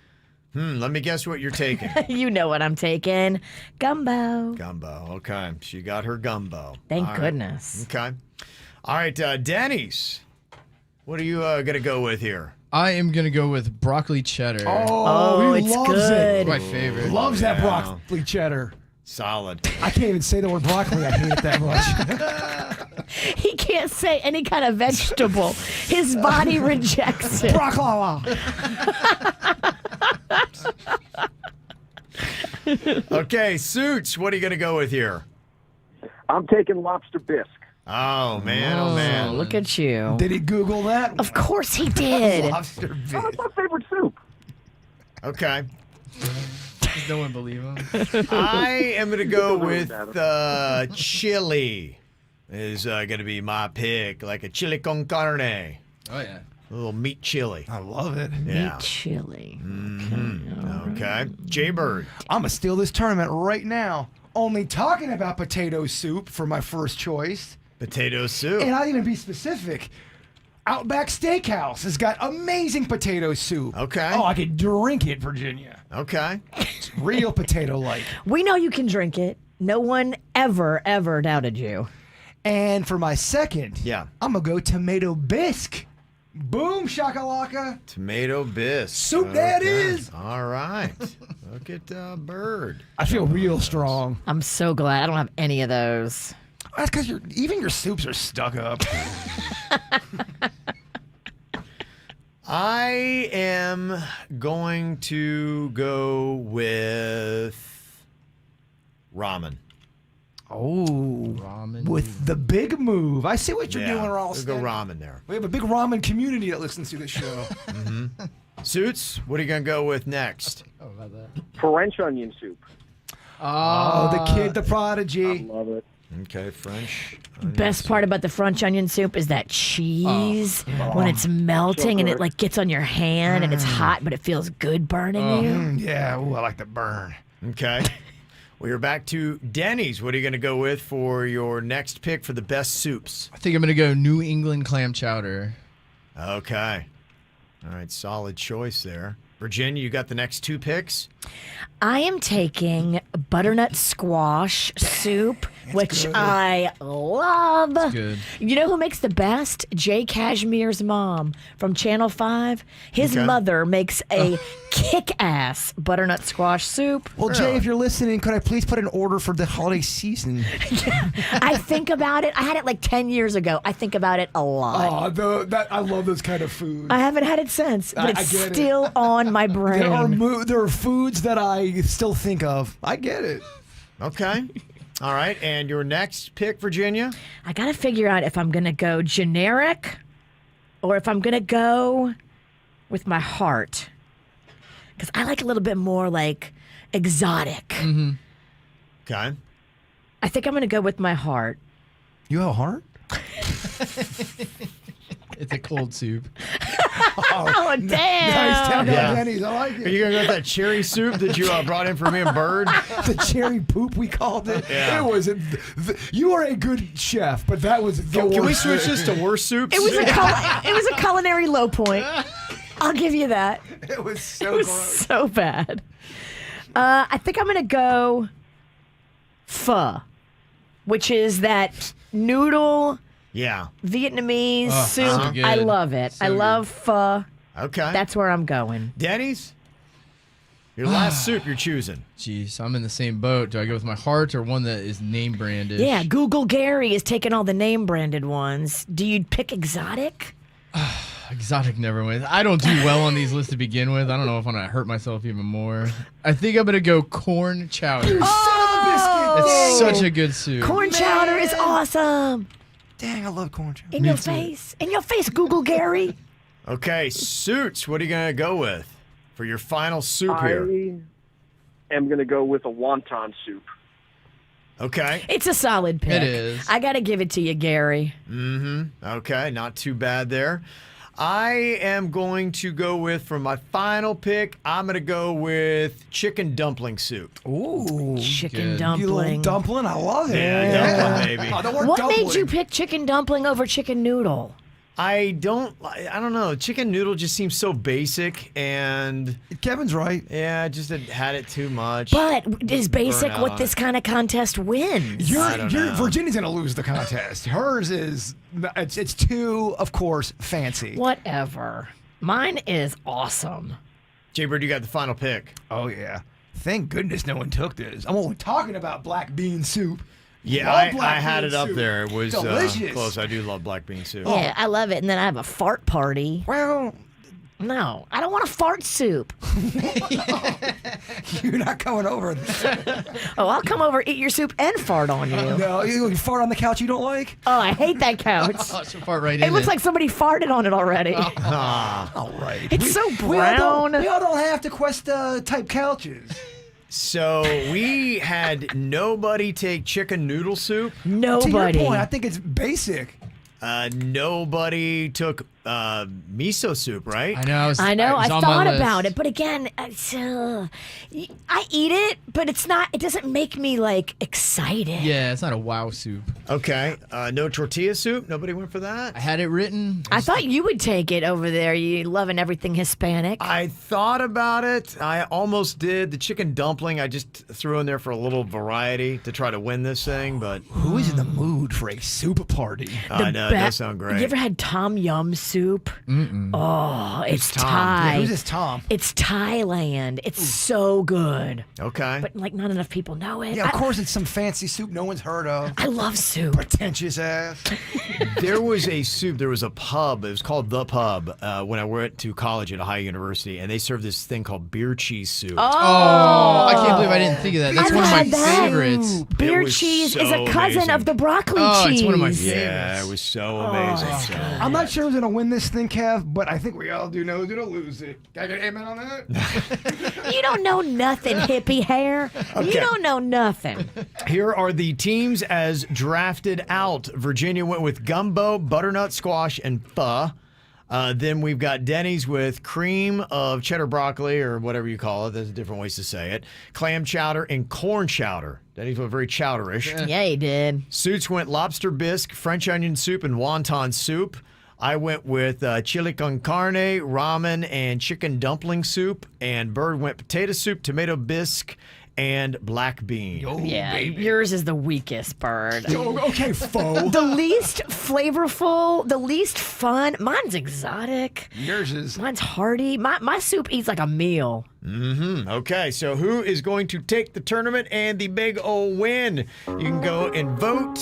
Let me guess what you're taking. You know what I'm taking. Gumbo. Gumbo. Okay, she got her gumbo. Thank All right. goodness. Okay. All right, Denny's. What are you going to go with here? I am going to go with broccoli cheddar. Oh, he it's loves good. it. My favorite. Loves that Yeah. broccoli cheddar. Solid. I can't even say the word broccoli. I hate it that much. He can't say any kind of vegetable. His body rejects it. Broccoli. Okay, Suits, what are you going to go with here? I'm taking lobster bisque. Oh, man, oh, man. Look at you. Did he Google that? Of course he did. Lobster bisque. Oh, that's my favorite soup. Okay. Does no one believe him? I am going to go with chili. Is going to be my pick, like a chili con carne. A Oh, yeah. little meat chili. I love it. Yeah. Meat chili. Okay. Jaybird. I'm going to steal this tournament right now. Only talking about potato soup for my first choice. Potato soup. And I'll even be specific. Outback Steakhouse has got amazing potato soup. Okay. Oh, I could drink it, Virginia. Okay. It's real potato-like. We know you can drink it. No one ever doubted you. And for my second, Yeah. I'm going to go tomato bisque. Boom, shakalaka. Tomato bisque. Soup that is. All right. Look at Bird. I feel real strong. I'm so glad I don't have any of those. That's because even your soups are stuck up. I am going to go with ramen. Oh, Ramen. with the big move. I see what you're doing, We'll Ralston. go ramen there. We have a big ramen community that listens to the show. Suits, what are you going to go with next? Oh, about that. French onion soup. Oh, the kid, the prodigy. Love it. Okay, French. Best part about the French onion soup is that cheese when it's melting and it like gets on your hand and it's hot, but it feels good burning you. Yeah, ooh, I like the burn. Okay. Well, you're back to Denny's. What are you going to go with for your next pick for the best soups? I think I'm going to go New England clam chowder. Okay. All right, solid choice there. Virginia, you got the next 2 picks? I am taking butternut squash soup, which good. I love. Good. You know who makes the best? Jay Cashmere's mom from Channel 5. His Okay. mother makes a kick-ass butternut squash soup. Well, Jay, if you're listening, could I please put an order for the holiday season? I think about it. I had it like 10 years ago. I think about it a lot. Oh, I love those kind of foods. I haven't had it since, but I it's get it. still on my brain. There are foods that I still think of. I get it. Okay. All right, and your next pick, Virginia? I got to figure out if I'm going to go generic or if I'm going to go with my heart. Because I like a little bit more like exotic. Okay. I think I'm going to go with my heart. You have a heart? It's a cold soup. Oh, damn. Nice town Yeah. Denny's. I like Are it. you going to go with that cherry soup that you brought in for me and Bird? The cherry poop, we called it. Yeah. It was. You are a good chef, but that was the worst. Can we switch this to worse soups? It was a culinary low point. I'll give you that. It was so It was gross. so bad. I think I'm going to go pho, which is that noodle Yeah. Vietnamese Oh, soup. so good. I love it. So I love pho. Okay. That's where I'm going. Denny's? Your last soup you're choosing. Jeez, I'm in the same boat. Do I go with my heart or one that is name branded? Yeah, Google Gary is taking all the name branded ones. Do you pick exotic? Exotic never wins. I don't do well on these lists to begin with. I don't know if I'm going to hurt myself even more. I think I'm going to go corn chowder. It's such a good soup. Corn chowder is awesome. Dang, I love corn chowder. In your face. In your face, Google Gary. Okay, Suits, what are you going to go with for your final soup here? I am going to go with a wonton soup. Okay. It's a solid pick. It is. I got to give it to you, Gary. Okay, not too bad there. I am going to go with, for my final pick, I'm going to go with chicken dumpling soup. Ooh. Chicken good. dumpling. You little dumpling, I love it. Yeah, dumpling, baby. Oh, the word What dumpling. made you pick chicken dumpling over chicken noodle? I don't know. Chicken noodle just seems so basic, and Kevin's right. yeah, I just had it too much. But is basic Burn out what on this it. kind of contest wins? I don't know. Virginia's gonna lose the contest. Hers is it's too, of course, fancy. Whatever. Mine is awesome. Jay-Bird, you got the final pick. Oh yeah. Thank goodness no one took this. I'm only talking about black bean soup. Yeah, Love I black had bean it up soup. there. It was delicious. close. I do love black bean soup. Yeah, I love it. And then I have a fart party. Well, No, I don't want a fart soup. you're not coming over. Oh, I'll come over, eat your soup, and fart on you. No, you fart on the couch you don't like? Oh, I hate that couch. She'll fart right in It looks like somebody farted on it already. All right. It's so We all brown. don't have to quest type couches. So we had nobody take chicken noodle soup. Nobody. To your point, I think it's basic. Nobody took miso soup, right? I know. I know. I it's on thought my list. about it, but again, I eat it, but it's not. It doesn't make me like excited. Yeah, it's not a wow soup. Okay. No tortilla soup. Nobody went for that. I had it written. I thought you would take it over there. You loving everything Hispanic. I thought about it. I almost did. The chicken dumpling, I just threw in there for a little variety to try to win this thing, but Who is in the mood for a soup party? I know, it does sound great. You ever had Tom Yum soup? Oh, it's Tom? Thai. Yeah, who's this Tom? It's Thailand. It's so good. Okay. But like not enough people know it. Yeah, of course it's some fancy soup no one's heard of. I love soup. Pretentious ass. There was a soup. There was a pub. It was called The Pub when I went to college at Ohio University, and they served this thing called beer cheese soup. Oh, I can't believe I didn't think of that. That's I've one of my had that. favorites. Beer was cheese so is a cousin amazing. of the broccoli Oh, cheese. it's one of my Yeah, it was so amazing. So- I'm not sure who's gonna win this thing, Kev, but I think we all do know who's gonna lose it. Can I get an amen on that? You don't know nothing, hippie hair. You don't know nothing. Here are the teams as drafted out. Virginia went with gumbo, butternut squash, and pho. Then we've got Denny's with cream of cheddar broccoli, or whatever you call it. There's different ways to say it. Clam chowder and corn chowder. Denny's went very chowderish. Yeah, he did. Suits went lobster bisque, French onion soup, and wonton soup. I went with chili con carne, ramen, and chicken dumpling soup. And Bird went potato soup, tomato bisque, and black bean. Yeah, yours is the weakest, Bird. Okay, foe. The least flavorful, the least fun. Mine's exotic. Yours is. Mine's hearty. My soup eats like a meal. Okay, so who is going to take the tournament and the big old win? You can go and vote,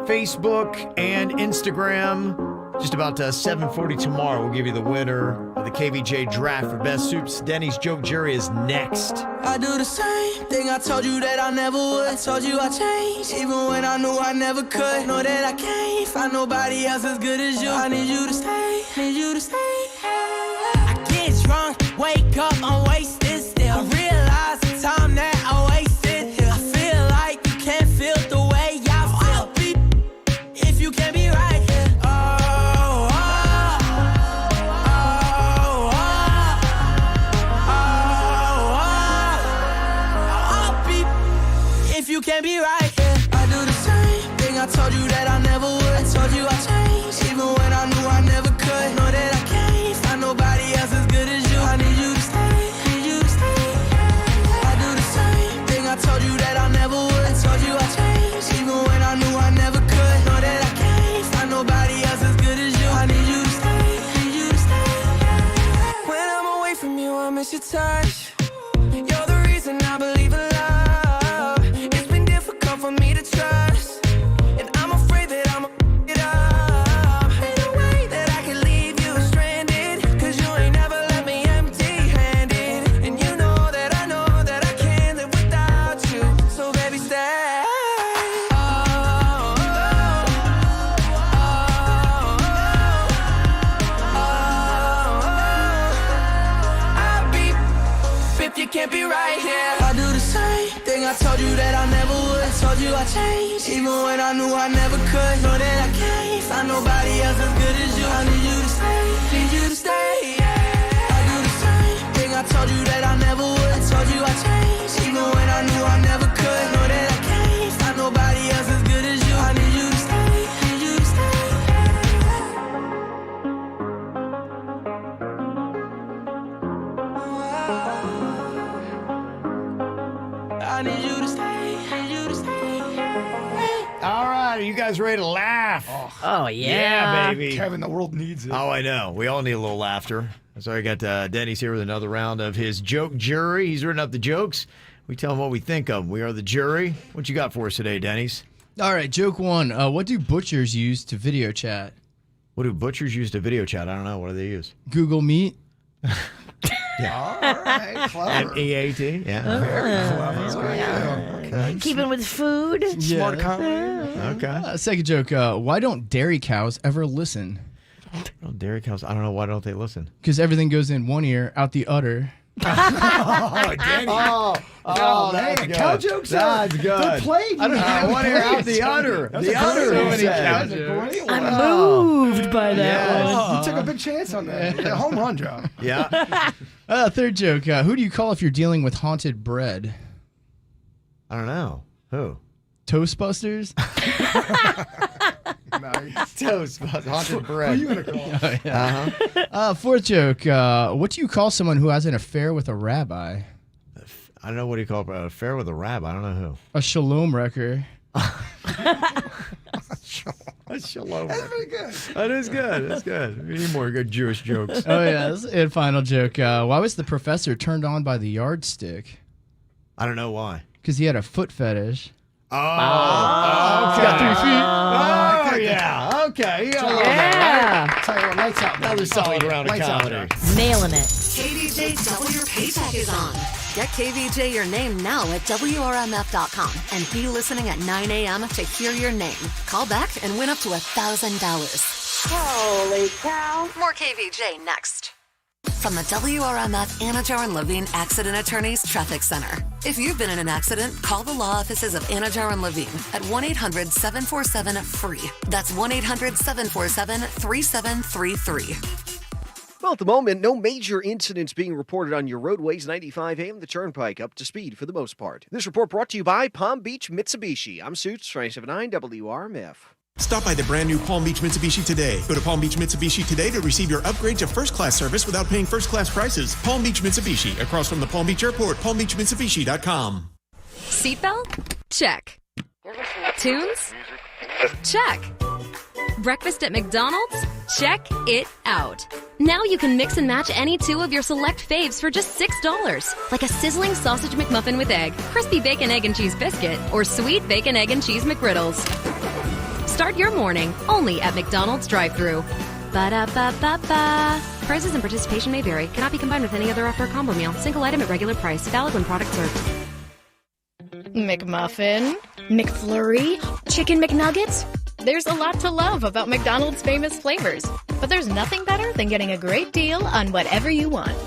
Facebook and Instagram. Just about 7:40 tomorrow, we'll give you the winner of the KVJ draft for best soups. Denny's Joke Jury is next. I do the same thing I told you that I never would. I told you I changed, even when I knew I never could. Know that I can't find nobody else as good as you. I need you to stay, need you to stay. I get drunk, wake up, I'm wasted still. I realize the time that I wasted here. I feel like you can't feel the way I feel. I'll be if you can't be right here. If you can't be right here, I do the same thing I told you that I never would. I told you I changed, even when I knew I never could. Know that I can't find nobody else as good as you. I need you to stay, need you to stay. I do the same thing I told you that I never would. I told you I changed, even when I knew I never could. Know that I can't find nobody else as good as you. I need you to stay, need you to stay. When I'm away from you, I miss your touch. Your I told you that I never would. I told you I changed, even when I knew I never could. Know that I can't find nobody else as good as you. I need you to stay, need you to stay. I do the same thing. I told you that I never would. I told you I changed, even when I knew I never could. Know that I can't find nobody else as good as you. I need you to stay, need you to stay. I need you to stay, need you to stay. All right, are you guys ready to laugh? Oh, yeah, baby. Kevin, the world needs it. Oh, I know. We all need a little laughter. So I got Denny's here with another round of his joke jury. He's written up the jokes. We tell him what we think of them. We are the jury. What you got for us today, Denny's? All right, joke one. What do butchers use to video chat? What do butchers use to video chat? I don't know. What do they use? Google Meet. All right, clever. MEAT? Yeah. Very clever. Okay. Keeping with food. Smart comment. Okay. Second joke. Why don't dairy cows ever listen? Oh, dairy cows. I don't know. Why don't they listen? Because everything goes in one ear, out the other. Oh, Danny. Oh, man, that's good. cow jokes. That's good. They're played. I don't know. One ear out the other. The other. So many said. cow jokes. I'm moved by that one. You took a big chance on that. A home run job. Yeah. Third joke. Who do you call if you're dealing with haunted bread? I don't know. Who? Toastbusters? Nice. Toast. Haunted bread. Who are you going to call? Oh, yeah. Uh-huh. Fourth joke. What do you call someone who has an affair with a rabbi? I don't know what do you call it. An affair with a rabbi. I don't know who. A shalom wrecker. Shalom. That's pretty good. That is good. That's good. We need more good Jewish jokes. Oh, yes. And final joke. Why was the professor turned on by the yardstick? I don't know why. Because he had a foot fetish. Oh, okay. He's got 3 feet. Oh, yeah. Okay. Yeah. Tell you what, lights out. Another solid round of Lights out. comedy. Nailing it. KVJ Double Your Paycheck is on. Get KVJ your name now at WRMF.com and be listening at 9 a.m. to hear your name. Call back and win up to $1,000. Holy cow. More KVJ next. From the WRMF Anajar and Levine Accident Attorneys Traffic Center. If you've been in an accident, call the law offices of Anajar and Levine at 1-800-747-FREE. That's 1-800-747-3733. Well, at the moment, no major incidents being reported on your roadways. 95A and the Turnpike up to speed for the most part. This report brought to you by Palm Beach Mitsubishi. I'm Suits, 279 WRMF. Stop by the brand new Palm Beach Mitsubishi today. Go to Palm Beach Mitsubishi today to receive your upgrade to first-class service without paying first-class prices. Palm Beach Mitsubishi, across from the Palm Beach Airport, palmbeachmitsubishi.com. Seatbelt? Check. Tunes? Check. Breakfast at McDonald's? Check it out. Now you can mix and match any two of your select faves for just $6. Like a sizzling sausage McMuffin with egg, crispy bacon, egg, and cheese biscuit, or sweet bacon, egg, and cheese McGriddles. Start your morning only at McDonald's drive-thru. Ba-da-ba-ba-ba. Prices and participation may vary. Cannot be combined with any other offer or combo meal. Single item at regular price. Valid when product served. McMuffin, McFlurry, Chicken McNuggets. There's a lot to love about McDonald's famous flavors, but there's nothing better than getting a great deal on whatever you want.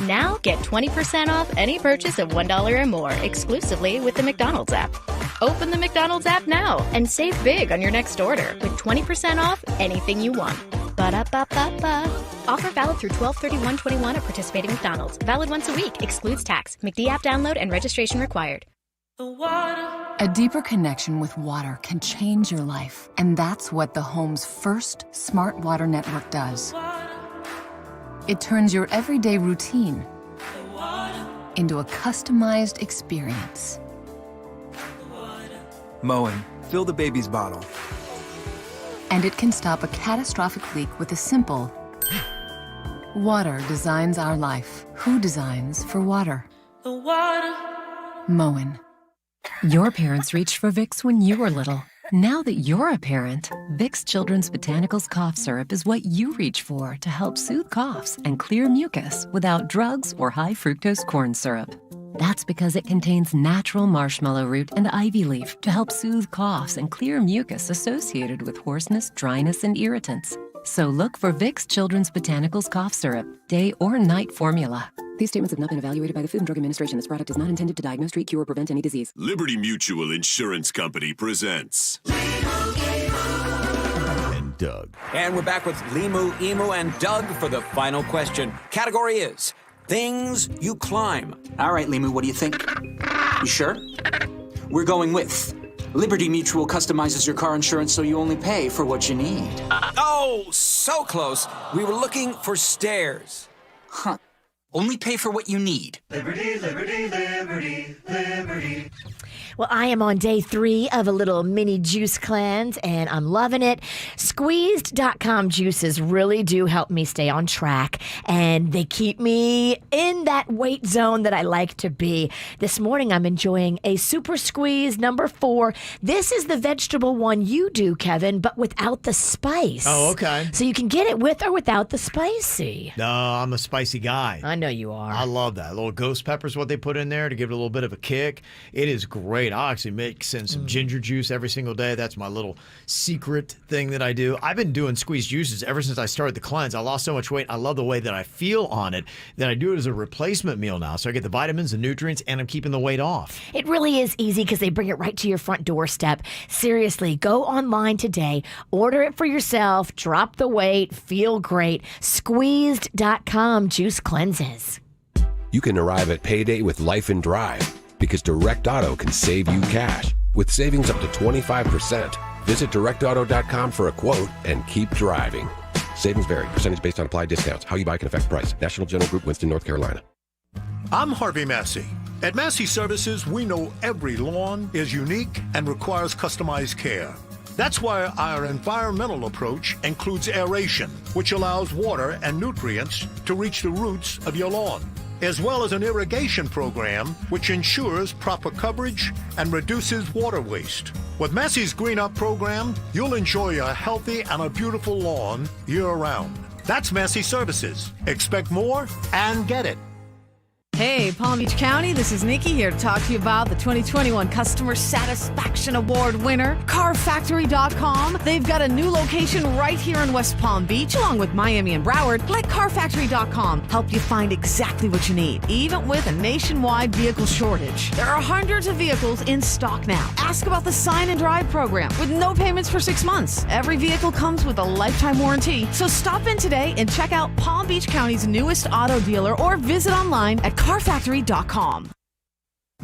Now get 20% off any purchase of $1 or more exclusively with the McDonald's app. Open the McDonald's app now and save big on your next order with 20% off anything you want. Ba-da-ba-ba-ba. Offer valid through 12/31/21 at participating McDonald's. Valid once a week. Excludes tax. McD app download and registration required. A deeper connection with water can change your life, and that's what the home's first smart water network does. It turns your everyday routine into a customized experience. Moen, fill the baby's bottle. And it can stop a catastrophic leak with a simple water designs our life. Who designs for water? Moen. Your parents reached for Vicks when you were little. Now that you're a parent, Vicks Children's Botanicals Cough Syrup is what you reach for to help soothe coughs and clear mucus without drugs or high fructose corn syrup. That's because it contains natural marshmallow root and ivy leaf to help soothe coughs and clear mucus associated with hoarseness, dryness, and irritants. So look for Vicks Children's Botanicals Cough Syrup, day or night formula. These statements have not been evaluated by the Food and Drug Administration. This product is not intended to diagnose, treat, cure, or prevent any disease. Liberty Mutual Insurance Company presents and Doug. And we're back with Limu, Emu, and Doug for the final question. Category is things you climb. All right, Limu, what do you think? You sure? We're going with Liberty Mutual customizes your car insurance so you only pay for what you need. Oh, so close. We were looking for stairs. Huh. Only pay for what you need. Liberty, liberty, liberty, liberty. Well, I am on day 3 of a little mini juice cleanse, and I'm loving it. Squeezed.com juices really do help me stay on track, and they keep me in that weight zone that I like to be. This morning, I'm enjoying a Super Squeeze number 4. This is the vegetable one you do, Kevin, but without the spice. Oh, okay. So you can get it with or without the spicy. No, I'm a spicy guy. I know you are. I love that. A little ghost pepper is what they put in there to give it a little bit of a kick. It is great. I actually mix in some ginger juice every single day. That's my little secret thing that I do. I've been doing squeezed juices ever since I started the cleanse. I lost so much weight. I love the way that I feel on it that I do it as a replacement meal now. So I get the vitamins, the nutrients, and I'm keeping the weight off. It really is easy because they bring it right to your front doorstep. Seriously, go online today, order it for yourself, drop the weight, feel great. Squeezed.com juice cleanses. You can arrive at payday with life and drive because Direct Auto can save you cash with savings up to 25%. Visit directauto.com for a quote and keep driving. Savings vary. Percentage based on applied discounts. How you buy can affect price. National General Group, Winston, North Carolina. I'm Harvey Massey. At Massey Services, we know every lawn is unique and requires customized care. That's why our environmental approach includes aeration, which allows water and nutrients to reach the roots of your lawn, as well as an irrigation program which ensures proper coverage and reduces water waste. With Massey's Green Up program, you'll enjoy a healthy and a beautiful lawn year-round. That's Massey Services. Expect more and get it. Hey, Palm Beach County, this is Nikki here to talk to you about the 2021 Customer Satisfaction Award winner, CarFactory.com. They've got a new location right here in West Palm Beach, along with Miami and Broward. Let CarFactory.com help you find exactly what you need, even with a nationwide vehicle shortage. There are hundreds of vehicles in stock now. Ask about the Sign and Drive program with no payments for 6 months. Every vehicle comes with a lifetime warranty. So stop in today and check out Palm Beach County's newest auto dealer or visit online at CarFactory.com.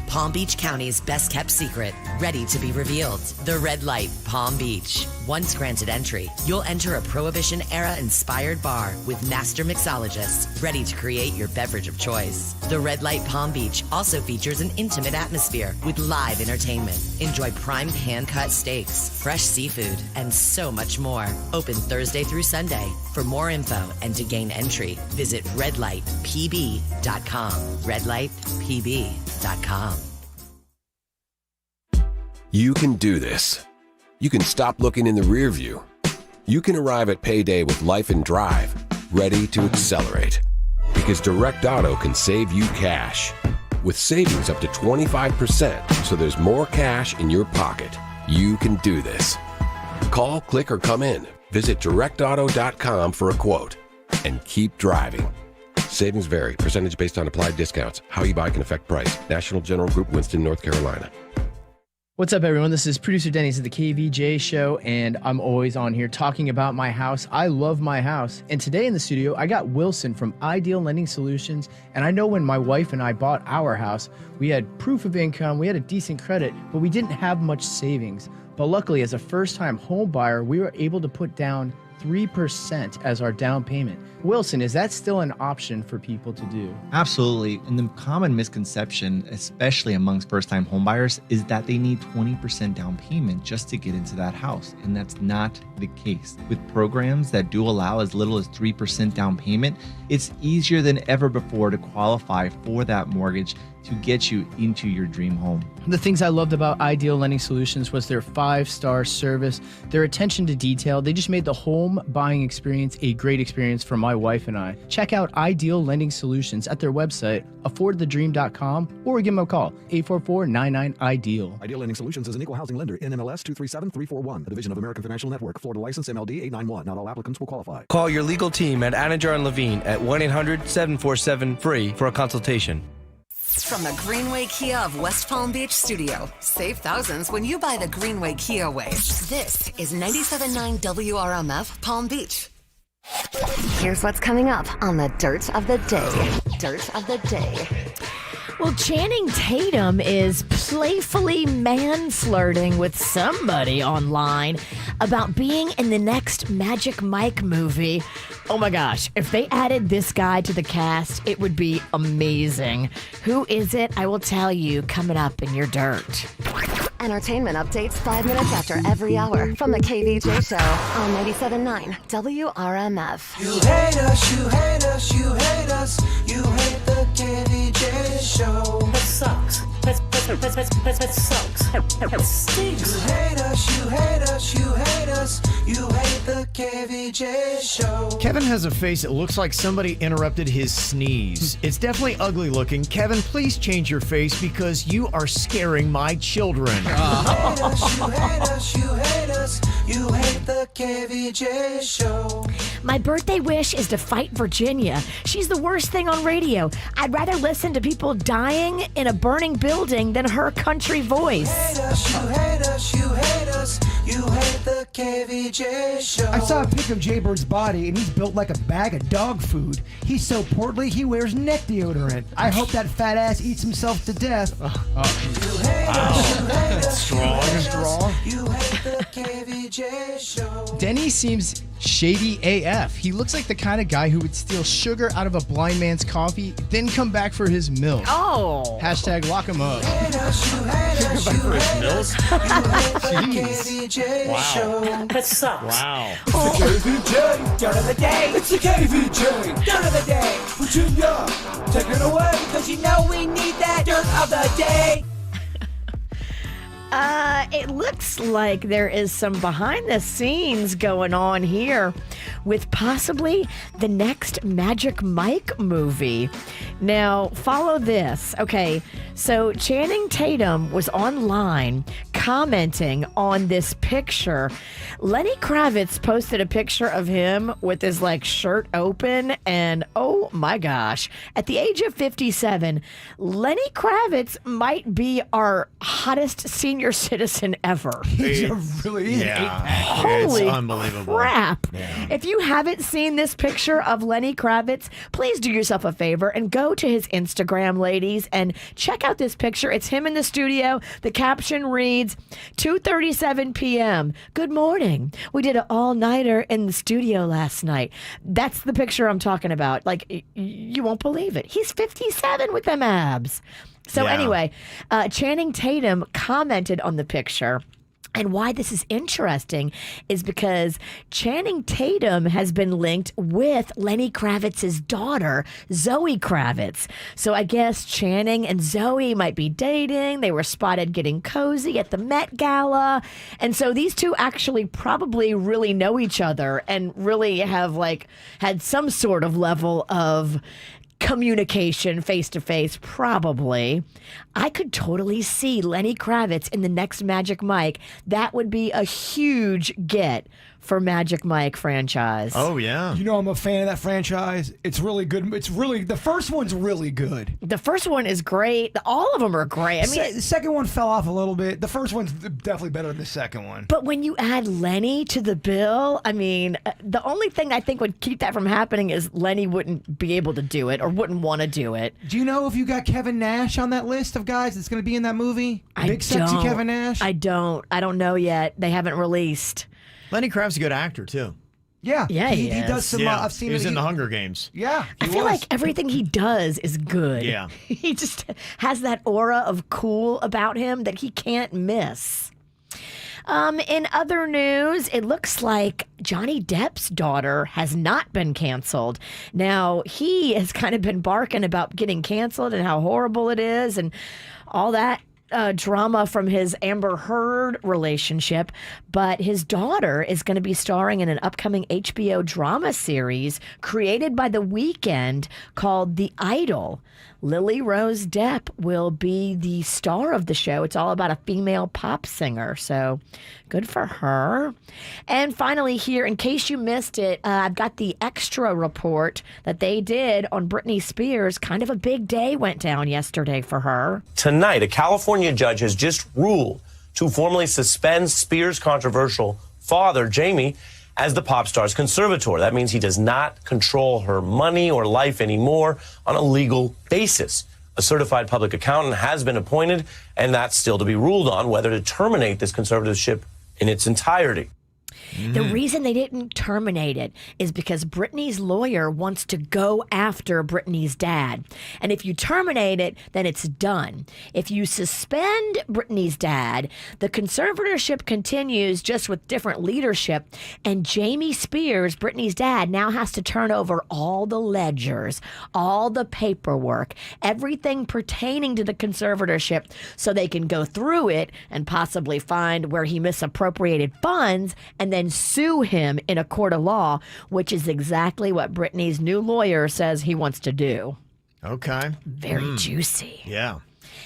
Palm Beach County's best kept secret, ready to be revealed. The Red Light Palm Beach. Once granted entry, you'll enter a Prohibition-era inspired bar with master mixologists ready to create your beverage of choice. The Red Light Palm Beach also features an intimate atmosphere with live entertainment. Enjoy prime hand-cut steaks, fresh seafood, and so much more. Open Thursday through Sunday. For more info and to gain entry, visit redlightpb.com. redlightpb.com. You can do this. You can stop looking in the rear view. You can arrive at payday with life and drive, ready to accelerate. Because Direct Auto can save you cash. With savings up to 25%, so there's more cash in your pocket. You can do this. Call, click, or come in. Visit directauto.com for a quote. And keep driving. Savings vary. Percentage based on applied discounts. How you buy can affect price. National General Group, Winston, North Carolina. What's up, everyone? This is producer Denny's at the KVJ show, and I'm always on here talking about my house. I love my house. And today in the studio, I got Wilson from Ideal Lending Solutions. And I know when my wife and I bought our house, we had proof of income, we had a decent credit, but we didn't have much savings. But luckily, as a first-time home buyer, we were able to put down 3% as our down payment. Wilson, is that still an option for people to do? Absolutely. And the common misconception, especially amongst first-time homebuyers, is that they need 20% down payment just to get into that house. And that's not the case. With programs that do allow as little as 3% down payment, it's easier than ever before to qualify for that mortgage to get you into your dream home. The things I loved about Ideal Lending Solutions was their 5-star service, their attention to detail. They just made the home buying experience a great experience for my wife and I. Check out Ideal Lending Solutions at their website, affordthedream.com, or give them a call, 844-99-IDEAL. Ideal Lending Solutions is an equal housing lender, NMLS 237341, a division of American Financial Network, Florida license MLD 891. Not all applicants will qualify. Call your legal team at Anajar and Levine at 1-800-747-FREE for a consultation. From the Greenway Kia of West Palm Beach studio. Save thousands when you buy the Greenway Kia way. This is 97.9 WRMF Palm Beach. Here's what's coming up on the Dirt of the Day. Dirt of the Day. Well, Channing Tatum is playfully man-flirting with somebody online about being in the next Magic Mike movie. Oh my gosh, if they added this guy to the cast, it would be amazing. Who is it? I will tell you coming up in your dirt. Entertainment updates 5 minutes after every hour from the KVJ Show on 97.9 WRMF. You hate us, you hate us, you hate us. You hate the KVJ Show. That sucks. That sucks. That stinks. You hate us, you hate us, you hate us. You hate the KVJ Show. Kevin has a face that looks like somebody interrupted his sneeze. It's definitely ugly looking. Kevin, please change your face because you are scaring my children. You hate us, you hate us, you hate us. You hate the KVJ Show. My birthday wish is to fight Virginia. She's the worst thing on radio. I'd rather listen to people dying in a burning building than her country voice. You hate us, you hate us, you hate us. You hate the KVJ Show. I saw a pic of Jay Bird's body, and he's built like a bag of dog food. He's so portly, he wears neck deodorant. I hope that fat ass eats himself to death. You hate us, you hate us. Strong. You hate the KVJ Show. Denny seems shady AF. He looks like the kind of guy who would steal sugar out of a blind man's coffee, then come back for his milk. Oh. Hashtag lock him up. You hate us, you hate us, you hate us. You hate the KVJ Show. That sucks. Wow. It's the KVJ Dirt of the Day. It's the KVJ Dirt of the Day. Virginia, take it away because you know we need that Dirt of the Day. It looks like there is some behind the scenes going on here with possibly the next Magic Mike movie. Now, follow this. Okay, so Channing Tatum was online commenting on this picture. Lenny Kravitz posted a picture of him with his shirt open, and oh my gosh, at the age of 57, Lenny Kravitz might be our hottest senior citizen ever. He's Holy it's unbelievable. crap. Yeah. If you haven't seen this picture of Lenny Kravitz, please do yourself a favor and go to his Instagram, ladies, and check out this picture. It's him in the studio. The caption reads, 2:37 p.m. Good morning. We did an all-nighter in the studio last night. That's the picture I'm talking about. You won't believe it. He's 57 with them abs. So anyway, Channing Tatum commented on the picture. And why this is interesting is because Channing Tatum has been linked with Lenny Kravitz's daughter, Zoe Kravitz. So I guess Channing and Zoe might be dating. They were spotted getting cozy at the Met Gala. And so these two actually probably really know each other and really have had some sort of level of communication face to face, probably. I could totally see Lenny Kravitz in the next Magic Mike. That would be a huge get for Magic Mike franchise. Oh, yeah. You know I'm a fan of that franchise. It's really good. The first one's really good. The first one is great. All of them are great. I mean, the second one fell off a little bit. The first one's definitely better than the second one. But when you add Lenny to the bill, I mean, the only thing I think would keep that from happening is Lenny wouldn't be able to do it or wouldn't want to do it. Do you know if you got Kevin Nash on that list of guys that's going to be in that movie? Sexy Kevin Nash? I don't know yet. They haven't released. Lenny Kravitz is a good actor, too. Yeah. He does some. I've seen he was him. in The Hunger Games. Yeah. I feel like everything he does is good. Yeah. He just has that aura of cool about him that he can't miss. In other news, it looks like Johnny Depp's daughter has not been canceled. Now, he has kind of been barking about getting canceled and how horrible it is and all that drama from his Amber Heard relationship, but his daughter is going to be starring in an upcoming HBO drama series created by The Weeknd called The Idol. Lily Rose Depp will be the star of the show. It's all about a female pop singer, so good for her. And finally here, in case you missed it, I've got the extra report that they did on Britney Spears. Kind of a big day went down yesterday for her. Tonight, a California judge has just ruled to formally suspend Spears' controversial father, Jamie, as the pop star's conservator. That means he does not control her money or life anymore on a legal basis. A certified public accountant has been appointed, and that's still to be ruled on whether to terminate this conservatorship in its entirety. The reason they didn't terminate it is because Britney's lawyer wants to go after Britney's dad. And if you terminate it, then it's done. If you suspend Britney's dad, the conservatorship continues just with different leadership. And Jamie Spears, Britney's dad, now has to turn over all the ledgers, all the paperwork, everything pertaining to the conservatorship so they can go through it and possibly find where he misappropriated funds and then sue him in a court of law, which is exactly what Britney's new lawyer says he wants to do. Okay. Very juicy. Yeah.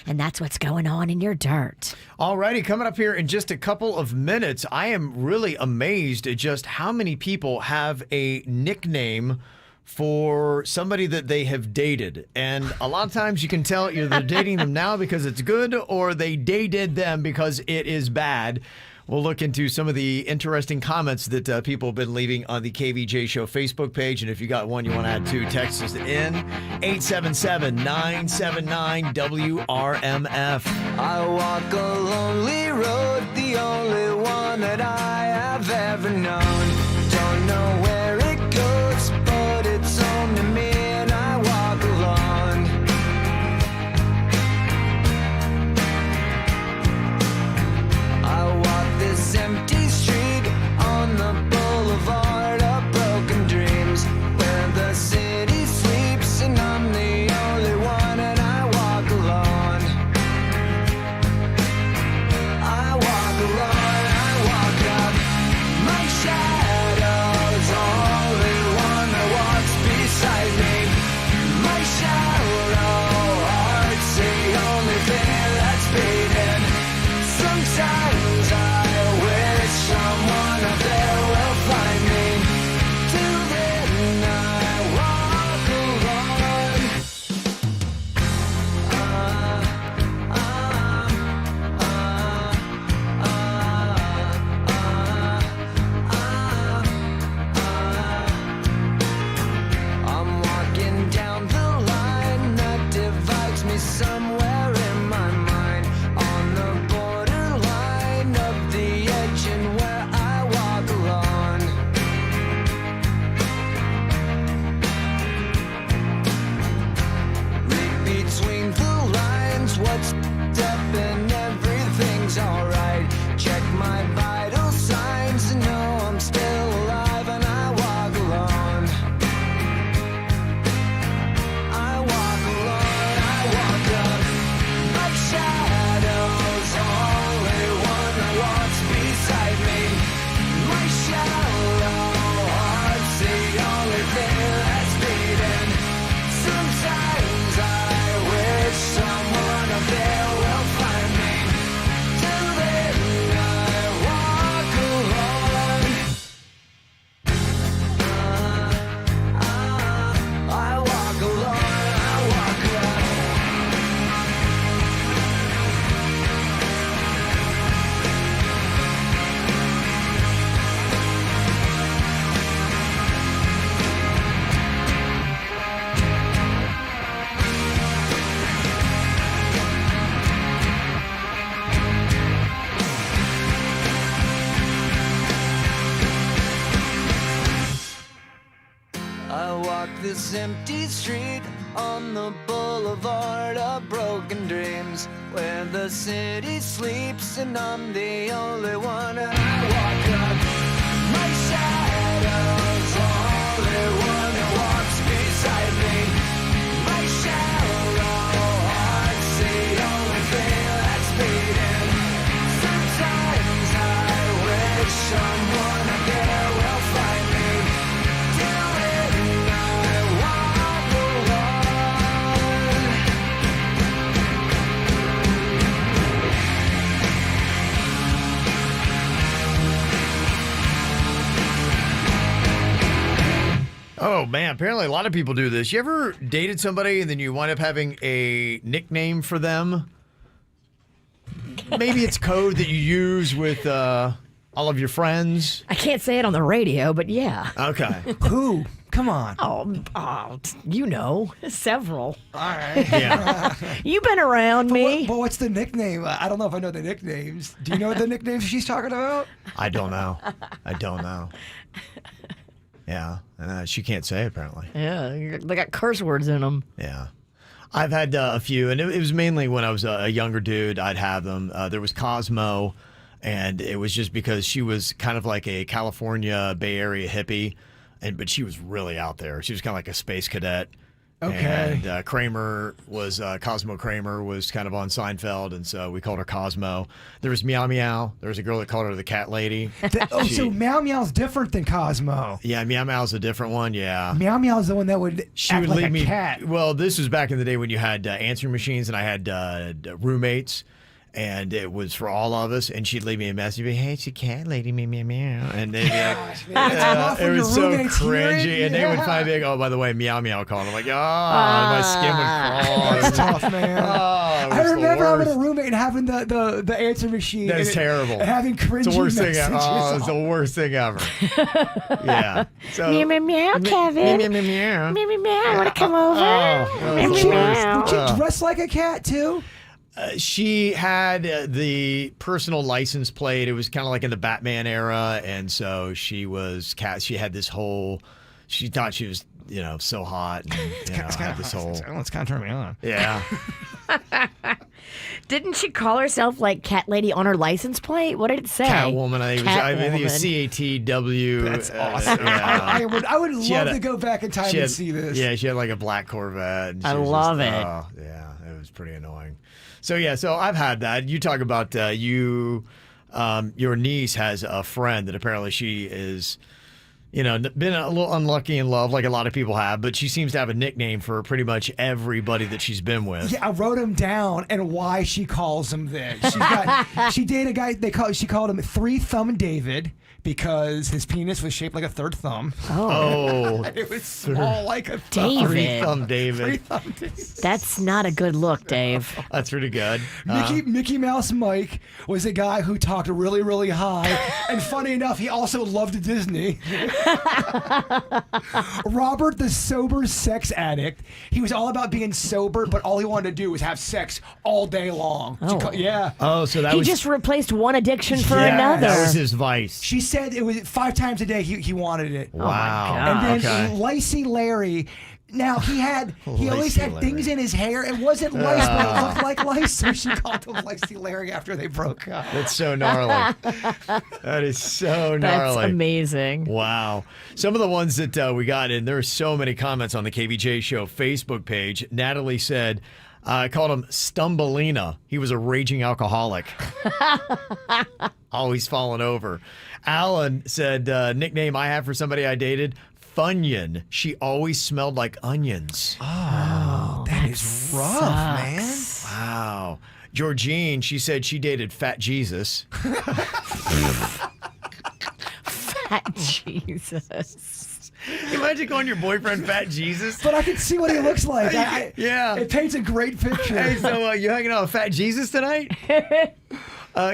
And that's what's going on in your dirt. Alrighty, coming up here in just a couple of minutes, I am really amazed at just how many people have a nickname for somebody that they have dated. And a lot of times you can tell either they're dating them now because it's good or they dated them because it is bad. We'll look into some of the interesting comments that people have been leaving on the KVJ Show Facebook page. And if you got one you want to add to, text us in 877-979-WRMF. I walk a lonely road, the only one that I have ever known. Don't know where it goes, but it's home to me, and I walk alone. I walk this empty street on the boulevard of broken dreams, where the city sleeps and I'm the only one, and I walk alone. I walk alone, I walk up. My shadow's only one that walks beside me. My shallow heart's the only thing that's beating. Sometimes I wish someone up there will find me. Till then I walk alone. I'm walking down the line that divides me somewhere in my mind, on the borderline of the edge and where I walk alone. Read between the lines, what's up and everything's alright. Check my vital signs and know I'm still alive, and I walk alone. I walk alone, I walk up. My shadow's only one that walks beside me. My shallow heart's the only thing that's beating. Sometimes I wish someone up there will find me. Till then I walk alone. I walk alone, I walk alone. I walk this empty street on the boulevard boulevard of broken dreams, where the city sleeps and I'm the only one. And I walk up, my shadow's only one that walks beside me. My shallow heart's the only thing that's beating. Sometimes I wish someone out there will find me, doing I walk alone. Oh, man. Apparently, a lot of people do this. You ever dated somebody and then you wind up having a nickname for them? Maybe it's code that you use with all of your friends. I can't say it on the radio, but yeah. Okay. Who? Come on. Oh, you know, several. All right. Yeah. You've been around me. But what's the nickname? I don't know if I know the nicknames. Do you know the nicknames she's talking about? I don't know. Yeah. She can't say it, apparently. Yeah, they got curse words in them. Yeah. I've had a few, and it was mainly when I was a younger dude, I'd have them. There was Cosmo, and it was just because she was kind of like a California Bay Area hippie, but she was really out there. She was kind of like a space cadet. Okay. And Kramer was, Cosmo Kramer was kind of on Seinfeld, and so we called her Cosmo. There was Meow Meow. There was a girl that called her the Cat Lady. So Meow Meow's different than Cosmo. Yeah, Meow Meow's a different one, yeah. Meow Meow's the one that would act like a cat. Well, this was back in the day when you had answering machines, and I had roommates, and it was for all of us. And she'd leave me a message, "Hey, it's a cat lady, meow meow meow," and they'd be like, it was so cringy. And they would finally be like, "Oh, by the way, Meow Meow called." I'm like, "Oh, my skin would crawl." That's tough, man. I remember having a roommate and having the answer machine. That's terrible. And having cringy It's the worst messages. thing. Oh, it's the worst thing ever. Yeah. So, Meow meow meow, Kevin. Meow meow meow. Meow meow meow. Want to come over? Meow Would meow meow. you dress like a cat too? She had the personal license plate. It was kind of like in the Batman era, and so she was cat. She had this whole. She thought she was, so hot. And, had this whole. It's kind of turning me on. Yeah. Didn't she call herself like Cat Lady on her license plate? What did it say? Catwoman. I think it was CATW. That's awesome. I would love to go back in time and see this. Yeah, she had like a black Corvette. And I love it. Oh, yeah, it was pretty annoying. So I've had that. You talk about your niece has a friend that apparently she is, been a little unlucky in love, like a lot of people have, but she seems to have a nickname for pretty much everybody that she's been with. Yeah, I wrote him down and why she calls him this. She dated a guy, she called him Three Thumb David because his penis was shaped like a third thumb. Oh. It was small like a thumb. David. Three Thumb David. Three Thumb David. That's not a good look, Dave. That's pretty good. Mickey Mouse Mike was a guy who talked really, really high. And funny enough, he also loved Disney. Robert, the sober sex addict. He was all about being sober, but all he wanted to do was have sex all day long. Yeah. Oh, so that He was just replaced one addiction for another. That was his vice. She said it was 5 times a day he wanted it. Wow. And then Lacey Larry. Now he always had things in his hair. It wasn't lice, but it looked like lice, so she called him Lacey Larry after they broke up. That's so gnarly. That is so gnarly. That's amazing. Wow. Some of the ones that we got in, there are so many comments on the KVJ Show Facebook page. Natalie said, I called him Stumbelina. He was a raging alcoholic. Always falling over. Alan said, nickname I have for somebody I dated, Funyun. She always smelled like onions. Oh, that is rough, man. Wow. Georgine, she said she dated Fat Jesus. Fat Jesus. Imagine calling your boyfriend Fat Jesus. But I can see what he looks like. Yeah. It paints a great picture. Hey, so you hanging out with Fat Jesus tonight?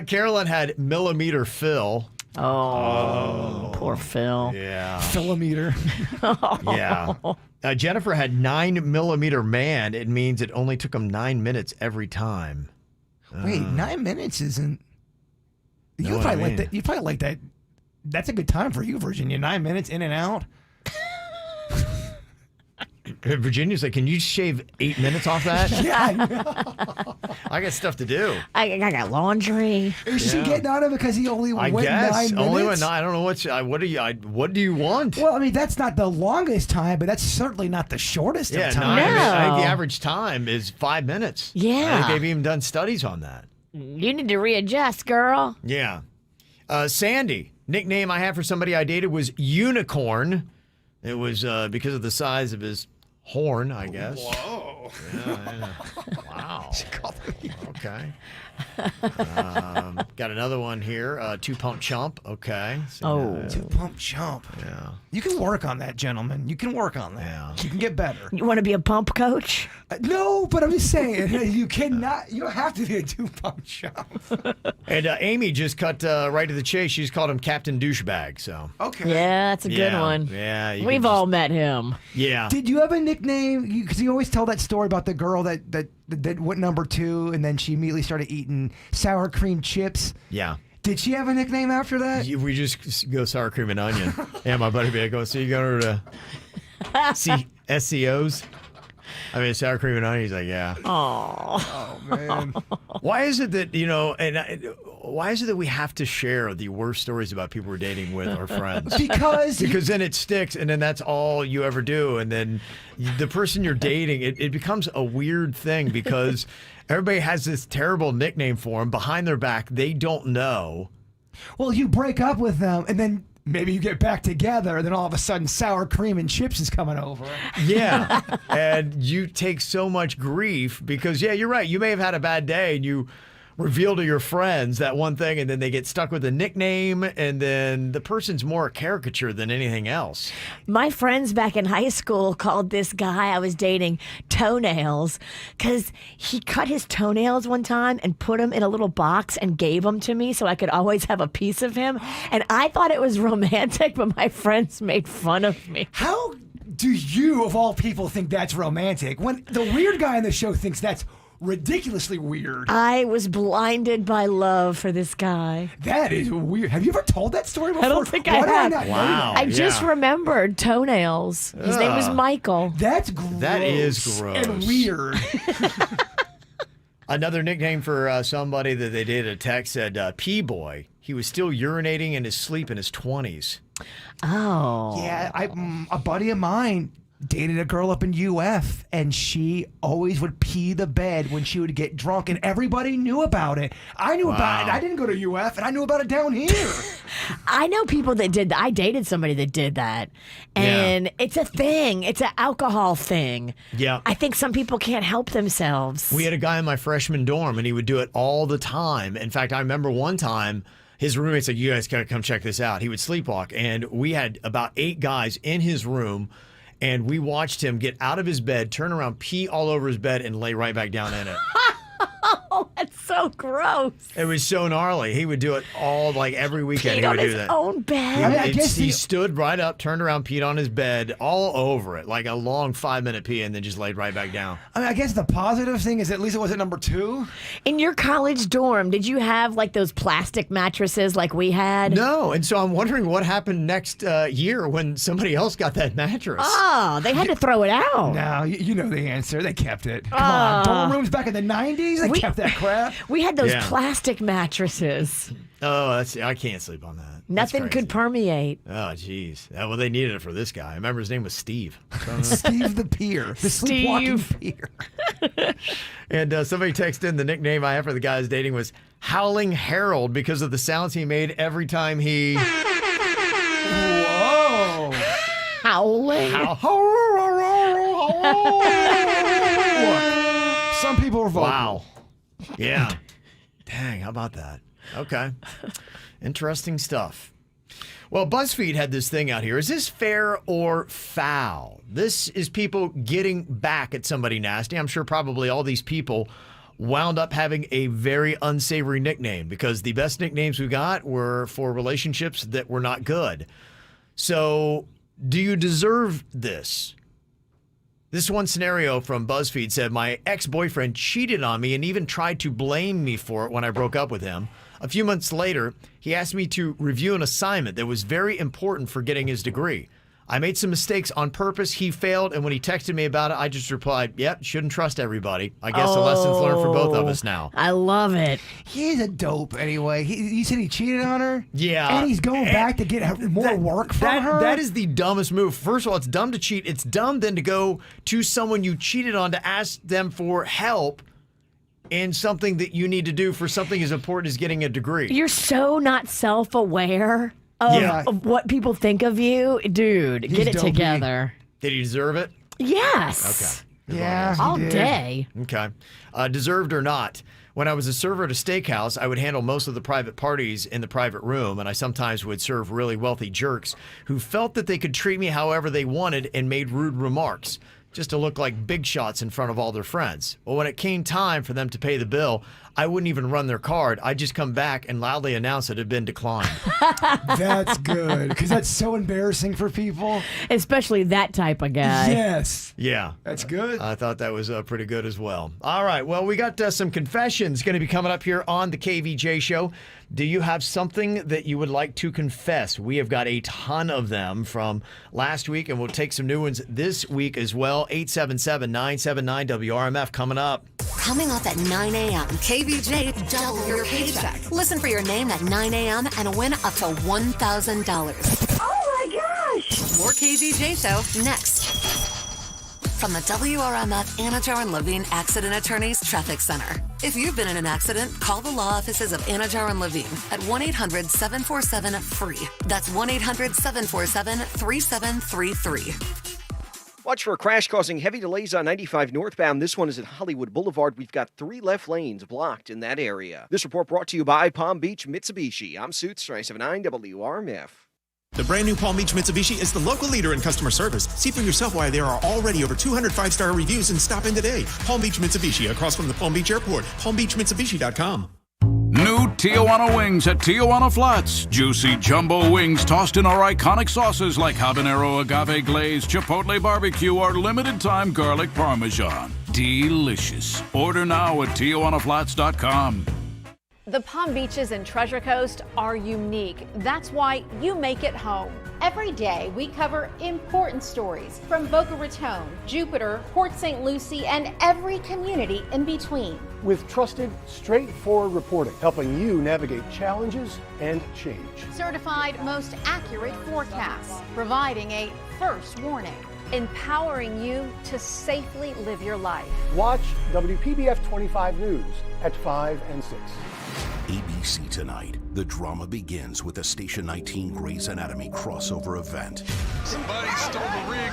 Carolyn had Millimeter Phil. Oh, poor Phil. Yeah. Philometer. Yeah. Jennifer had 9 millimeter man. It means it only took him 9 minutes every time. Wait, 9 minutes isn't. You Know probably what I like mean. that. You probably like that. That's a good time for you, Virginia. 9 minutes in and out. Virginia's like, can you shave 8 minutes off that? Yeah, I know. I got stuff to do. I got laundry. Is she getting on him because he only I went guess 9 minutes? only went 9. I don't know what do you want? Well, I mean, that's not the longest time, but that's certainly not the shortest Yeah, of time. I think the average time is 5 minutes. Yeah. I think they've even done studies on that. You need to readjust, girl. Yeah. Sandy, nickname I had for somebody I dated was Unicorn. It was because of the size of his horn, I guess. Whoa. Yeah. Wow. Okay. Got another one here. Two-pump chump. Okay. So, Two-pump chump. Yeah. You can work on that, gentlemen. You can work on that. Yeah. You can get better. You want to be a pump coach? No, but I'm just saying, you cannot. You don't have to be a two-pump chump. And Amy just cut right to the chase. She's called him Captain Douchebag. So. Okay. Yeah, that's a good one. Yeah. We've all met him. Yeah. Did you have a nickname? Because you always tell that story about the girl that went number 2, and then she immediately started eating sour cream chips. Yeah. Did she have a nickname after that? We just go sour cream and onion. Yeah, my buddy be like, "Oh, so you go to SCOs?" I mean, sour cream and onion. He's like, "Yeah." Oh man. Why is it that why is it that we have to share the worst stories about people we're dating with our friends? Because then it sticks, and then that's all you ever do, and then the person you're dating, it becomes a weird thing because everybody has this terrible nickname for them behind their back. They don't know. Well, you break up with them, and then maybe you get back together, and then all of a sudden sour cream and chips is coming over. Yeah. And you take so much grief because, yeah, you're right. You may have had a bad day and you reveal to your friends that one thing, and then they get stuck with a nickname, and then the person's more a caricature than anything else. My friends back in high school called this guy I was dating Toenails because he cut his toenails one time and put them in a little box and gave them to me so I could always have a piece of him. And I thought it was romantic, but my friends made fun of me. How do you, of all people, think that's romantic when the weird guy on the show thinks that's ridiculously weird? I was blinded by love for this guy. That is weird. Have you ever told that story before? I don't think I Why did have. not know Wow. that? I just remembered Toenails. His name was Michael. That's gross. That is gross. And weird. Another nickname for somebody that they did a text said P-Boy. He was still urinating in his sleep in his 20s. Oh. Yeah, a buddy of mine dated a girl up in UF, and she always would pee the bed when she would get drunk, and everybody knew about it. I knew about it. I didn't go to UF, and I knew about it down here. I know people that did that. I dated somebody that did that. And it's a thing. It's an alcohol thing. Yeah. I think some people can't help themselves. We had a guy in my freshman dorm, and he would do it all the time. In fact, I remember one time, his roommate said, "You guys got to come check this out." He would sleepwalk, and we had about 8 guys in his room, and we watched him get out of his bed, turn around, pee all over his bed, and lay right back down in it. Oh, that's so gross. It was so gnarly. He would do it all, like every weekend. Peed He on would do his that. own bed. He stood right up, turned around, peed on his bed, all over it, like a long 5-minute pee, and then just laid right back down. I mean, I guess the positive thing is at least it wasn't number 2. In your college dorm, did you have like those plastic mattresses like we had? No, and so I'm wondering what happened next year when somebody else got that mattress. Oh, they had to throw it out. No, you know the answer. They kept it. Come on. Dorm rooms back in the 90s, they kept that crap. We had those plastic mattresses. Oh, I can't sleep on that. Nothing could permeate. Oh, jeez. Well, they needed it for this guy. I remember his name was Steve. Steve the Peer. The sleepwalking peer. And somebody texted in the nickname I have for the guy I was dating was Howling Harold because of the sounds he made every time he... Whoa. Howling. Some people are vocal. Wow. Yeah. Dang, how about that? Okay. Interesting stuff. Well, BuzzFeed had this thing out here. Is this fair or foul? This is people getting back at somebody nasty. I'm sure probably all these people wound up having a very unsavory nickname because the best nicknames we got were for relationships that were not good. So, do you deserve this? This one scenario from BuzzFeed said, my ex-boyfriend cheated on me and even tried to blame me for it when I broke up with him. A few months later, he asked me to review an assignment that was very important for getting his degree. I made some mistakes on purpose. He failed, and when he texted me about it, I just replied, yep, shouldn't trust everybody. I guess the lesson's learned for both of us now. I love it. He's a dope anyway. You said he cheated on her? Yeah. And he's going back to get more work from her? That is the dumbest move. First of all, it's dumb to cheat. It's dumb then to go to someone you cheated on to ask them for help in something that you need to do for something as important as getting a degree. You're so not self-aware of what people think of you. Dude, get it together. Did he deserve it? Yes. Okay. Yeah. All day. Okay. Deserved or not. When I was a server at a steakhouse, I would handle most of the private parties in the private room, and I sometimes would serve really wealthy jerks who felt that they could treat me however they wanted and made rude remarks, just to look like big shots in front of all their friends. Well, when it came time for them to pay the bill, I wouldn't even run their card. I'd just come back and loudly announce it had been declined. That's good, because that's so embarrassing for people. Especially that type of guy. Yes. Yeah. That's good. I thought that was pretty good as well. All right. Well, we got some confessions going to be coming up here on the KVJ show. Do you have something that you would like to confess? We have got a ton of them from last week, and we'll take some new ones this week as well. 877-979-WRMF coming up. Coming up at 9 a.m., KVJ double your paycheck. Listen for your name at 9 a.m. and win up to $1,000. Oh my gosh! More KVJ show next. From the WRMF Anajar and Levine Accident Attorneys Traffic Center. If you've been in an accident, call the law offices of Anajar and Levine at 1-800-747-FREE. That's 1-800-747-3733. Watch for a crash causing heavy delays on 95 northbound. This one is at Hollywood Boulevard. We've got 3 left lanes blocked in that area. This report brought to you by Palm Beach Mitsubishi. I'm Suits 379 WRMF. The brand new Palm Beach Mitsubishi is the local leader in customer service. See for yourself why there are already over 200 5-star reviews and stop in today. Palm Beach Mitsubishi, across from the Palm Beach Airport. PalmBeachMitsubishi.com. New Tijuana wings at Tijuana Flats. Juicy jumbo wings tossed in our iconic sauces like habanero, agave glaze, chipotle barbecue, or limited time garlic parmesan. Delicious. Order now at TijuanaFlats.com. The Palm Beaches and Treasure Coast are unique. That's why you make it home. Every day we cover important stories from Boca Raton, Jupiter, Port St. Lucie, and every community in between. With trusted, straightforward reporting, helping you navigate challenges and change. Certified most accurate forecasts, providing a first warning, empowering you to safely live your life. Watch WPBF 25 News at 5 and 6. ABC tonight. The drama begins with a Station 19 Grey's Anatomy crossover event. Somebody stole the rig.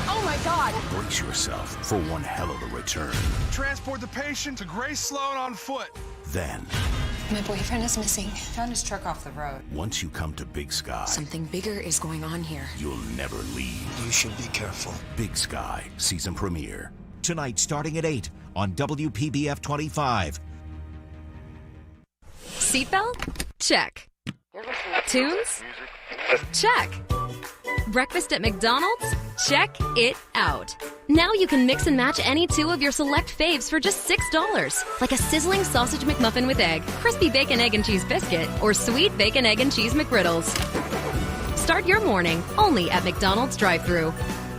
Oh my God! Brace yourself for one hell of a return. Transport the patient to Grace Sloan on foot. Then, my boyfriend is missing. Found his truck off the road. once you come to Big Sky, Something bigger is going on here. you'll never leave. You should be careful. Big Sky season premiere. Tonight starting at 8 on WPBF 25. Seatbelt? Check. Tunes? Check. Breakfast at McDonald's? Check it out. Now you can mix and match any 2 of your select faves for just $6. Like a sizzling sausage McMuffin with egg, crispy bacon, egg, and cheese biscuit, or sweet bacon, egg, and cheese McGriddles. Start your morning only at McDonald's drive-thru.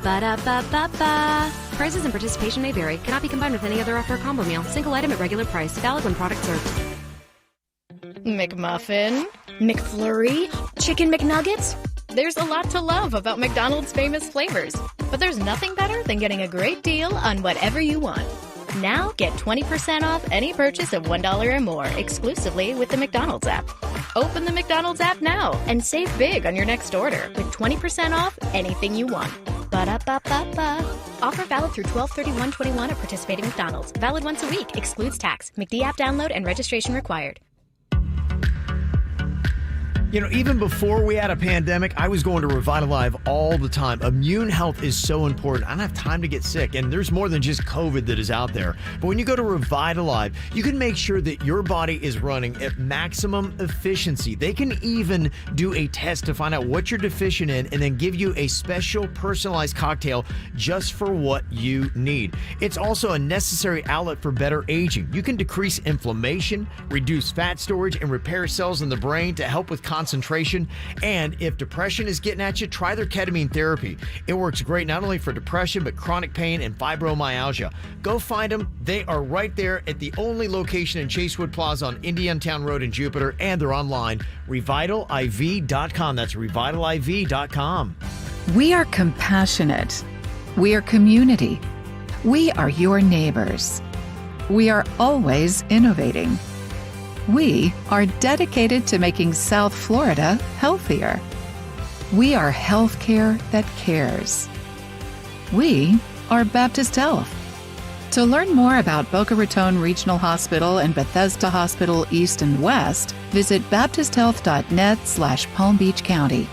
Ba-da-ba-ba-ba. Prices and participation may vary. Cannot be combined with any other offer or combo meal. Single item at regular price. Valid when product served. McMuffin, McFlurry, Chicken McNuggets. There's a lot to love about McDonald's famous flavors, but there's nothing better than getting a great deal on whatever you want. Now get 20% off any purchase of $1 or more exclusively with the McDonald's app. Open the McDonald's app now and save big on your next order with 20% off anything you want. Ba-da-ba-ba-ba. Offer valid through 12/31/21 at participating McDonald's. Valid once a week. Excludes tax. McD app download and registration required. You know, even before we had a pandemic, I was going to Revitalive all the time. Immune health is so important. I don't have time to get sick, and there's more than just COVID that is out there. But when you go to Revitalive, you can make sure that your body is running at maximum efficiency. They can even do a test to find out what you're deficient in and then give you a special personalized cocktail just for what you need. It's also a necessary outlet for better aging. You can decrease inflammation, reduce fat storage, and repair cells in the brain to help with concentration. And if depression is getting at you, try their ketamine therapy. It works great not only for depression, but chronic pain and fibromyalgia. Go find them. They are right there at the only location in Chasewood Plaza on Indiantown Road in Jupiter, and they're online, revitaliv.com. That's revitaliv.com. We are compassionate. We are community. We are your neighbors. We are always innovating. We are dedicated to making South Florida healthier. We are healthcare that cares. We are Baptist Health. To learn more about Boca Raton Regional Hospital and Bethesda Hospital East and West, visit baptisthealth.net/Palm Beach County.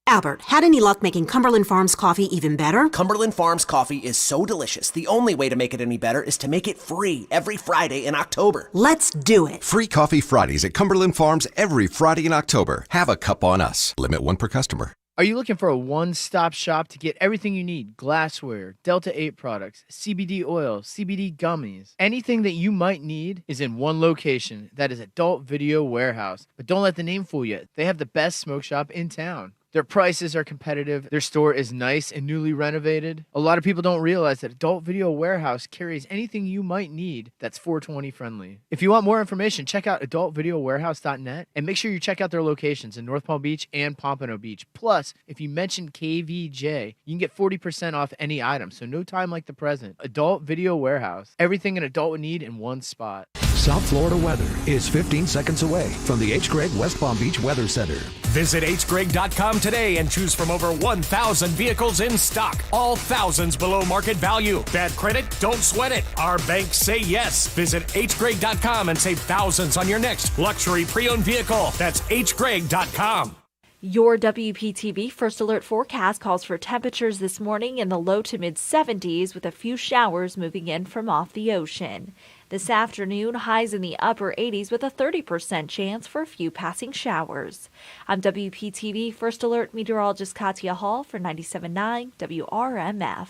Albert, had any luck making Cumberland Farms coffee even better? Cumberland Farms coffee is so delicious, the only way to make it any better is to make it free every Friday in October. Let's do it. Free Coffee Fridays at Cumberland Farms every Friday in October. Have a cup on us. Limit 1 per customer. Are you looking for a one-stop shop to get everything you need? Glassware, Delta 8 products, CBD oil, CBD gummies. Anything that you might need is in one location. That is Adult Video Warehouse. But don't let the name fool you. They have the best smoke shop in town. Their prices are competitive. Their store is nice and newly renovated. A lot of people don't realize that Adult Video Warehouse carries anything you might need that's 420 friendly. If you want more information, check out adultvideowarehouse.net and make sure you check out their locations in North Palm Beach and Pompano Beach. Plus, if you mention KVJ, you can get 40% off any item, so no time like the present. Adult Video Warehouse. Everything an adult would need in one spot. South Florida weather is 15 seconds away from the H. Gregg West Palm Beach Weather Center. Visit hgregg.com today and choose from over 1,000 vehicles in stock. All thousands below market value. Bad credit? Don't sweat it. Our banks say yes. Visit hgregg.com and save thousands on your next luxury pre-owned vehicle. That's hgregg.com. Your WPTV First Alert forecast calls for temperatures this morning in the low to mid 70s with a few showers moving in from off the ocean. This afternoon, highs in the upper 80s with a 30% chance for a few passing showers. I'm WPTV First Alert meteorologist Katya Hall for 97.9 WRMF.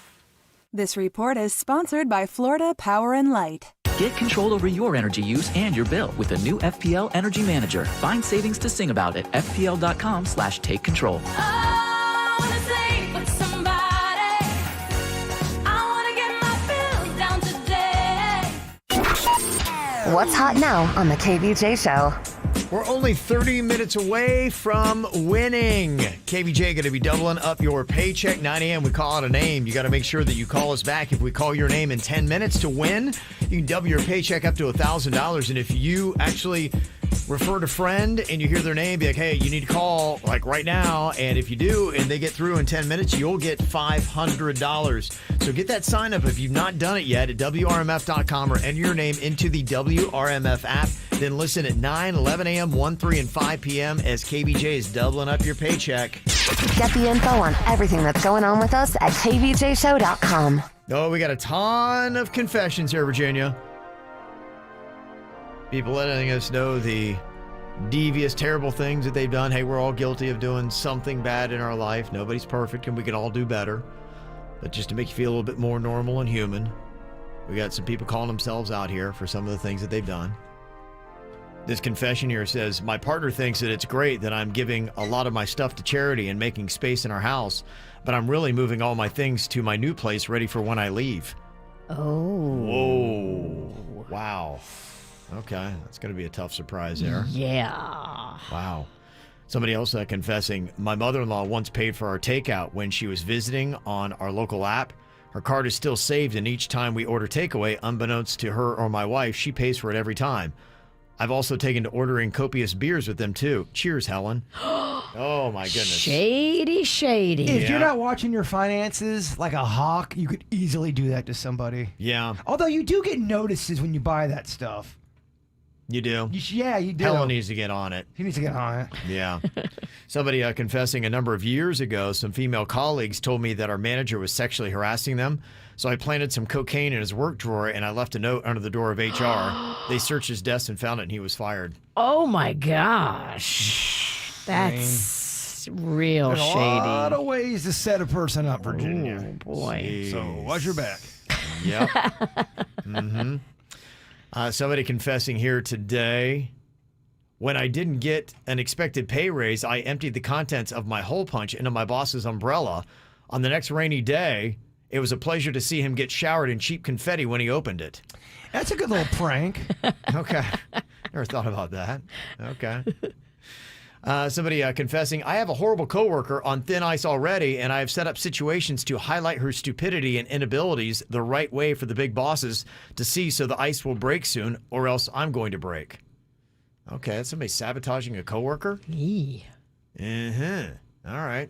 This report is sponsored by Florida Power and Light. Get control over your energy use and your bill with the new FPL Energy Manager. Find savings to sing about at fpl.com/take control. What's hot now on the KVJ show? We're only 30 minutes away from winning. KVJ going to be doubling up your paycheck. 9 a.m. we call out a name. You got to make sure that you call us back. If we call your name in 10 minutes to win, you can double your paycheck up to $1,000. And if you actually refer a friend and you hear their name, be like, hey, you need to call like right now. And if you do and they get through in 10 minutes, you'll get $500. So get that sign up if you've not done it yet at WRMF.com or enter your name into the WRMF app. Then listen at 9, 11 a.m., 1, 3, and 5 p.m. as KVJ is doubling up your paycheck. Get the info on everything that's going on with us at kvjshow.com. Oh, we got a ton of confessions here, Virginia. People letting us know the devious, terrible things that they've done. Hey, we're all guilty of doing something bad in our life. Nobody's perfect, and we can all do better. But just to make you feel a little bit more normal and human, we got some people calling themselves out here for some of the things that they've done. This confession here says, my partner thinks that it's great that I'm giving a lot of my stuff to charity and making space in our house, but I'm really moving all my things to my new place ready for when I leave. Oh. Whoa. Wow. Okay, that's going to be a tough surprise there. Yeah. Wow. Somebody else confessing, my mother-in-law once paid for our takeout when she was visiting on our local app. Her card is still saved, and each time we order takeaway, unbeknownst to her or my wife, she pays for it every time. I've also taken to ordering copious beers with them, too. Cheers, Helen. Oh, my goodness. Shady, shady. If you're not watching your finances like a hawk, you could easily do that to somebody. Yeah. Although you do get notices when you buy that stuff. You do? Yeah, you do. Helen needs to get on it. He needs to get on it. Yeah. Somebody confessing a number of years ago, some female colleagues told me that our manager was sexually harassing them. So I planted some cocaine in his work drawer, and I left a note under the door of HR. They searched his desk and found it, and he was fired. Oh, my gosh. That's real There's shady. a lot of ways to set a person up, Virginia. Oh, boy. Jeez. So watch your back. Yep. Mm-hmm. Somebody confessing here today. When I didn't get an expected pay raise, I emptied the contents of my hole punch into my boss's umbrella. On the next rainy day, it was a pleasure to see him get showered in cheap confetti when he opened it. That's a good little prank. Okay. Never thought about that. Okay. Somebody confessing, I have a horrible coworker on thin ice already, and I have set up situations to highlight her stupidity and inabilities the right way for the big bosses to see, so the ice will break soon, or else I'm going to break. Okay, that's somebody sabotaging a coworker? Yeah. All right.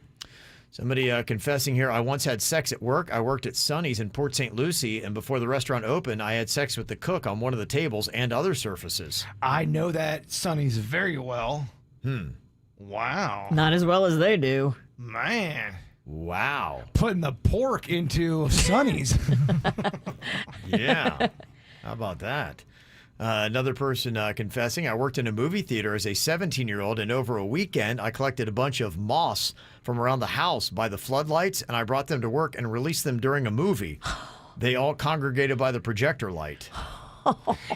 Somebody confessing here, I once had sex at work. I worked at Sonny's in Port St. Lucie, and before the restaurant opened, I had sex with the cook on one of the tables and other surfaces. I know that Sonny's very well. Wow. Not as well as they do. Man. Wow. Putting the pork into Sonny's. Yeah. How about that? Another person confessing, I worked in a movie theater as a 17-year-old, and over a weekend, I collected a bunch of moss from around the house by the floodlights, and I brought them to work and released them during a movie. They all congregated by the projector light.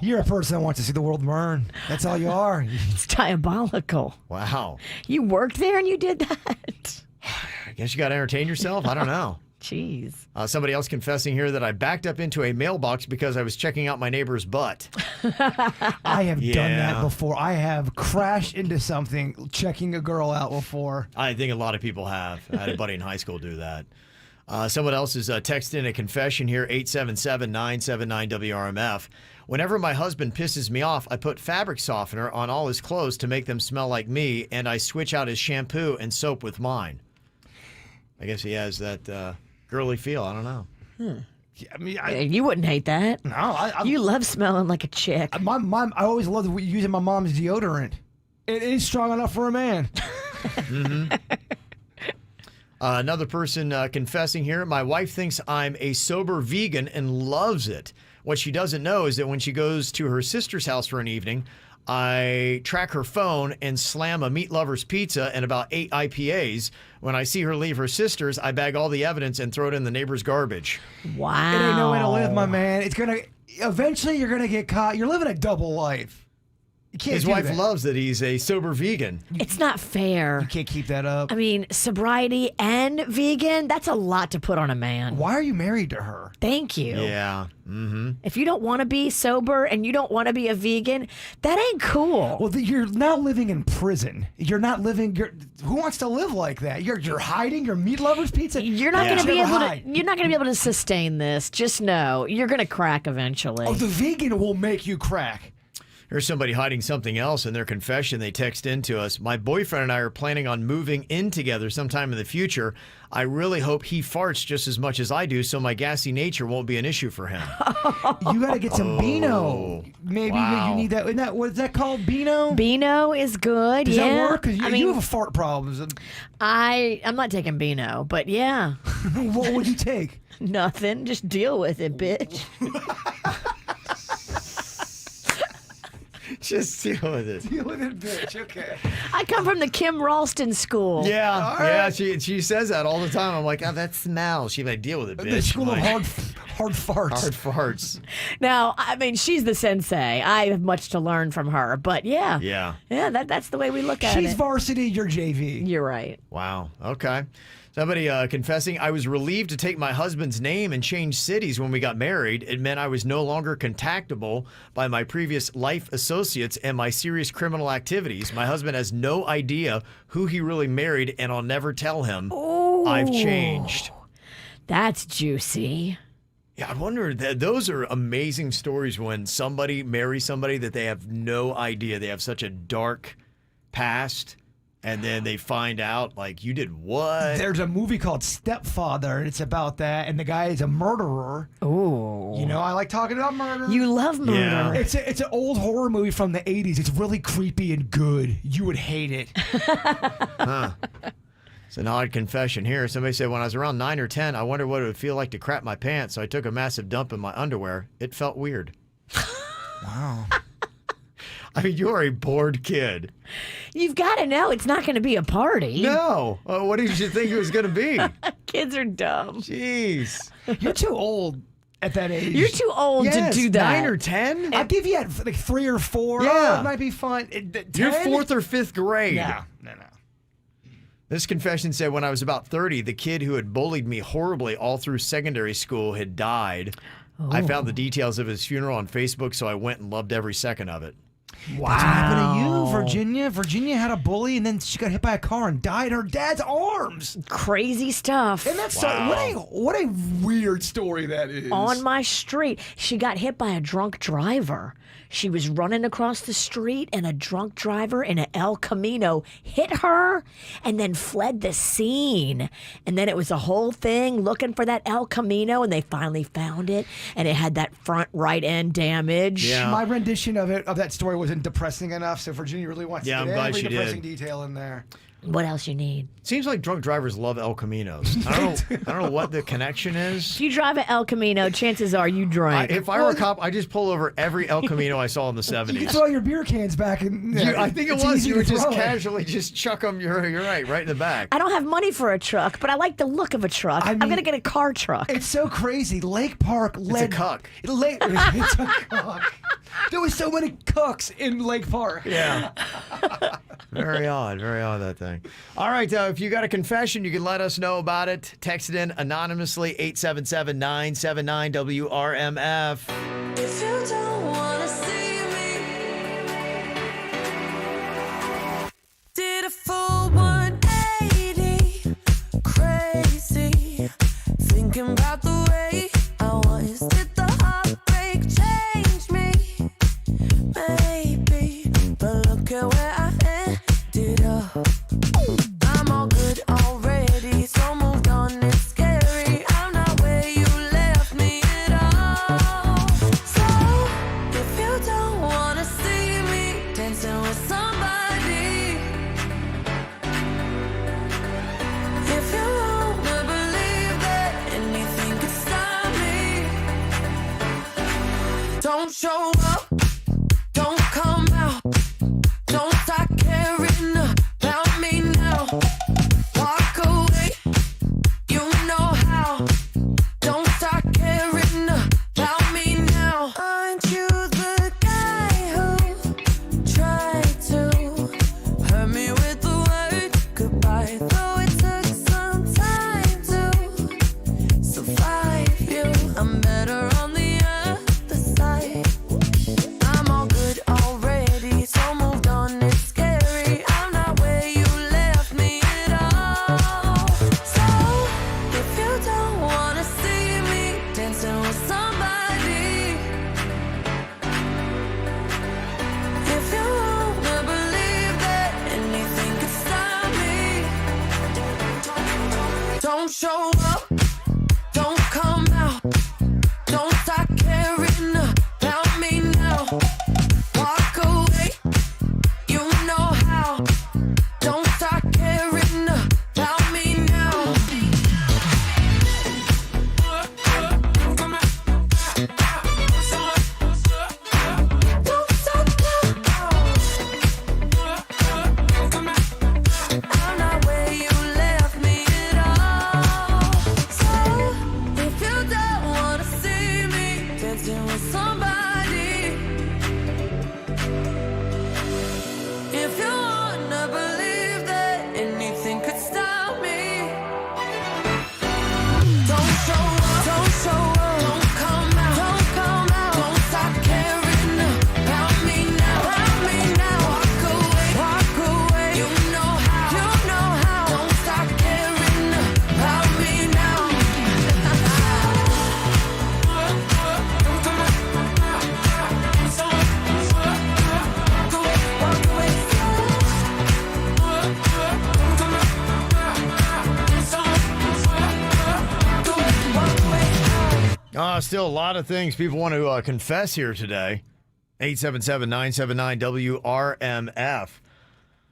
You're a person that wants to see the world burn. That's all you are. It's diabolical. Wow. You worked there and you did that? I guess you got to entertain yourself? I don't know. Jeez. Somebody else confessing here that I backed up into a mailbox because I was checking out my neighbor's butt. I have done that before. I have crashed into something checking a girl out before. I think a lot of people have. I had a buddy in high school do that. Someone else is texting a confession here, 877-979-WRMF. Whenever my husband pisses me off, I put fabric softener on all his clothes to make them smell like me, and I switch out his shampoo and soap with mine. I guess he has that girly feel. I don't know. I mean, you wouldn't hate that. No, you love smelling like a chick. My mom, I always loved using my mom's deodorant. It is strong enough for a man. Another person confessing here, my wife thinks I'm a sober vegan and loves it. What she doesn't know is that when she goes to her sister's house for an evening, I track her phone and slam a Meat Lover's pizza and about 8 IPAs. When I see her leave her sister's, I bag all the evidence and throw it in the neighbor's garbage. Wow. It ain't no way to live, my man. It's gonna eventually you're gonna get caught. You're living a double life. You can't His do wife that. loves that he's a sober vegan. It's not fair. You can't keep that up. I mean, sobriety and vegan, that's a lot to put on a man. Why are you married to her? Thank you. Yeah. If you don't want to be sober and you don't want to be a vegan, that ain't cool. Well, you're now living in prison. You're not living. Who wants to live like that? You're hiding your Meat Lover's pizza. You're not going to be able to. You're not going to be able to sustain this. Just know you're going to crack eventually. Oh, the vegan will make you crack. Here's somebody hiding something else in their confession. They text into us. My boyfriend and I are planning on moving in together sometime in the future. I really hope he farts just as much as I do, so my gassy nature won't be an issue for him. You got to get some Beano. Maybe you need that. What is that called? Beano? Beano is good. Does yeah. that work? Because you have a fart problem. I'm not taking Beano, but yeah. What would you take? Nothing. Just deal with it, bitch. Just deal with it. Deal with it, bitch. Okay. I come from the Kim Ralston school. Yeah, yeah. She says that all the time. I'm like, oh, that smells. She's like, deal with it, bitch. The school of Like, hard farts. hard farts. Now, I mean, she's the sensei. I have much to learn from her, but yeah. Yeah. Yeah, that's the way we look at it. She's varsity, you're JV. You're right. Wow. Okay. Somebody confessing, I was relieved to take my husband's name and change cities when we got married. It meant I was no longer contactable by my previous life associates and my serious criminal activities. My husband has no idea who he really married, and I'll never tell him I've changed. That's juicy. Yeah, I wonder, those are amazing stories when somebody marries somebody that they have no idea. They have such a dark past. And then they find out, like, you did what? There's a movie called Stepfather, and it's about that, and the guy is a murderer. Oh. You know, I like talking about murder. You love murder. Yeah. It's an old horror movie from the 80s. It's really creepy and good. You would hate it. Huh. It's an odd confession here. Somebody said, when I was around 9 or 10, I wondered what it would feel like to crap my pants, so I took a massive dump in my underwear. It felt weird. Wow. I mean, you're a bored kid. You've got to know it's not going to be a party. No. What did you think it was going to be? Kids are dumb. Jeez. You're too old. at that age. You're too old to do that. 9 or 10? I'll give you at like 3 or 4. Yeah. Oh, it might be fun. 10? You're 4th or 5th grade. No. This confession said when I was about 30, the kid who had bullied me horribly all through secondary school had died. I found the details of his funeral on Facebook, so I went and loved every second of it. Wow. That's what happened to you, Virginia. Virginia had a bully, and then she got hit by a car and died in her dad's arms. Crazy stuff. And that's what a weird story that is. On my street, she got hit by a drunk driver. She was running across the street, and a drunk driver in an El Camino hit her and then fled the scene. And then it was a whole thing looking for that El Camino, and they finally found it, and it had that front right end damage. Yeah. My rendition of that story wasn't depressing enough, so Virginia really wants to I'm get glad every she depressing did. detail in there. What else you need? Seems like drunk drivers love El Caminos. I don't know what the connection is. If you drive an El Camino, chances are you drank. If I were a cop, I just pull over every El Camino I saw in the 70s. You can throw your beer cans back in. I think it It's was. easy You to would just throw it. casually just chuck them. You're right in the back. I don't have money for a truck, but I like the look of a truck. I'm going to get a car truck. It's so crazy. Lake Park led. It's a cuck. It's a cuck. There was so many cooks in Lake Park. Yeah. Very odd, that thing. All right, if you got a confession, you can let us know about it. Text it in anonymously, 877-979-WRMF. If you don't wanna see me, did a full 180, crazy, thinking about the way I was. Did the heartbreak change me? Maybe, but look at where I ended up. I'm all good already, so moved on. It's scary. I'm not where you left me at all. So if you don't wanna see me dancing with somebody, if you wanna believe that anything could stop me, don't show up, don't come out, don't start caring about me now. Walk away, you know how. Don't start caring about me now. Aren't you the guy who tried to hurt me with the word goodbye? Though it took some time to survive you, I'm better on the other side. I'm all good already, so moved on. It's scary. I'm not where you left me at all. So if you don't wanna see me dancing with somebody, if you wanna believe that anything could stop me, don't show up, don't come out, don't start caring about me now. Walk away, you know how. Don't start caring about me now. Don't stop now. I'm not where you left me at all. So if you don't wanna see me dancing with somebody, if you wanna believe that anything could stop me, don't show up, don't come out, don't stop caring about me now, walk away, you know how, don't stop caring about me now. Still a lot of things people want to confess here today. 877-979-WRMF.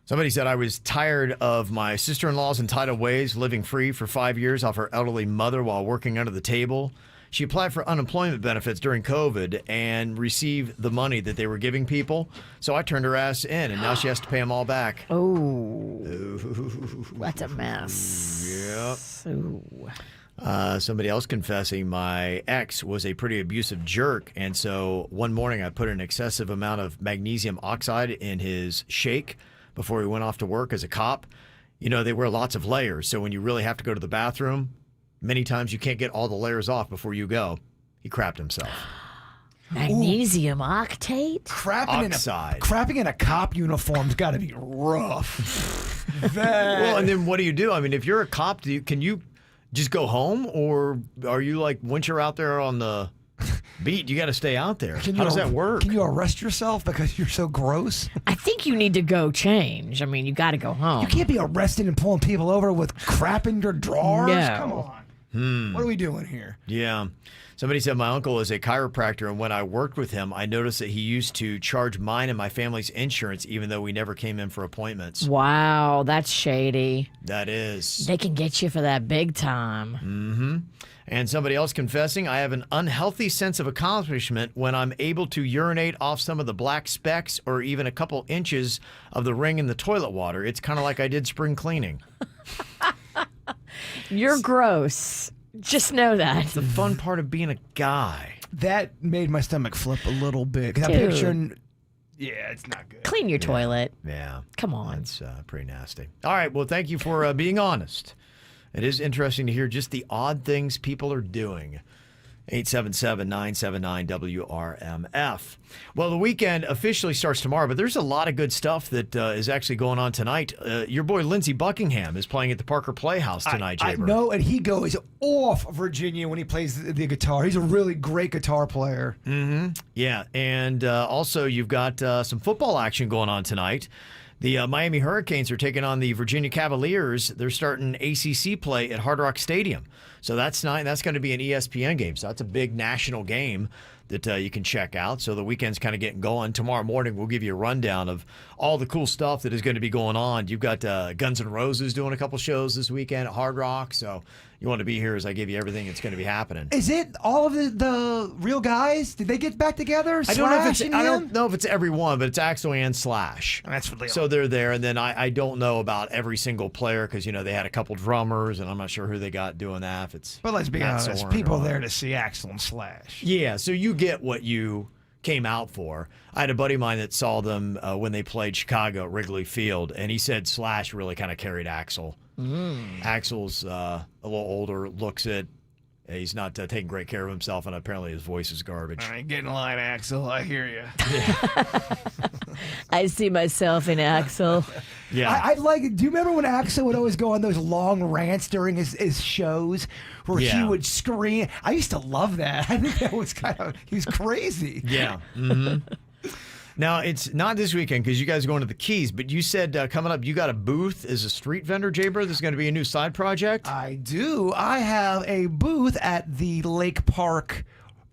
Somebody said, I was tired of my sister-in-law's entitled ways, living free for 5 years off her elderly mother while working under the table. She applied for unemployment benefits during COVID and received the money that they were giving people. So I turned her ass in, and now she has to pay them all back. Oh, that's a mess. Yep. Ooh. Somebody else confessing my ex was a pretty abusive jerk. And so one morning I put an excessive amount of magnesium oxide in his shake before he went off to work as a cop. You know, they wear lots of layers. So when you really have to go to the bathroom, many times you can't get all the layers off before you go. He crapped himself. Magnesium octate? Crapping in a cop uniform's got to be rough. Well, and then what do you do? I mean, if you're a cop, can you just go home, or are you like, once you're out there on the beat, you got to stay out there? How does that work? Can you arrest yourself because you're so gross? I think you need to go change. I mean, you got to go home. You can't be arrested and pulling people over with crap in your drawers. No. Come on. What are we doing here? Yeah. Somebody said my uncle is a chiropractor, and when I worked with him, I noticed that he used to charge mine and my family's insurance, even though we never came in for appointments. Wow, that's shady. That is. They can get you for that big time. Mm-hmm. And somebody else confessing, I have an unhealthy sense of accomplishment when I'm able to urinate off some of the black specks or even a couple inches of the ring in the toilet water. It's kind of like I did spring cleaning. You're gross. Just know that. It's the fun part of being a guy. That made my stomach flip a little bit. 'Cause I'm Dude. picturing, yeah, it's not good. Clean your toilet. Yeah. Come on. That's pretty nasty. All right. Well, thank you for being honest. It is interesting to hear just the odd things people are doing. 877-979-WRMF. Well, the weekend officially starts tomorrow, but there's a lot of good stuff that is actually going on tonight. Your boy Lindsey Buckingham is playing at the Parker Playhouse tonight, I Jaber. know, and he goes off Virginia when he plays the guitar. He's a really great guitar player. Mm-hmm. Yeah, and also you've got some football action going on tonight. The Miami Hurricanes are taking on the Virginia Cavaliers. They're starting ACC play at Hard Rock Stadium. So that's going to be an ESPN game. So that's a big national game that you can check out. So the weekend's kind of getting going. Tomorrow morning, we'll give you a rundown of all the cool stuff that is going to be going on. You've got Guns N' Roses doing a couple shows this weekend at Hard Rock. So you want to be here as I give you everything that's going to be happening. Is it all of the real guys? Did they get back together? I don't know if it's everyone, but it's Axl and Slash. That's what they So they're there, and then I don't know about every single player because they had a couple drummers, and I'm not sure who they got doing that. If it's But let's be Matt honest, Sorum people or- there to see Axl and Slash. Yeah, so you get what you came out for. I had a buddy of mine that saw them when they played Chicago at Wrigley Field, and he said Slash really kind of carried Axl. Axl's a little older, looks it. He's not taking great care of himself, and apparently his voice is garbage. All right, get in line, Axl. I hear you. I see myself in Axl. Yeah. I like. Do you remember when Axl would always go on those long rants during his shows where he Yeah. would scream? I used to love that. I think that was he was crazy. Yeah. Mm-hmm. Now, it's not this weekend because you guys are going to the Keys, but you said coming up you got a booth as a street vendor, Jaber. This is going to be a new side project? I do. I have a booth at the Lake Park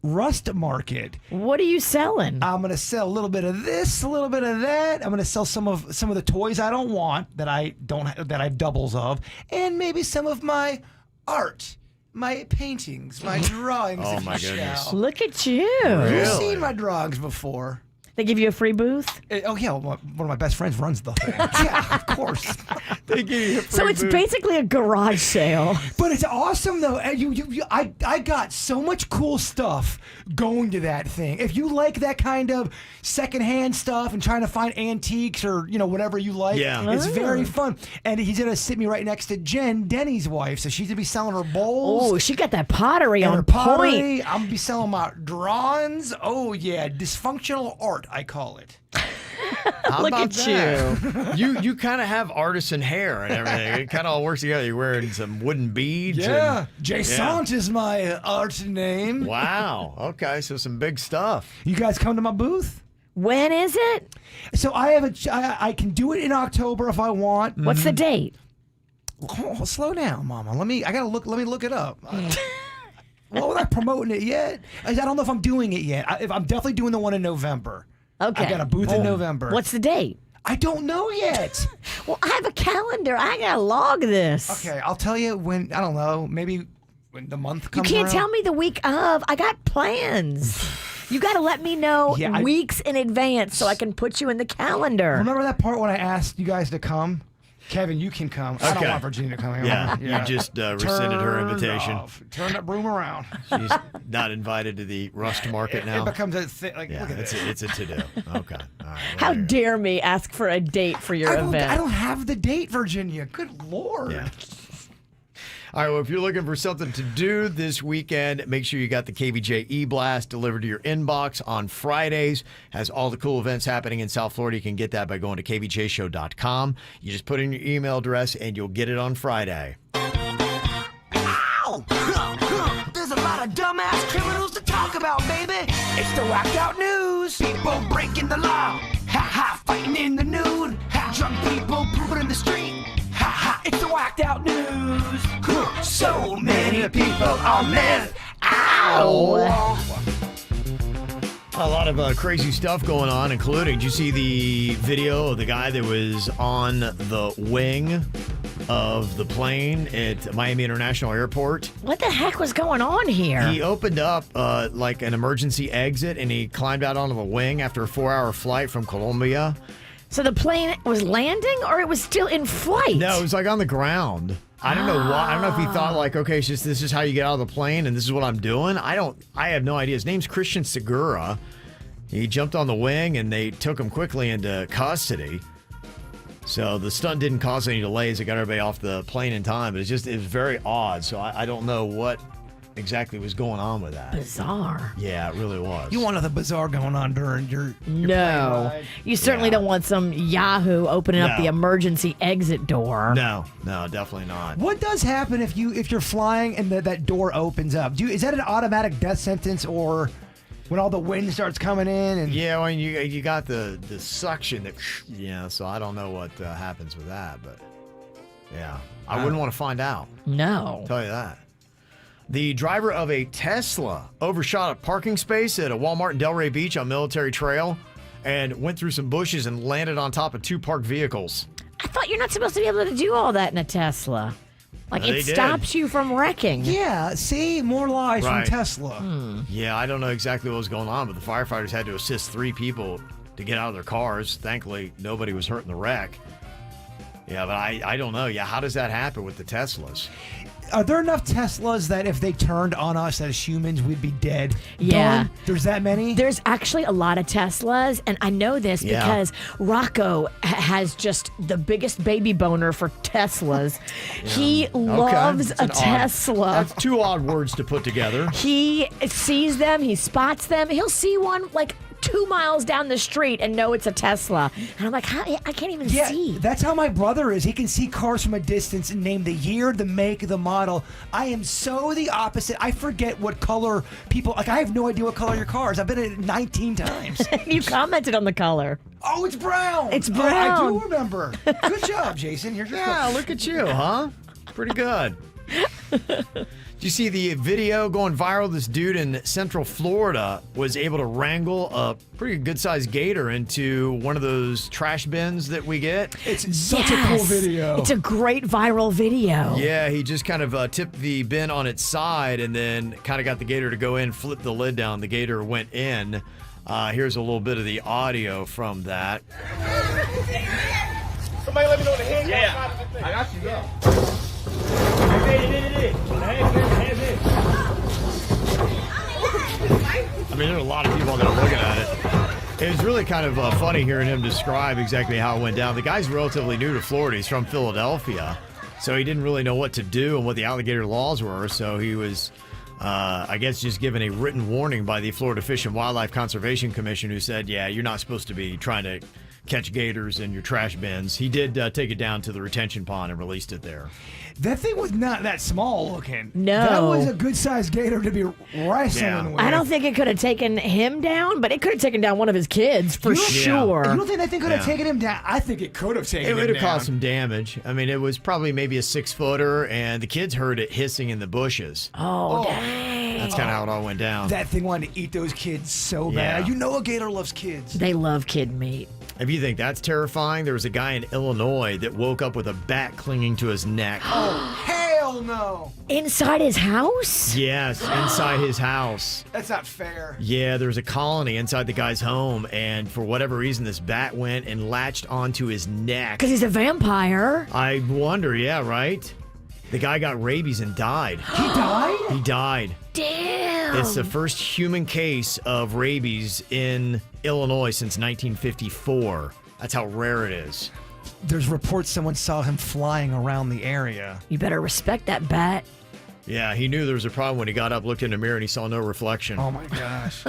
Rust Market. What are you selling? I'm going to sell a little bit of this, a little bit of that. I'm going to sell some of the toys I don't want that I have doubles of, and maybe some of my art. My paintings, my drawings. Oh, if my you goodness. shall. Look at you. You've seen my drawings before. They give you a free booth? Oh, yeah. One of my best friends runs the thing. Yeah, of course. They give you a So free it's booth. basically a garage sale. But it's awesome, though. I got so much cool stuff going to that thing. If you like that kind of secondhand stuff and trying to find antiques or, whatever you like, Yeah. it's very fun. And he's going to sit me right next to Jen, Denny's wife. So she's going to be selling her bowls. Oh, she got that pottery and on her point. pottery. I'm going to be selling my drawings. Oh, yeah. Dysfunctional art, I call it. How Look about at that? You kind of have artisan hair and everything. It kind of all works together. You're wearing some wooden beads. Yeah. and- Jason is my art name. Wow. Okay, so some big stuff. You guys come to my booth? When is it? So I can do it in October if I want. What's the date? Oh, slow down, Mama. Let me look it up. Well, we're not promoting it yet. I don't know if I'm doing it yet. I'm definitely doing the one in November. Okay. I got a booth in November. What's the date? I don't know yet. Well, I have a calendar. I gotta log this. Okay, I'll tell you when. I don't know. Maybe when the month You comes. can't around. tell me the week of. I got plans. You got to let me know Yeah, weeks in advance so I can put you in the calendar. Remember that part when I asked you guys to come? Kevin, you can come. I don't want Virginia coming. Yeah, over. you just rescinded her invitation. Turn that broom around. She's not invited to the Rust Market now. It becomes a thing. Look at it's this. it's a to-do. Okay. All right. How dare me ask for a date for your event? I don't have the date, Virginia. Good Lord. Yeah. All right, well, if you're looking for something to do this weekend, make sure you got the KVJ E-Blast delivered to your inbox on Fridays. Has all the cool events happening in South Florida. You can get that by going to kvjshow.com. You just put in your email address, and you'll get it on Friday. Ow! There's a lot of dumbass criminals to talk about, baby. It's the whacked out news. People breaking the law. Ha, fighting in the nude. Ha, drunk people pooping in the street. Ha, ha, it's the whacked out news. So many people on meth. Ow! A lot of crazy stuff going on, including, did you see the video of the guy that was on the wing of the plane at Miami International Airport? What the heck was going on here? He opened up like an emergency exit, and he climbed out onto the wing after a 4-hour flight from Colombia. So the plane was landing, or it was still in flight? No, it was like on the ground. I don't know why. I don't know if he thought like, okay, it's just this is how you get out of the plane, and this is what I'm doing. I have no idea. His name's Christian Segura. He jumped on the wing, and they took him quickly into custody. So the stunt didn't cause any delays. It got everybody off the plane in time, but it was very odd. So I don't know what exactly was going on with that. Bizarre. Yeah, it really was. You want nothing bizarre going on during your No. You certainly don't want some Yahoo opening up the emergency exit door. No, definitely not. What does happen if you're flying and that door opens up? Is that an automatic death sentence, or when all the wind starts coming in? And yeah, well, you got the suction that so I don't know what happens with that, but yeah, I wouldn't want to find out. No, I'll tell you that. The driver of a Tesla overshot a parking space at a Walmart in Delray Beach on Military Trail and went through some bushes and landed on top of 2 parked vehicles. I thought you're not supposed to be able to do all that in a Tesla. Like, it stops you from wrecking. Yeah, see? More lies Right. from Tesla. Yeah, I don't know exactly what was going on, but the firefighters had to assist 3 people to get out of their cars. Thankfully, nobody was hurt in the wreck. Yeah, but I don't know. Yeah, how does that happen with the Teslas? Are there enough Teslas that if they turned on us as humans, we'd be dead? Yeah. Dawn, there's that many? There's actually a lot of Teslas, and I know this because Rocco has just the biggest baby boner for Teslas. He loves a Tesla. That's 2 odd words to put together. He sees them, he spots them. He'll see one like 2 miles down the street and know it's a Tesla. And I'm like, I can't even see. That's how my brother is. He can see cars from a distance and name the year, the make, the model. I am so the opposite. I forget what color people, like, I have no idea what color your car is. I've been in it 19 times. You commented on the color. Oh, it's brown. It's I brown. do remember. Good job, Jason. Here's your Yeah, look at you, huh? Pretty good. Did you see the video going viral? This dude in Central Florida was able to wrangle a pretty good-sized gator into one of those trash bins that we get. It's such a cool video. It's a great viral video. Yeah, he just kind of tipped the bin on its side and then kind of got the gator to go in, flipped the lid down. The gator went in. Here's a little bit of the audio from that. Somebody let me know the hand. Yeah. I got you, yeah. I mean, there are a lot of people that are looking at it. It was really kind of funny hearing him describe exactly how it went down. The guy's relatively new to Florida. He's from Philadelphia, so he didn't really know what to do and what the alligator laws were. So he was, I guess, just given a written warning by the Florida Fish and Wildlife Conservation Commission, who said, yeah, you're not supposed to be trying to catch gators in your trash bins. He did take it down to the retention pond and released it there. That thing was not that small looking. No. That was a good-sized gator to be wrestling with. I don't think it could have taken him down, but it could have taken down one of his kids for sure. You don't think that thing could have taken him down? I think it could have taken him It down. would have caused some damage. I mean, it was probably maybe a 6-footer, and the kids heard it hissing in the bushes. Oh, dang. That's kind of how it all went down. That thing wanted to eat those kids so bad. Yeah. You know a gator loves kids. They love kid meat. If you think that's terrifying, there was a guy in Illinois that woke up with a bat clinging to his neck. Oh, hell hell no. Inside his house? Yes, inside his house. That's not fair. Yeah, there's a colony inside the guy's home, and for whatever reason, this bat went and latched onto his neck. Because he's a vampire. I wonder, yeah, right? The guy got rabies and died. He died? He died. Damn. It's the first human case of rabies in Illinois since 1954. That's how rare it is. There's reports someone saw him flying around the area. You better respect that bat. Yeah, he knew there was a problem when he got up, looked in the mirror, and he saw no reflection. Oh my gosh.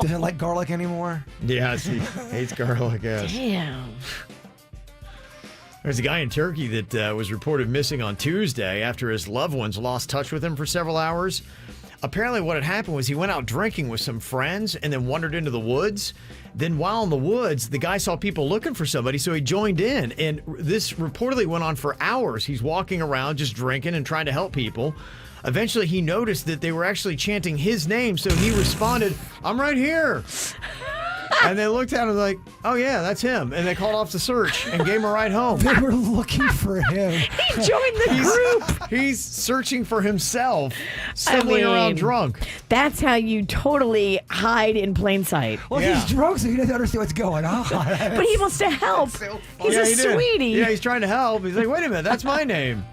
Doesn't like garlic anymore? Yes, he hates garlic, yes. Damn. There's a guy in Turkey that was reported missing on Tuesday after his loved ones lost touch with him for several hours. Apparently what had happened was he went out drinking with some friends and then wandered into the woods. Then while in the woods, the guy saw people looking for somebody, so he joined in. And this reportedly went on for hours. He's walking around just drinking and trying to help people. Eventually, he noticed that they were actually chanting his name, so he responded, "I'm right here." And they looked at him like, "Oh, yeah, that's him." And they called off the search and gave him a ride home. They were looking for him. He joined the group. He's searching for himself, stumbling around drunk. That's how you totally hide in plain sight. Well, he's drunk, so he doesn't understand what's going on. But he wants to help. He's a he did. sweetie. Yeah, he's trying to help. He's like, "Wait a minute, that's my name."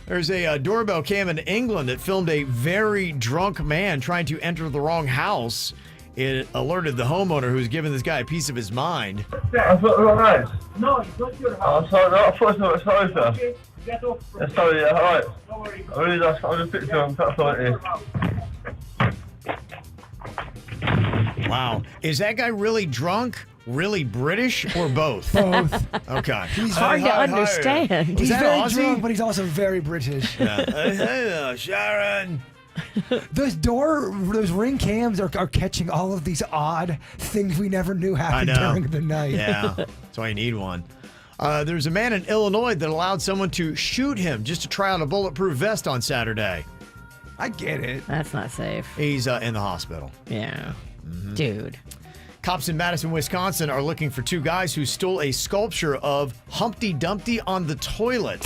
There's a doorbell cam in England that filmed a very drunk man trying to enter the wrong house. It alerted the homeowner who was giving this guy a piece of his mind. I thought the wrong house. No, it's not your house. Oh, sorry, no, I thought it was sorry, sir. Okay, get off. Sorry, yeah, alright. Don't worry. I really just, I'll just picture him, that's all it is. Wow. Is that guy really drunk, really British, or both? Both. Okay. He's hard to understand. He's that very Aussie? drunk, but he's also very British. Yeah. Hey, Sharon. Those ring cams are catching all of these odd things we never knew happened during the night. Yeah, that's why you need one. There's a man in Illinois that allowed someone to shoot him just to try out a bulletproof vest on Saturday. I get it. That's not safe. He's in the hospital. Yeah. Dude. Cops in Madison, Wisconsin are looking for two guys who stole a sculpture of Humpty Dumpty on the toilet.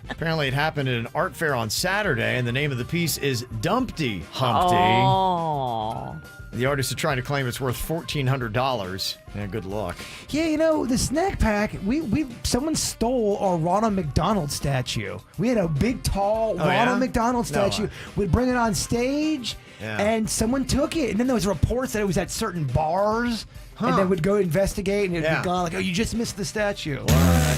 Apparently, it happened at an art fair on Saturday, and the name of the piece is Dumpty Humpty. Oh. The artist is trying to claim it's worth $1,400. Yeah, good luck. Yeah, you know, the snack pack, someone stole our Ronald McDonald statue. We had a big, tall Ronald McDonald statue. We'd bring it on stage, and someone took it. And then there was reports that it was at certain bars. And then would go investigate, and it'd be gone. Like, oh, you just missed the statue. What?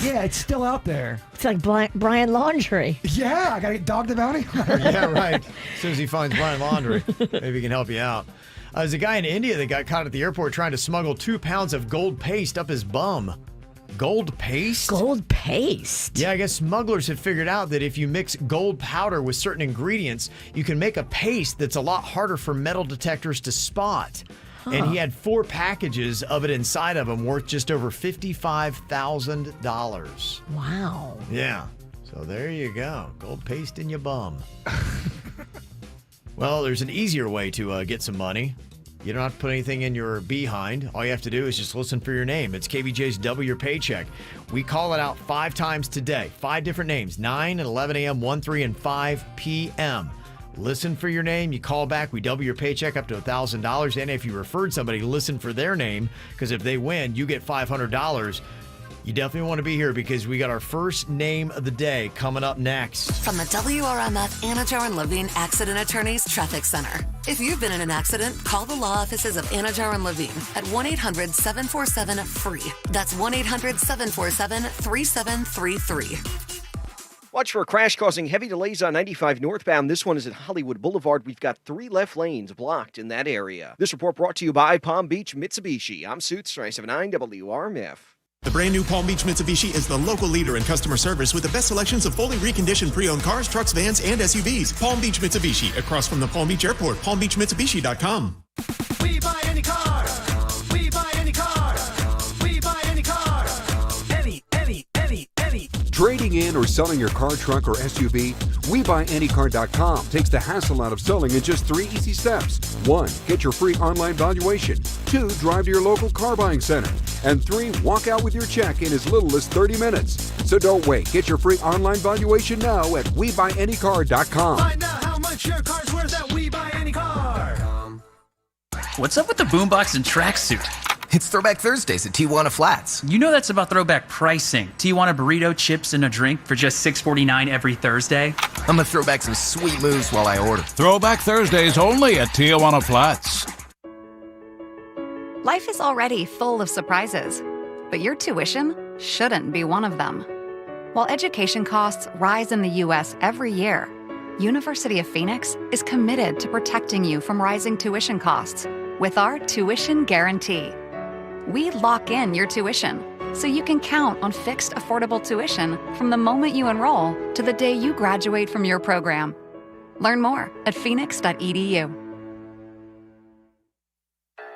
Yeah, it's still out there. It's like Brian Laundrie. Yeah, I got to get Dog the Bounty Hunter. Yeah, right. As soon as he finds Brian Laundrie, maybe he can help you out. There's a guy in India that got caught at the airport trying to smuggle 2 pounds of gold paste up his bum. Gold paste? Gold paste? Yeah, I guess smugglers have figured out that if you mix gold powder with certain ingredients, you can make a paste that's a lot harder for metal detectors to spot. And he had 4 packages of it inside of him worth just over $55,000. Wow. Yeah. So there you go. Gold paste in your bum. Well, there's an easier way to get some money. You don't have to put anything in your behind. All you have to do is just listen for your name. It's KVJ's Double Your Paycheck. We call it out 5 times today. 5 different names, 9 and 11 a.m., 1, 3, and 5 p.m. Listen for your name. You call back. We double your paycheck up to $1,000. And if you referred somebody, listen for their name, because if they win, you get $500. You definitely want to be here because we got our first name of the day coming up next. From the WRMF Anajar and Levine Accident Attorneys Traffic Center. If you've been in an accident, call the law offices of Anajar and Levine at 1-800-747-FREE. That's 1-800-747-3733. Watch for a crash causing heavy delays on 95 northbound. This one is at Hollywood Boulevard. We've got 3 left lanes blocked in that area. This report brought to you by Palm Beach Mitsubishi. I'm Suits 379 WRMF. The brand new Palm Beach Mitsubishi is the local leader in customer service with the best selections of fully reconditioned pre-owned cars, trucks, vans, and SUVs. Palm Beach Mitsubishi, across from the Palm Beach Airport. PalmBeachMitsubishi.com. We buy any car. We buy any car. We buy any car. Any. Trading in or selling your car, truck, or SUV? WeBuyAnyCar.com takes the hassle out of selling in just 3 easy steps. 1. Get your free online valuation. 2. Drive to your local car buying center. And 3, walk out with your check in as little as 30 minutes. So don't wait. Get your free online valuation now at WeBuyAnyCar.com. Find out how much your car's worth at WeBuyAnyCar. What's up with the boombox and tracksuit? It's Throwback Thursdays at Tijuana Flats. You know that's about throwback pricing. Tijuana burrito, chips, and a drink for just $6.49 every Thursday. I'm gonna throw back some sweet moves while I order. Throwback Thursdays only at Tijuana Flats. Life is already full of surprises, but your tuition shouldn't be one of them. While education costs rise in the U.S. every year, University of Phoenix is committed to protecting you from rising tuition costs with our tuition guarantee. We lock in your tuition so you can count on fixed, affordable tuition from the moment you enroll to the day you graduate from your program. Learn more at phoenix.edu.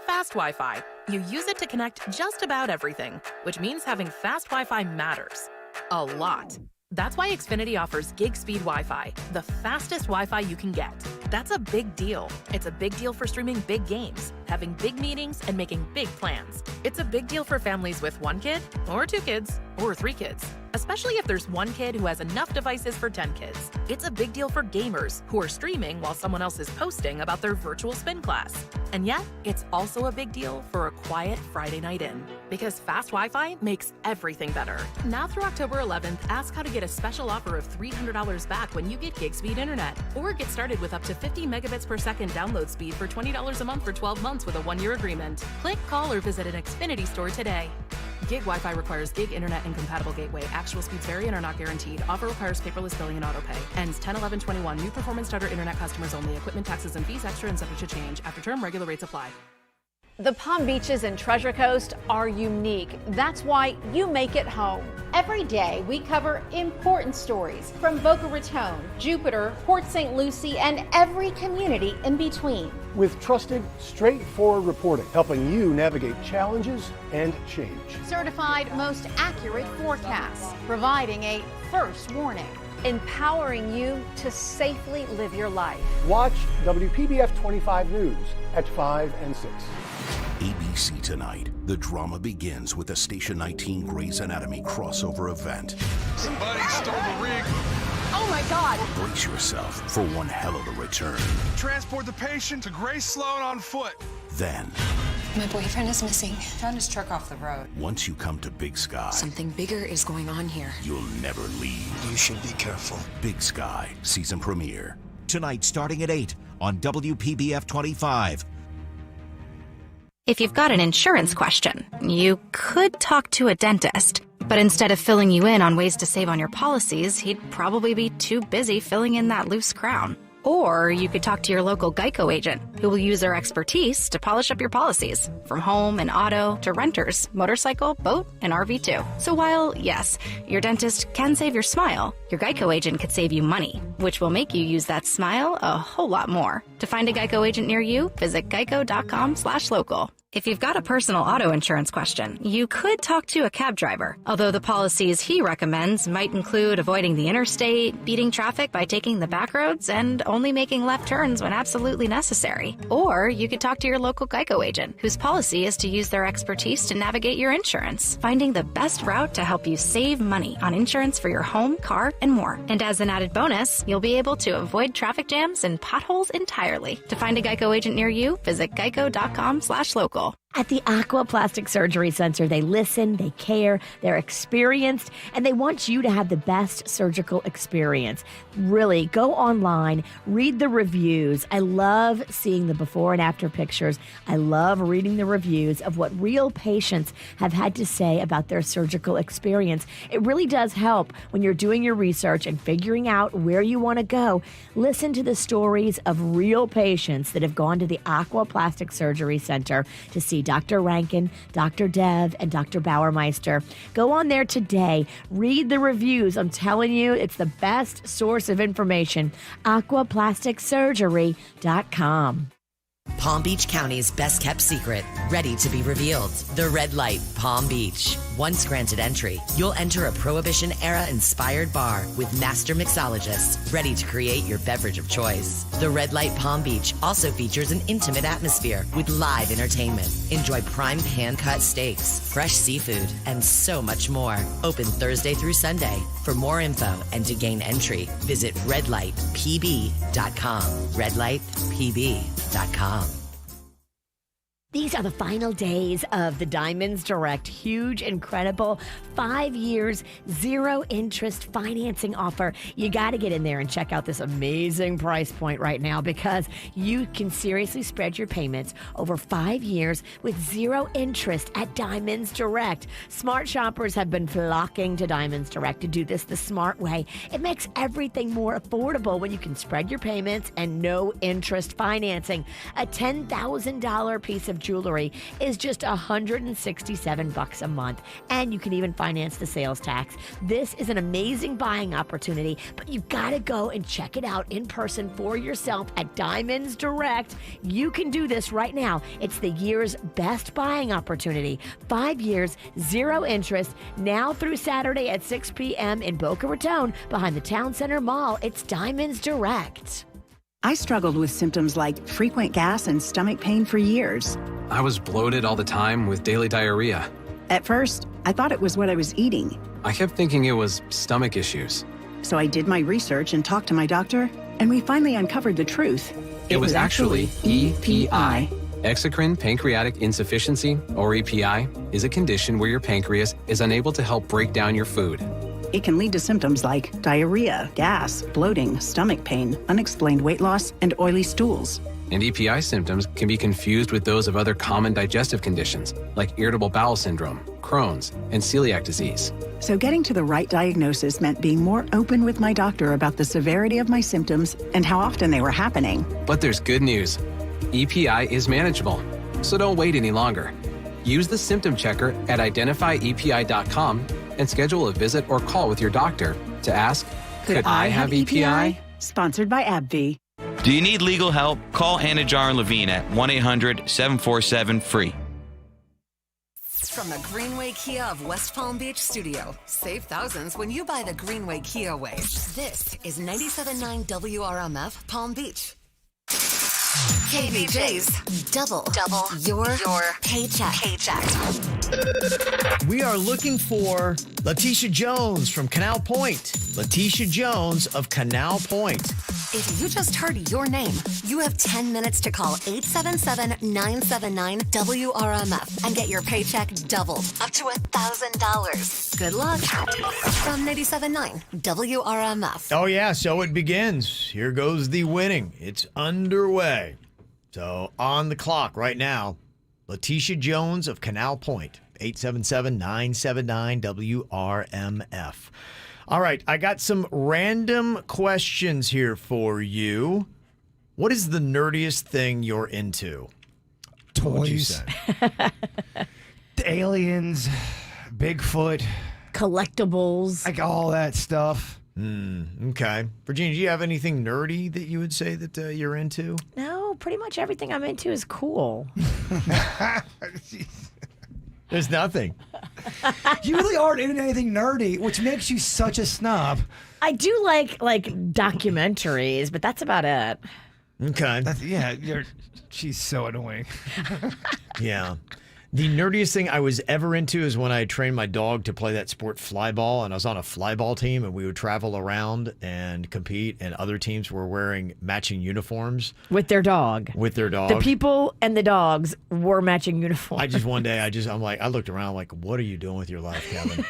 Fast Wi-Fi. You use it to connect just about everything, which means having fast Wi-Fi matters. A lot. That's why Xfinity offers gig speed Wi-Fi, the fastest Wi-Fi you can get. That's a big deal. It's a big deal for streaming big games, having big meetings, and making big plans. It's a big deal for families with 1 kid, or 2 kids, or 3 kids, especially if there's 1 kid who has enough devices for 10 kids. It's a big deal for gamers who are streaming while someone else is posting about their virtual spin class. And yet, it's also a big deal for a quiet Friday night in, because fast Wi-Fi makes everything better. Now through October 11th, ask how to get a special offer of $300 back when you get gig speed internet, or get started with up to 50 megabits per second download speed for $20 a month for 12 months with a 1-year agreement. Click, call, or visit an Xfinity store today. Gig Wi-Fi requires gig internet and compatible gateway. Actual speeds vary and are not guaranteed. Offer requires paperless billing and autopay. Ends 10/11/21. New performance starter internet customers only. Equipment taxes and fees extra and subject to change. After term, regular rates apply. The Palm Beaches and Treasure Coast are unique. That's why you make it home. Every day, we cover important stories from Boca Raton, Jupiter, Port St. Lucie, and every community in between. With trusted, straightforward reporting, helping you navigate challenges and change. Certified most accurate forecasts, providing a first warning, empowering you to safely live your life. Watch WPBF 25 News at 5 and 6. ABC Tonight. The drama begins with a Station 19 Grey's Anatomy crossover event. Somebody stole the rig. Oh my God! Brace yourself for one hell of a return. Transport the patient to Grace Sloan on foot. Then, my boyfriend is missing. Found his truck off the road. once you come to Big Sky, Something bigger is going on here. you'll never leave. You should be careful. Big Sky, season premiere. Tonight starting at 8 on WPBF 25. If you've got an insurance question, you could talk to a dentist. But instead of filling you in on ways to save on your policies, he'd probably be too busy filling in that loose crown. Or you could talk to your local Geico agent, who will use their expertise to polish up your policies, from home and auto to renters, motorcycle, boat, and RV too. So while, yes, your dentist can save your smile, your Geico agent could save you money, which will make you use that smile a whole lot more. To find a Geico agent near you, visit geico.com/local. If you've got a personal auto insurance question, you could talk to a cab driver, although the policies he recommends might include avoiding the interstate, beating traffic by taking the back roads, and only making left turns when absolutely necessary. Or you could talk to your local Geico agent, whose policy is to use their expertise to navigate your insurance, finding the best route to help you save money on insurance for your home, car, and more. And as an added bonus, you'll be able to avoid traffic jams and potholes entirely. To find a Geico agent near you, visit geico.com/local. At the Aqua Plastic Surgery Center, they listen, they care, they're experienced, and they want you to have the best surgical experience. Really, go online, read the reviews. I love seeing the before and after pictures. I love reading the reviews of what real patients have had to say about their surgical experience. It really does help when you're doing your research and figuring out where you want to go. Listen to the stories of real patients that have gone to the Aqua Plastic Surgery Center to see Dr. Rankin, Dr. Dev, and Dr. Bauermeister. Go on there today. Read the reviews. I'm telling you, it's the best source of information. aquaplasticsurgery.com. Palm Beach County's best-kept secret, ready to be revealed. The Red Light Palm Beach. Once granted entry, you'll enter a Prohibition-era inspired bar with master mixologists ready to create your beverage of choice. The Red Light Palm Beach also features an intimate atmosphere with live entertainment. Enjoy prime hand-cut steaks, fresh seafood, and so much more. Open Thursday through Sunday. For more info and to gain entry, visit redlightpb.com. redlightpb.com. These are the final days of the Diamonds Direct huge, incredible 5 years, 0 interest financing offer. You got to get in there and check out this amazing price point right now because you can seriously spread your payments over 5 years with 0 interest at Diamonds Direct. Smart shoppers have been flocking to Diamonds Direct to do this the smart way. It makes everything more affordable when you can spread your payments and no interest financing. A $10,000 piece of jewelry is just $167 a month, and you can even finance the sales tax. This is an amazing buying opportunity, but you gotta go and check it out in person for yourself at Diamonds Direct. You can do this right now. It's the year's best buying opportunity. 5 years, 0 interest, now through Saturday at 6 p.m. in Boca Raton behind the Town Center Mall. It's Diamonds Direct. I struggled with symptoms like frequent gas and stomach pain for years. I was bloated all the time with daily diarrhea. At first, I thought it was what I was eating. I kept thinking it was stomach issues. So I did my research and talked to my doctor, and we finally uncovered the truth. It was actually EPI. Exocrine pancreatic insufficiency, or EPI, is a condition where your pancreas is unable to help break down your food. It can lead to symptoms like diarrhea, gas, bloating, stomach pain, unexplained weight loss, and oily stools. And EPI symptoms can be confused with those of other common digestive conditions, like irritable bowel syndrome, Crohn's, and celiac disease. So getting to the right diagnosis meant being more open with my doctor about the severity of my symptoms and how often they were happening. But there's good news. EPI is manageable, so don't wait any longer. Use the symptom checker at identifyepi.com and schedule a visit or call with your doctor to ask, could I have EPI? Sponsored by AbbVie. Do you need legal help? Call Anna Jar and Levine at 1-800-747-FREE. From the Greenway Kia of West Palm Beach studio. Save thousands when you buy the Greenway Kia way. This is 97.9 WRMF Palm Beach. KVJ's double your paycheck. We are looking for Letitia Jones from Canal Point. Letitia Jones of Canal Point. If you just heard your name, you have 10 minutes to call 877-979-WRMF and get your paycheck doubled up to $1,000. Good luck. From 97.9 WRMF. Oh, yeah, so it begins. Here goes the winning. It's underway. So on the clock right now, Letitia Jones of Canal Point, 877-979-WRMF. All right, I got some random questions here for you. What is the nerdiest thing you're into? Toys. Aliens, Bigfoot. Collectibles. Like all that stuff. Okay. Virginia, do you have anything nerdy that you would say that you're into? No, pretty much everything I'm into is cool. There's nothing. You really aren't into anything nerdy, which makes you such a snob. I do like documentaries, but that's about it. Okay. She's so annoying. Yeah. The nerdiest thing I was ever into is when I trained my dog to play that sport flyball, and I was on a flyball team, and we would travel around and compete, and other teams were wearing matching uniforms. With their dog. The people and the dogs were matching uniforms. One day, I looked around, I'm like, what are you doing with your life, Kevin?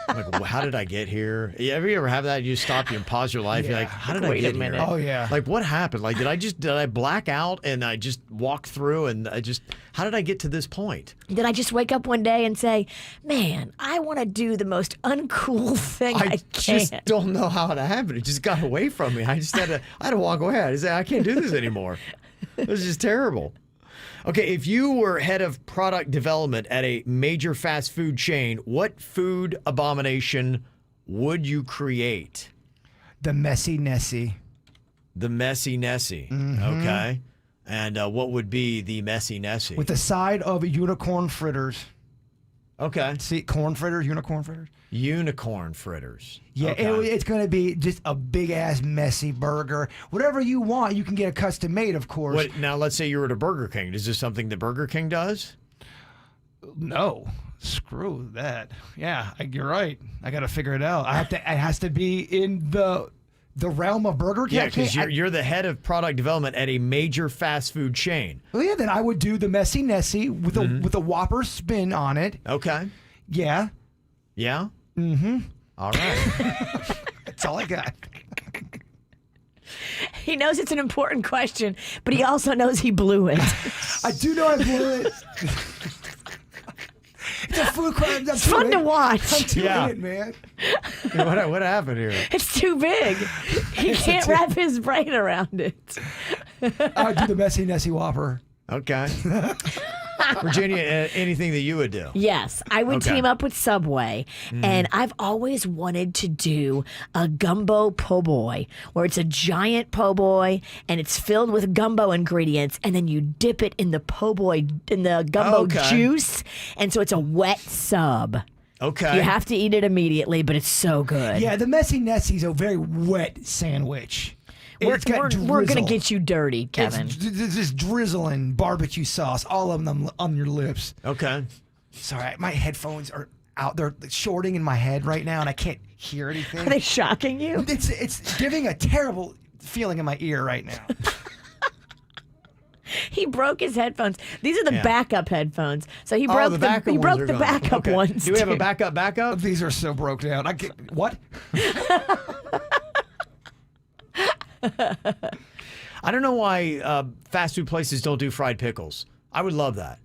I'm like, well, how did I get here? You ever have that? You stop, you pause your life. Yeah. You're like, how did I get here? Oh, yeah. Like, what happened? Like, did I black out and I just walked through and how did I get to this point? Did I just wake up one day and say, man, I want to do the most uncool thing I can? Just don't know how it happened. It just got away from me. I had to walk away. I said, I can't do this anymore. It was just terrible. Okay, if you were head of product development at a major fast food chain, what food abomination would you create? The Messy Nessie. The Messy Nessie. Mm-hmm. Okay. And what would be the messy Nessie? With the side of unicorn fritters. Okay. See, corn fritters, unicorn fritters? Unicorn fritters. Yeah, Okay. it's going to be just a big-ass messy burger. Whatever you want, you can get a custom made, of course. Now, let's say you were at a Burger King. Is this something that Burger King does? No. Screw that. Yeah, you're right. I got to figure it out. It has to be in the realm of Burger King. Yeah, because you're the head of product development at a major fast food chain. Well, yeah, then I would do the messy Nessie with a Whopper spin on it. Okay. Yeah. Yeah? Mm-hmm. All right. That's all I got. He knows it's an important question, but he also knows he blew it. I do know I blew it. It's a food crime. It's fun to watch. I'm too in it, man. What happened here? It's too big. He can't wrap his brain around it. I would do the messy Nessie Whopper. Okay. Virginia, anything that you would do? Yes, I would team up with Subway, and I've always wanted to do a gumbo po' boy, where it's a giant po' boy and it's filled with gumbo ingredients, and then you dip it in the po' boy in the gumbo juice, and so it's a wet sub. Okay. You have to eat it immediately, but it's so good. Yeah, the messy Nessie's a very wet sandwich. We're going to get you dirty, Kevin. It's just drizzling barbecue sauce all of them on your lips. Okay. Sorry, my headphones are out. They're shorting in my head right now, and I can't hear anything. Are they shocking you? It's giving a terrible feeling in my ear right now. He broke his headphones. These are the backup headphones. So he broke the backup ones. Do we have a backup? These are so broke down. What? I don't know why fast food places don't do fried pickles. I would love that.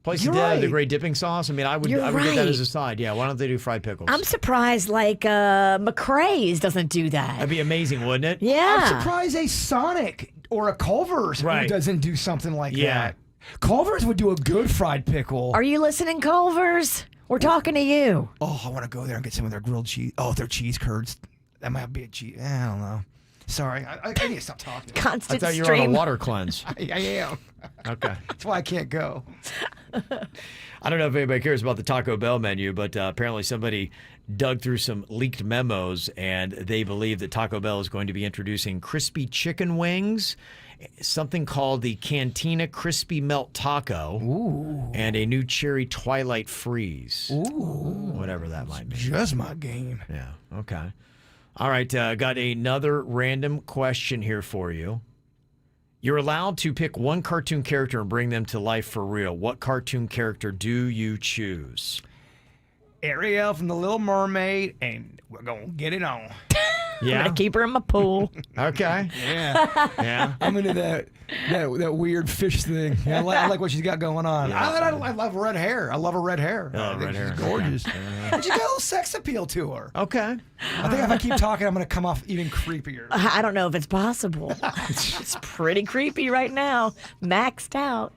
Places You're that have the right. great dipping sauce. I mean, I would You're get that right. as a side. Yeah, why don't they do fried pickles? I'm surprised McRae's doesn't do that. That'd be amazing, wouldn't it? Yeah. I'm surprised a Sonic or a Culver's doesn't do something like that. Culver's would do a good fried pickle. Are you listening, Culver's? We're talking to you. Oh, I want to go there and get some of their grilled cheese. Oh, their cheese curds. That might be a cheese. I don't know. Sorry, I need to stop talking. Constant I thought you were stream. on a water cleanse. I am. Okay. That's why I can't go. I don't know if anybody cares about the Taco Bell menu, but apparently somebody dug through some leaked memos, and they believe that Taco Bell is going to be introducing crispy chicken wings, something called the Cantina Crispy Melt Taco, and a new Cherry Twilight Freeze. Whatever that might be. Just my game. Yeah, okay. All right, got another random question here for you. You're allowed to pick one cartoon character and bring them to life for real. What cartoon character do you choose? Ariel from The Little Mermaid, and we're going to get it on. I'm gonna keep her in my pool. Okay. Yeah. I'm into that weird fish thing. Yeah, I like what she's got going on. Yeah. I love red hair. I love her red hair. Oh, I think red hair. she's gorgeous. Okay. And she's got a little sex appeal to her. Okay. I think if I keep talking, I'm going to come off even creepier. I don't know if it's possible. It's pretty creepy right now. Maxed out.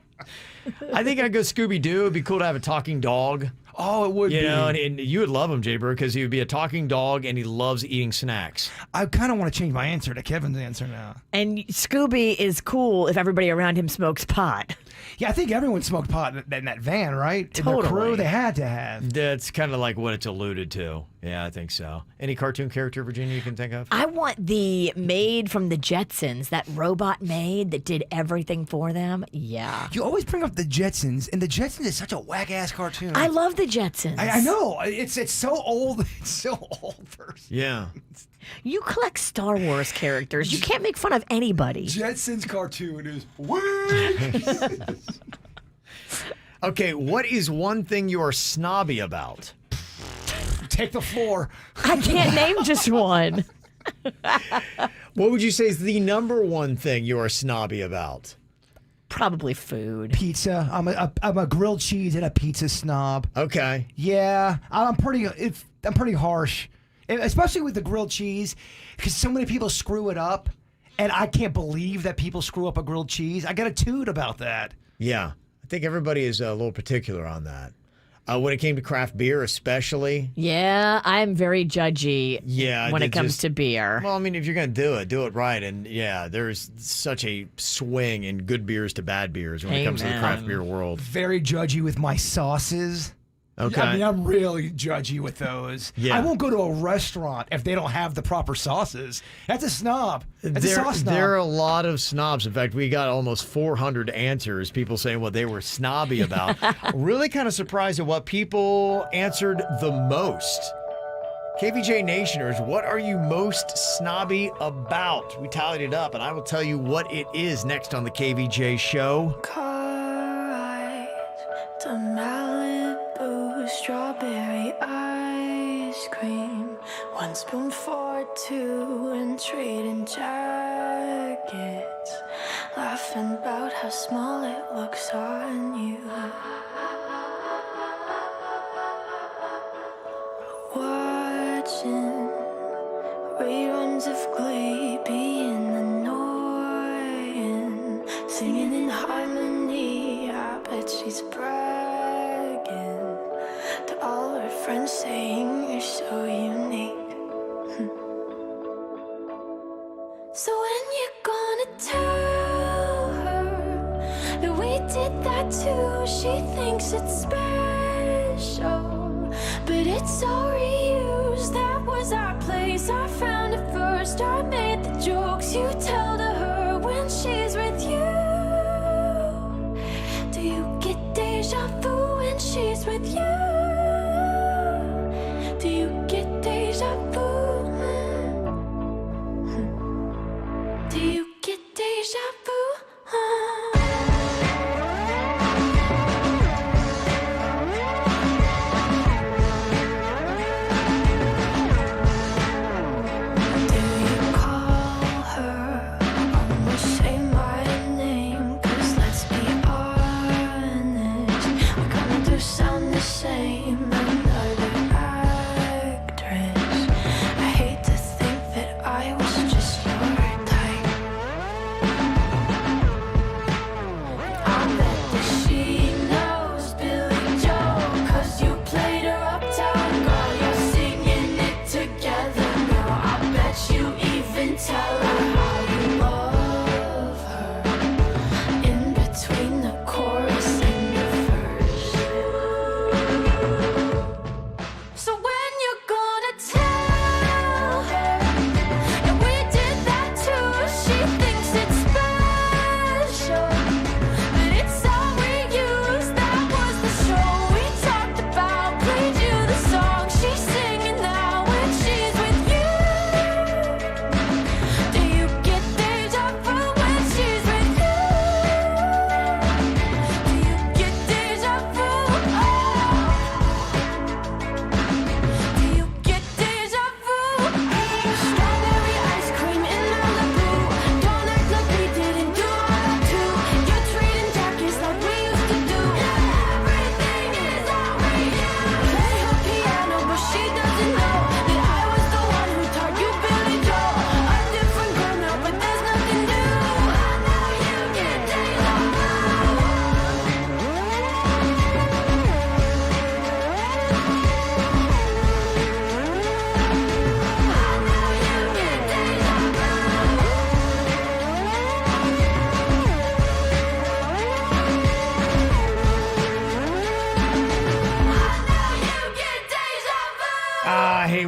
I think I'd go Scooby-Doo. It'd be cool to have a talking dog. Oh, it would be. You know, and you would love him, Jay-Bird, because he would be a talking dog and he loves eating snacks. I kind of want to change my answer to Kevin's answer now. And Scooby is cool if everybody around him smokes pot. Yeah, I think everyone smoked pot in that van, right? Totally. In the crew, they had to have. That's kind of like what it's alluded to. Yeah, I think so. Any cartoon character, Virginia, you can think of? I want the maid from the Jetsons, that robot maid that did everything for them. Yeah. You always bring up the Jetsons, and the Jetsons is such a whack-ass cartoon. I love the Jetsons. I know. It's so old. It's so old. Yeah. You collect Star Wars characters. You can't make fun of anybody. Jetsons cartoon is weird. Okay, what is one thing you are snobby about? Take the floor. I can't name just one. What would you say is the number one thing you are snobby about? Probably food. Pizza. I'm a grilled cheese and a pizza snob. Okay. Yeah, I'm pretty harsh, especially with the grilled cheese, because so many people screw it up, and I can't believe that people screw up a grilled cheese. I got a toot about that. Yeah. I think everybody is a little particular on that. When it came to craft beer, especially. Yeah, I'm very judgy when it comes just to beer. Well, I mean, if you're going to do it right. And yeah, there's such a swing in good beers to bad beers when it comes to the craft beer world. Very judgy with my sauces. Okay. I mean, I'm really judgy with those. Yeah. I won't go to a restaurant if they don't have the proper sauces. That's a snob. That's a sauce snob. There are a lot of snobs. In fact, we got almost 400 answers, people saying what they were snobby about. Really kind of surprised at what people answered the most. KVJ Nationers, what are you most snobby about? We tallied it up, and I will tell you what it is next on the KVJ show. To Malibu strawberry ice cream, 1 spoon for 2 and trading jackets, laughing about how small it looks on you. Watching reruns of Glee being annoying, singing in harmony. I bet she's bragging to all her friends, saying you're so unique. So when you gonna tell her that we did that too? She thinks it's special, but it's all reused. That was our place, I found it first. I made the jokes you tell to her when she's with you. Do you get deja vu when she's with you? Do you get deja vu? Do you get deja vu?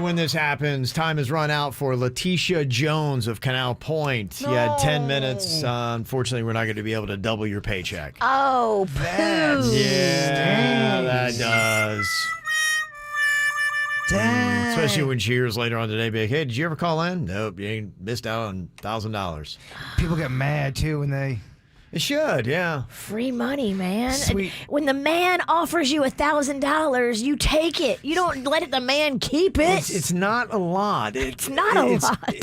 When this happens, time has run out for Letitia Jones of Canal Point. You had 10 minutes. Unfortunately, we're not going to be able to double your paycheck. Oh, poo. Yeah, that does. Dang. Especially when she hears later on today, be like, hey, did you ever call in? Nope, you ain't missed out on $1,000. People get mad, too, when they... It should, yeah. Free money, man. Sweet. When the man offers you $1,000, you take it. You don't let the man keep it. It's not a lot. It's not a lot.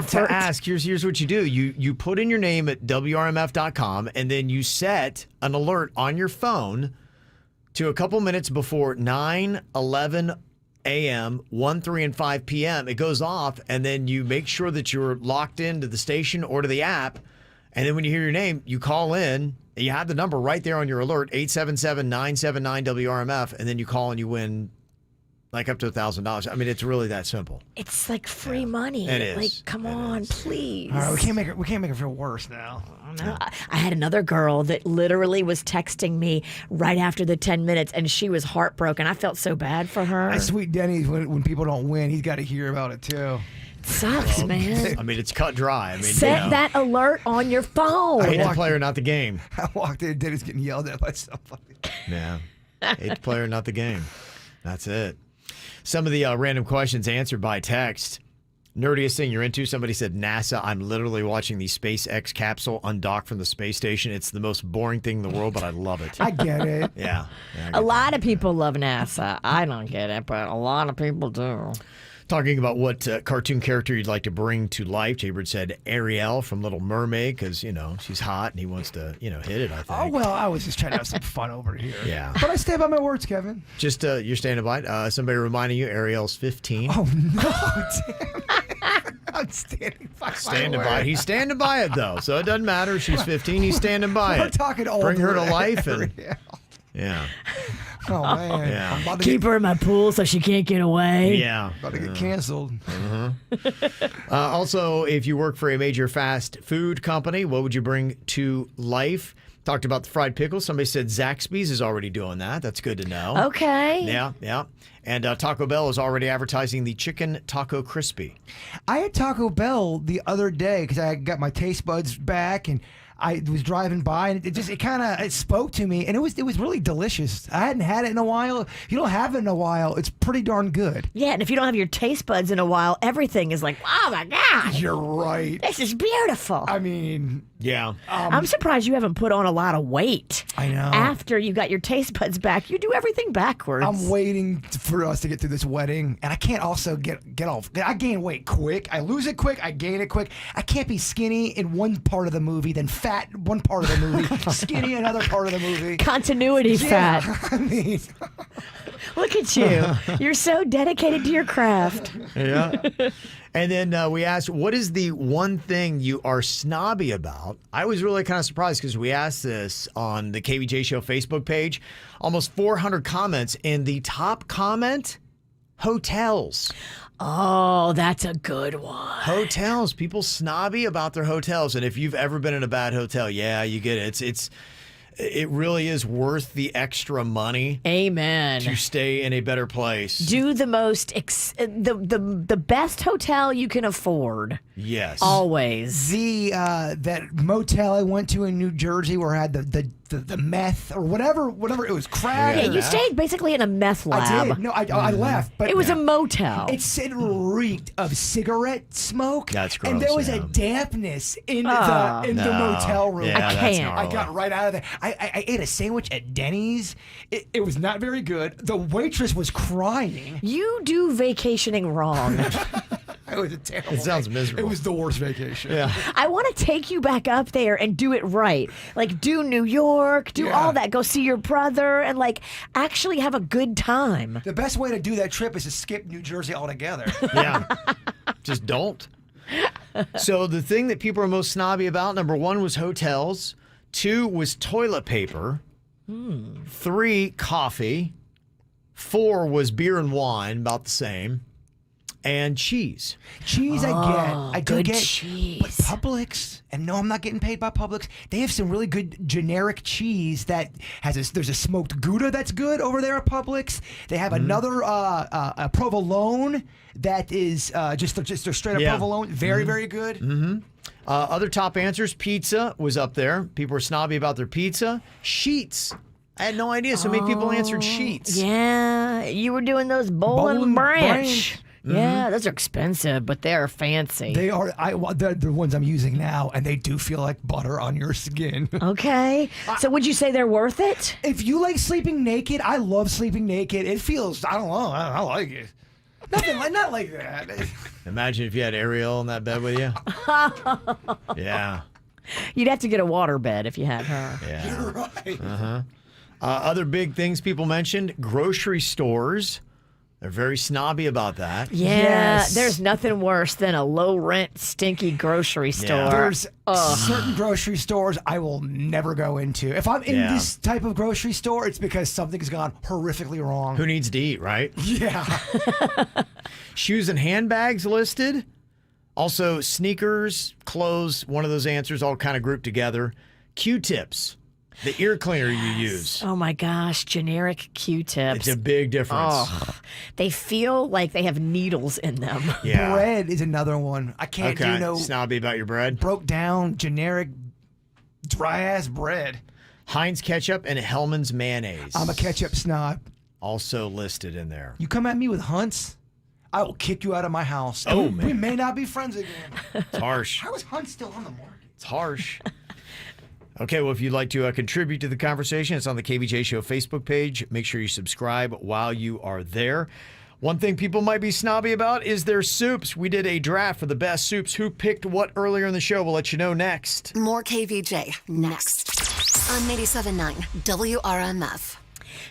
To ask, here's what you do. You put in your name at WRMF.com, and then you set an alert on your phone to a couple minutes before 9, 11 a.m., 1, 3, and 5 p.m. It goes off, and then you make sure that you're locked into the station or to the app. And then when you hear your name, you call in. You have the number right there on your alert, 877-979-WRMF, and then you call and you win like up to $1,000. I mean, it's really that simple. It's like free money. It is. Like, come on, please. All right, we can't make it feel worse now. No. I had another girl that literally was texting me right after the 10 minutes, and she was heartbroken. I felt so bad for her. That's sweet Denny's. When people don't win, he's got to hear about it too. It sucks, man. I mean, it's cut dry. I mean, Set that alert on your phone. I hate the player, not the game. I walked in, Denny's getting yelled at by somebody. Yeah. Hate the player, not the game. That's it. Some of the random questions answered by text. Nerdiest thing you're into? Somebody said NASA. I'm literally watching the SpaceX capsule undock from the space station. It's the most boring thing in the world, but I love it. I get it. Yeah. A lot of people love NASA. I don't get it, but a lot of people do. Talking about what cartoon character you'd like to bring to life, Jaybird said Ariel from Little Mermaid because, she's hot and he wants to, hit it, I think. Oh, well, I was just trying to have some fun over here. Yeah. But I stand by my words, Kevin. Just, you're standing by it. Somebody reminding you Ariel's 15. Oh, no, damn it. I'm standing by Standing by it. He's standing by it, though, so it doesn't matter. She's 15. He's standing by We're it. talking old Bring her to life. Ariel. Yeah. Oh, man. Yeah. I'm about to Keep her in my pool so she can't get away. Yeah. About to get canceled. Also, if you work for a major fast food company, what would you bring to life? Talked about the fried pickles. Somebody said Zaxby's is already doing that. That's good to know. Okay. Yeah. And Taco Bell is already advertising the chicken taco crispy. I had Taco Bell the other day because I got my taste buds back and I was driving by and it spoke to me and it was really delicious. I hadn't had it in a while. If you don't have it in a while, it's pretty darn good. Yeah, and if you don't have your taste buds in a while, everything is like, oh my God. You're right. This is beautiful. I mean, yeah. I'm surprised you haven't put on a lot of weight. I know. After you got your taste buds back, you do everything backwards. I'm waiting for us to get through this wedding, and I can't also get off. I gain weight quick. I lose it quick. I gain it quick. I can't be skinny in one part of the movie, then fat one part of the movie, skinny another part of the movie. Continuity fat. I mean, look at you. You're so dedicated to your craft. Yeah. And then we asked, what is the one thing you are snobby about? I was really kind of surprised because we asked this on the KVJ Show Facebook page. Almost 400 comments. And the top comment, hotels. Oh, that's a good one. Hotels. People snobby about their hotels. And if you've ever been in a bad hotel, yeah, you get it. It really is worth the extra money. Amen. To stay in a better place. Do the most the best hotel you can afford. Yes. Always. That motel I went to in New Jersey where I had the meth or whatever it was, crack. Yeah, you stayed basically in a meth lab. I did. No, I left. But it was a motel. It reeked of cigarette smoke. That's gross. And there was a dampness in the motel room. Yeah, I can't. I got right out of there. I ate a sandwich at Denny's. It was not very good. The waitress was crying. You do vacationing wrong. It was a terrible. It sounds miserable. It was the worst vacation. Yeah. I want to take you back up there and do it right. Like do New York, do all that. Go see your brother and like actually have a good time. The best way to do that trip is to skip New Jersey altogether. Yeah. Just don't. So the thing that people are most snobby about, number 1 was hotels. 2 was toilet paper. 3, coffee. 4 was beer and wine, about the same. And cheese. Cheese I get. I do good get cheese. But Publix, and no, I'm not getting paid by Publix. They have some really good generic cheese that has there's a smoked Gouda that's good over there at Publix. They have another a provolone that is just a straight up provolone. Very, very good. Mm-hmm. Other top answers, pizza was up there. People were snobby about their pizza. Sheets. I had no idea so many people answered sheets. Yeah, you were doing those bowl and branch. Yeah, those are expensive, but they're fancy. They are. They're the ones I'm using now, and they do feel like butter on your skin. Okay. So would you say they're worth it? If you like sleeping naked, I love sleeping naked. It feels, I don't know, I like it. Not like that. Imagine if you had Ariel in that bed with you. Yeah. You'd have to get a water bed if you had her. Yeah. You're right. Other big things people mentioned, grocery stores. They're very snobby about that. Yeah, there's nothing worse than a low-rent, stinky grocery store. There's certain grocery stores I will never go into. If I'm in this type of grocery store, it's because something has gone horrifically wrong. Who needs to eat, right? Yeah. Shoes and handbags listed. Also, sneakers, clothes, one of those answers all kind of grouped together. Q-tips. The ear cleaner you use. Oh my gosh, generic Q-tips. It's a big difference. Oh, they feel like they have needles in them. Yeah. Bread is another one. I can't do no snobby about your bread. Broke down, generic, dry-ass bread. Heinz ketchup and Hellman's mayonnaise. I'm a ketchup snob. Also listed in there. You come at me with Hunt's, I will kick you out of my house. Oh, We man. may not be friends again. It's harsh. How is Hunt still on the market? It's harsh. Okay, well, if you'd like to contribute to the conversation, it's on the KVJ Show Facebook page. Make sure you subscribe while you are there. One thing people might be snobby about is their soups. We did a draft for the best soups. Who picked what earlier in the show? We'll let you know next. More KVJ next on 87.9 WRMF.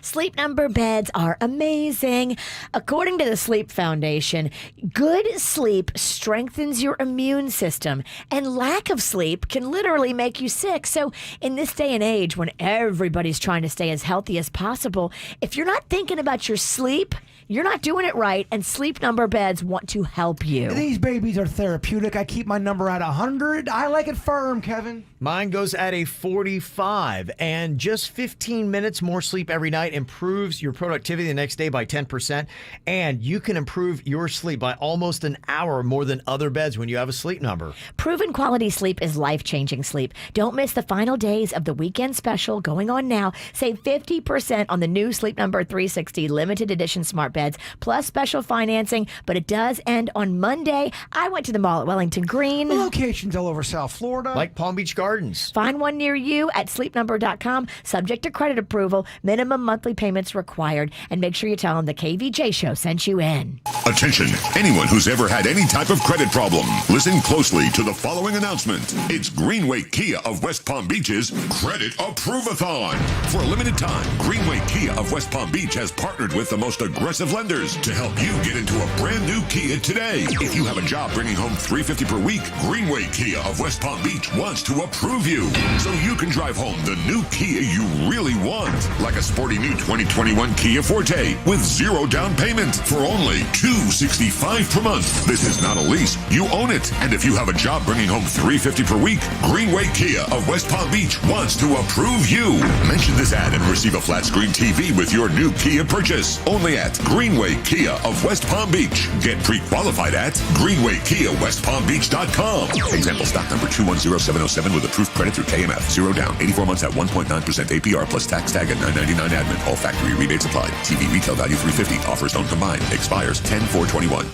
Sleep Number beds are amazing. According to the Sleep Foundation, good sleep strengthens your immune system, and lack of sleep can literally make you sick. So in this day and age when everybody's trying to stay as healthy as possible, if you're not thinking about your sleep, you're not doing it right, and Sleep Number beds want to help you. These babies are therapeutic. I keep my number at 100. I like it firm, Kevin. Mine goes at a 45, and just 15 minutes more sleep every night improves your productivity the next day by 10%, and you can improve your sleep by almost an hour more than other beds when you have a Sleep Number. Proven quality sleep is life-changing sleep. Don't miss the final days of the weekend special going on now. Save 50% on the new Sleep Number 360 limited edition smart beds, plus special financing, but it does end on Monday. I went to the mall at Wellington Green. Locations all over South Florida. Like Palm Beach Gardens. Find one near you at sleepnumber.com, subject to credit approval, minimum monthly payments required, and make sure you tell them the KVJ Show sent you in. Attention, anyone who's ever had any type of credit problem, listen closely to the following announcement. It's Greenway Kia of West Palm Beach's Credit Approve-a-thon. For a limited time, Greenway Kia of West Palm Beach has partnered with the most aggressive lenders to help you get into a brand new Kia today. If you have a job bringing home $350 per week, Greenway Kia of West Palm Beach wants to approve you so you can drive home the new Kia you really want, like a sporty new 2021 Kia Forte with zero down payment for only $265 per month. This is not a lease, you own it. And if you have a job bringing home $350 per week, Greenway Kia of West Palm Beach wants to approve you. Mention this ad and receive a flat screen TV with your new Kia purchase. Only at Greenway Kia of West Palm Beach. Get pre-qualified at GreenwayKiaWestPalmBeach.com. Example stock number 210707 with approved credit through KMF. Zero down, 84 months at 1.9% APR plus tax tag at $9.99 admin. All factory rebates applied. TV retail value $350. Offers don't combine. Expires 10/4/21.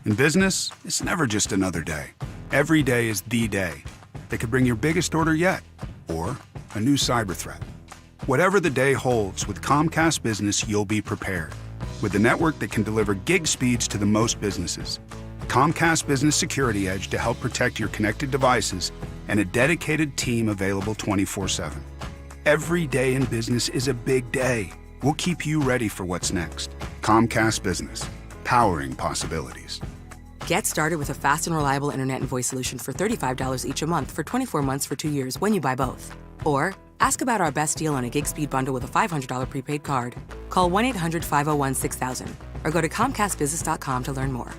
In business, it's never just another day. Every day is the day that could bring your biggest order yet, or a new cyber threat. Whatever the day holds, with Comcast Business, you'll be prepared. With a network that can deliver gig speeds to the most businesses. Comcast Business Security Edge to help protect your connected devices, and a dedicated team available 24/7. Every day in business is a big day. We'll keep you ready for what's next. Comcast Business, powering possibilities. Get started with a fast and reliable internet and voice solution for $35 each a month for 24 months for 2 years when you buy both. Or ask about our best deal on a gig speed bundle with a $500 prepaid card. Call 1-800-501-6000 or go to ComcastBusiness.com to learn more.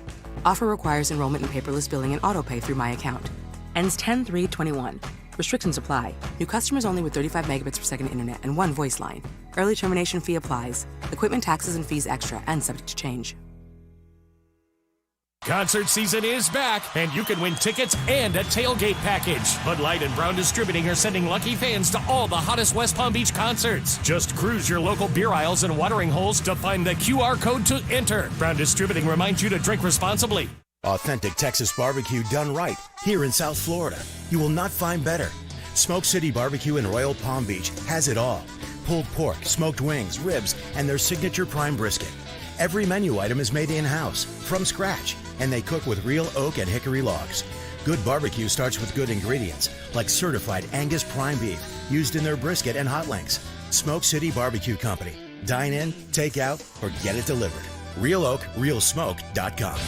Offer requires enrollment in paperless billing and autopay through My Account. Ends 10/3/21. Restrictions apply. New customers only with 35 megabits per second internet and one voice line. Early termination fee applies. Equipment taxes and fees extra and subject to change. Concert season is back, and you can win tickets and a tailgate package. Bud Light and Brown Distributing are sending lucky fans to all the hottest West Palm Beach concerts. Just cruise your local beer aisles and watering holes to find the QR code to enter. Brown Distributing reminds you to drink responsibly. Authentic Texas barbecue done right here in South Florida. You will not find better. Smoke City Barbecue in Royal Palm Beach has it all. Pulled pork, smoked wings, ribs, and their signature prime brisket. Every menu item is made in-house, from scratch, and they cook with real oak and hickory logs. Good barbecue starts with good ingredients, like certified Angus prime beef, used in their brisket and hot links. Smoke City Barbecue Company. Dine in, take out, or get it delivered. RealOakRealSmoke.com.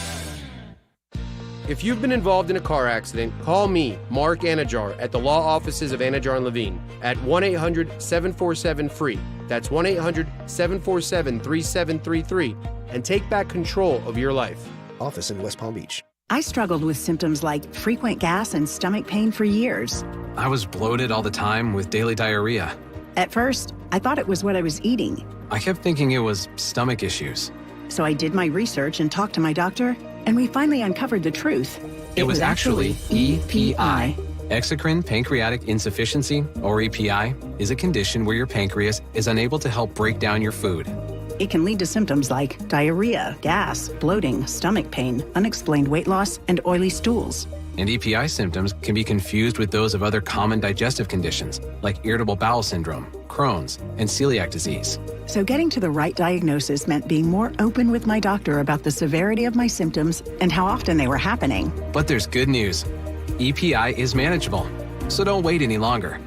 If you've been involved in a car accident, call me, Mark Anajar, at the law offices of Anajar and Levine at 1-800-747-FREE. That's 1-800-747-3733 and take back control of your life. Office in West Palm Beach. I struggled with symptoms like frequent gas and stomach pain for years. I was bloated all the time with daily diarrhea. At first, I thought it was what I was eating. I kept thinking it was stomach issues. So I did my research and talked to my doctor, and we finally uncovered the truth. It was actually EPI. Exocrine pancreatic insufficiency, or EPI, is a condition where your pancreas is unable to help break down your food. It can lead to symptoms like diarrhea, gas, bloating, stomach pain, unexplained weight loss, and oily stools. And EPI symptoms can be confused with those of other common digestive conditions, like irritable bowel syndrome, Crohn's, and celiac disease. So getting to the right diagnosis meant being more open with my doctor about the severity of my symptoms and how often they were happening. But there's good news. EPI is manageable, so don't wait any longer.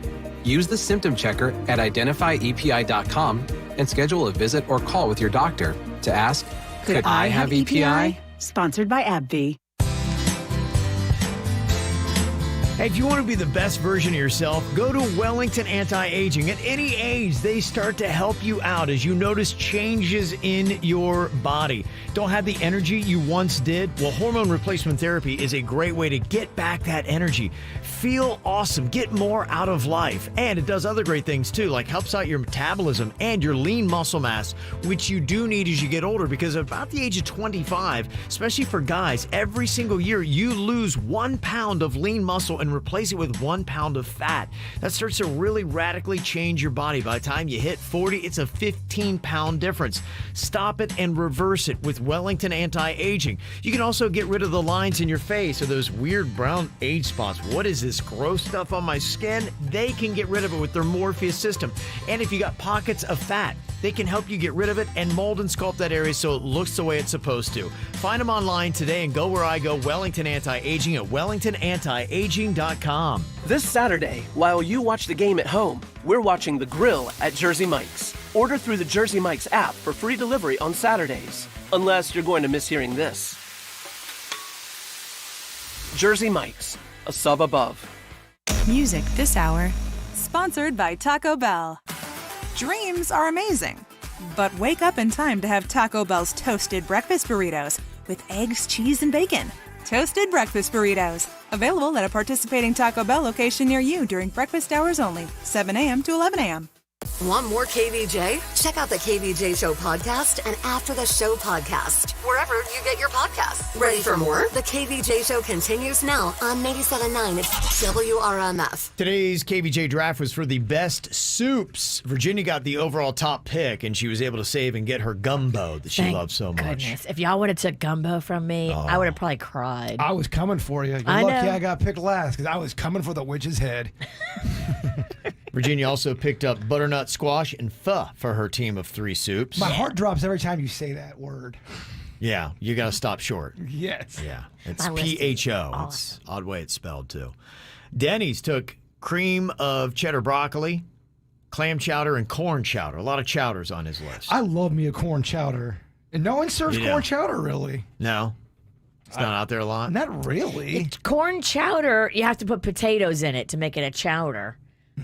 Use the symptom checker at identifyepi.com and schedule a visit or call with your doctor to ask, could I have EPI? Sponsored by AbbVie. Hey, if you want to be the best version of yourself, go to Wellington Anti-Aging. At any age, they start to help you out as you notice changes in your body. Don't have the energy you once did? Well, hormone replacement therapy is a great way to get back that energy. Feel awesome, get more out of life. And it does other great things too, like helps out your metabolism and your lean muscle mass, which you do need as you get older, because about the age of 25, especially for guys, every single year you lose 1 pound of lean muscle and replace it with 1 pound of fat. That starts to really radically change your body. By the time you hit 40, it's a 15-pound difference. Stop it and reverse it with Wellington Anti-Aging. You can also get rid of the lines in your face or those weird brown age spots. What is this gross stuff on my skin? They can get rid of it with their Morpheus system. And if you got pockets of fat, they can help you get rid of it and mold and sculpt that area so it looks the way it's supposed to. Find them online today and go where I go, Wellington Anti-Aging at wellingtonantiaging.com. This Saturday, while you watch the game at home, we're watching The Grill at Jersey Mike's. Order through the Jersey Mike's app for free delivery on Saturdays. Unless you're going to miss hearing this. Jersey Mike's, a sub above. Music this hour, sponsored by Taco Bell. Dreams are amazing, but wake up in time to have Taco Bell's toasted breakfast burritos with eggs, cheese, and bacon. Toasted breakfast burritos, available at a participating Taco Bell location near you during breakfast hours only, 7 a.m. to 11 a.m. Want more KVJ? Check out the KVJ Show podcast and After the Show podcast, wherever you get your podcasts. Ready for more? The KVJ Show continues now on 97.9 WRMF. Today's KVJ draft was for the best soups. Virginia got the overall top pick, and she was able to save and get her gumbo that she loves so much. Goodness, if y'all would have took gumbo from me, I would have probably cried. I was coming for you. You're I lucky know. I got picked last because I was coming for the witch's head. Virginia also picked up butternut squash and pho for her team of 3 soups. My heart drops every time you say that word. Yeah, you got to stop short. Yes. Yeah, it's My list is PHO. It's odd way it's spelled too. Denny's took cream of cheddar broccoli, clam chowder, and corn chowder. A lot of chowders on his list. I love me a corn chowder. And no one serves You know. corn chowder, really. No, it's not out there a lot. Not really. Corn chowder, you have to put potatoes in it to make it a chowder.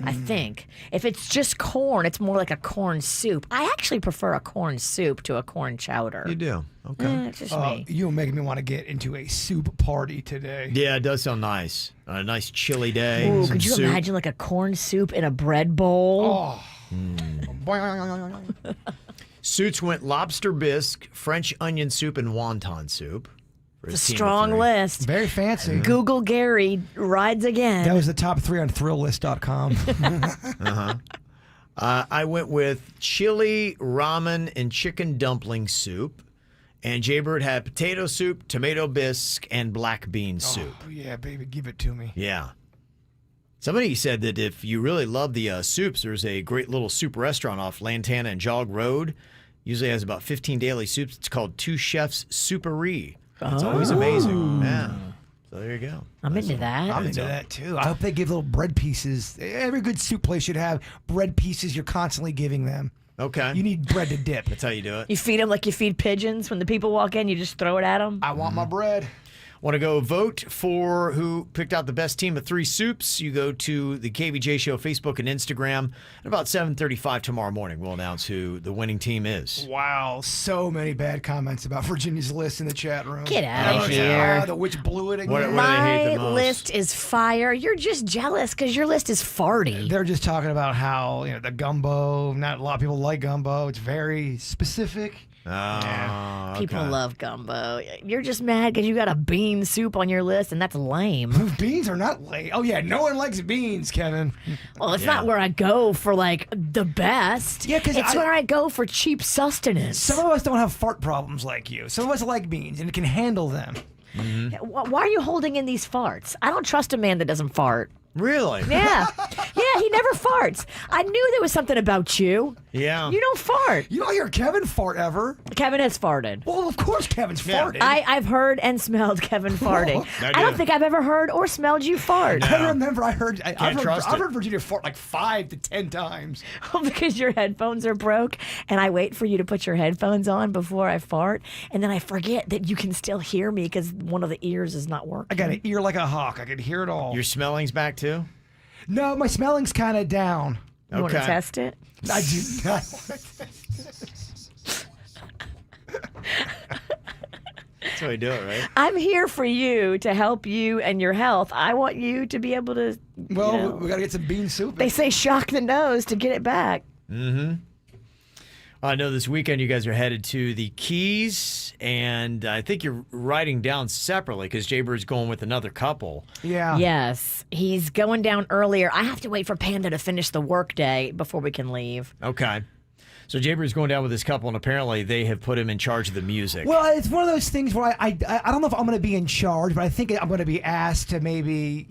I think. If it's just corn, it's more like a corn soup. I actually prefer a corn soup to a corn chowder. You do? Okay. It's just me. You're making me want to get into a soup party today. Yeah, it does sound nice. On a nice chilly day. Ooh, some could you soup. imagine like a corn soup in a bread bowl? Suits went lobster bisque, French onion soup, and wonton soup. for It's his a team of strong 3. list. Very fancy. Google Gary rides again. That was the top 3 on Thrillist.com. I went with chili, ramen, and chicken dumpling soup. And Jaybird had potato soup, tomato bisque, and black bean soup. Oh, yeah, baby, give it to me. Yeah. Somebody said that if you really love the soups, there's a great little soup restaurant off Lantana and Jog Road. Usually has about 15 daily soups. It's called Two Chefs Souperie. It's always amazing. Yeah. So there you go. I'm into that. I'm into that too. I hope they give little bread pieces. Every good soup place should have bread pieces you're constantly giving them. Okay. You need bread to dip. That's how you do it. You feed them like you feed pigeons. When the people walk in, you just throw it at them. I want my bread. Want to go vote for who picked out the best team of 3 soups? You go to the KVJ Show Facebook and Instagram. At about 7:35 tomorrow morning, we'll announce who the winning team is. Wow, so many bad comments about Virginia's list in the chat room. Get out of here. The witch blew it again. What do they hate My the most? list is fire. You're just jealous because your list is farty. They're just talking about how the gumbo. Not a lot of people like gumbo. It's very specific. People love gumbo. You're just mad because you got a bean soup on your list, and that's lame. Beans are not lame. Oh, yeah, no one likes beans, Kevin. Well, it's not where I go for, like, the best. Yeah, because it's where I go for cheap sustenance. Some of us don't have fart problems like you. Some of us like beans and can handle them. Why are you holding in these farts? I don't trust a man that doesn't fart. Really? Yeah. Yeah, he never farts. I knew there was something about you. Yeah. You don't fart. You don't hear Kevin fart ever. Kevin has farted. Well, of course Kevin's farted. I've heard and smelled Kevin farting. I don't think I've ever heard or smelled you fart. I remember I've heard trust it. Virginia fart like 5 to 10 times. Well, because your headphones are broke, and I wait for you to put your headphones on before I fart, and then I forget that you can still hear me because one of the ears is not working. I got an ear like a hawk. I can hear it all. Your smelling's back too? No, my smelling's kind of down. You want to test it? I do not want to That's how we do it, right? I'm here for you to help you and your health. I want you to be able to. Well, we got to get some bean soup. They say shock the nose to get it back. Mm-hmm. I know this weekend you guys are headed to the Keys, and I think you're riding down separately because Jaybird's going with another couple. Yeah. Yes, he's going down earlier. I have to wait for Panda to finish the workday before we can leave. Okay. So Jaybird's going down with this couple, and apparently they have put him in charge of the music. Well, it's one of those things where I don't know if I'm going to be in charge, but I think I'm going to be asked to maybe,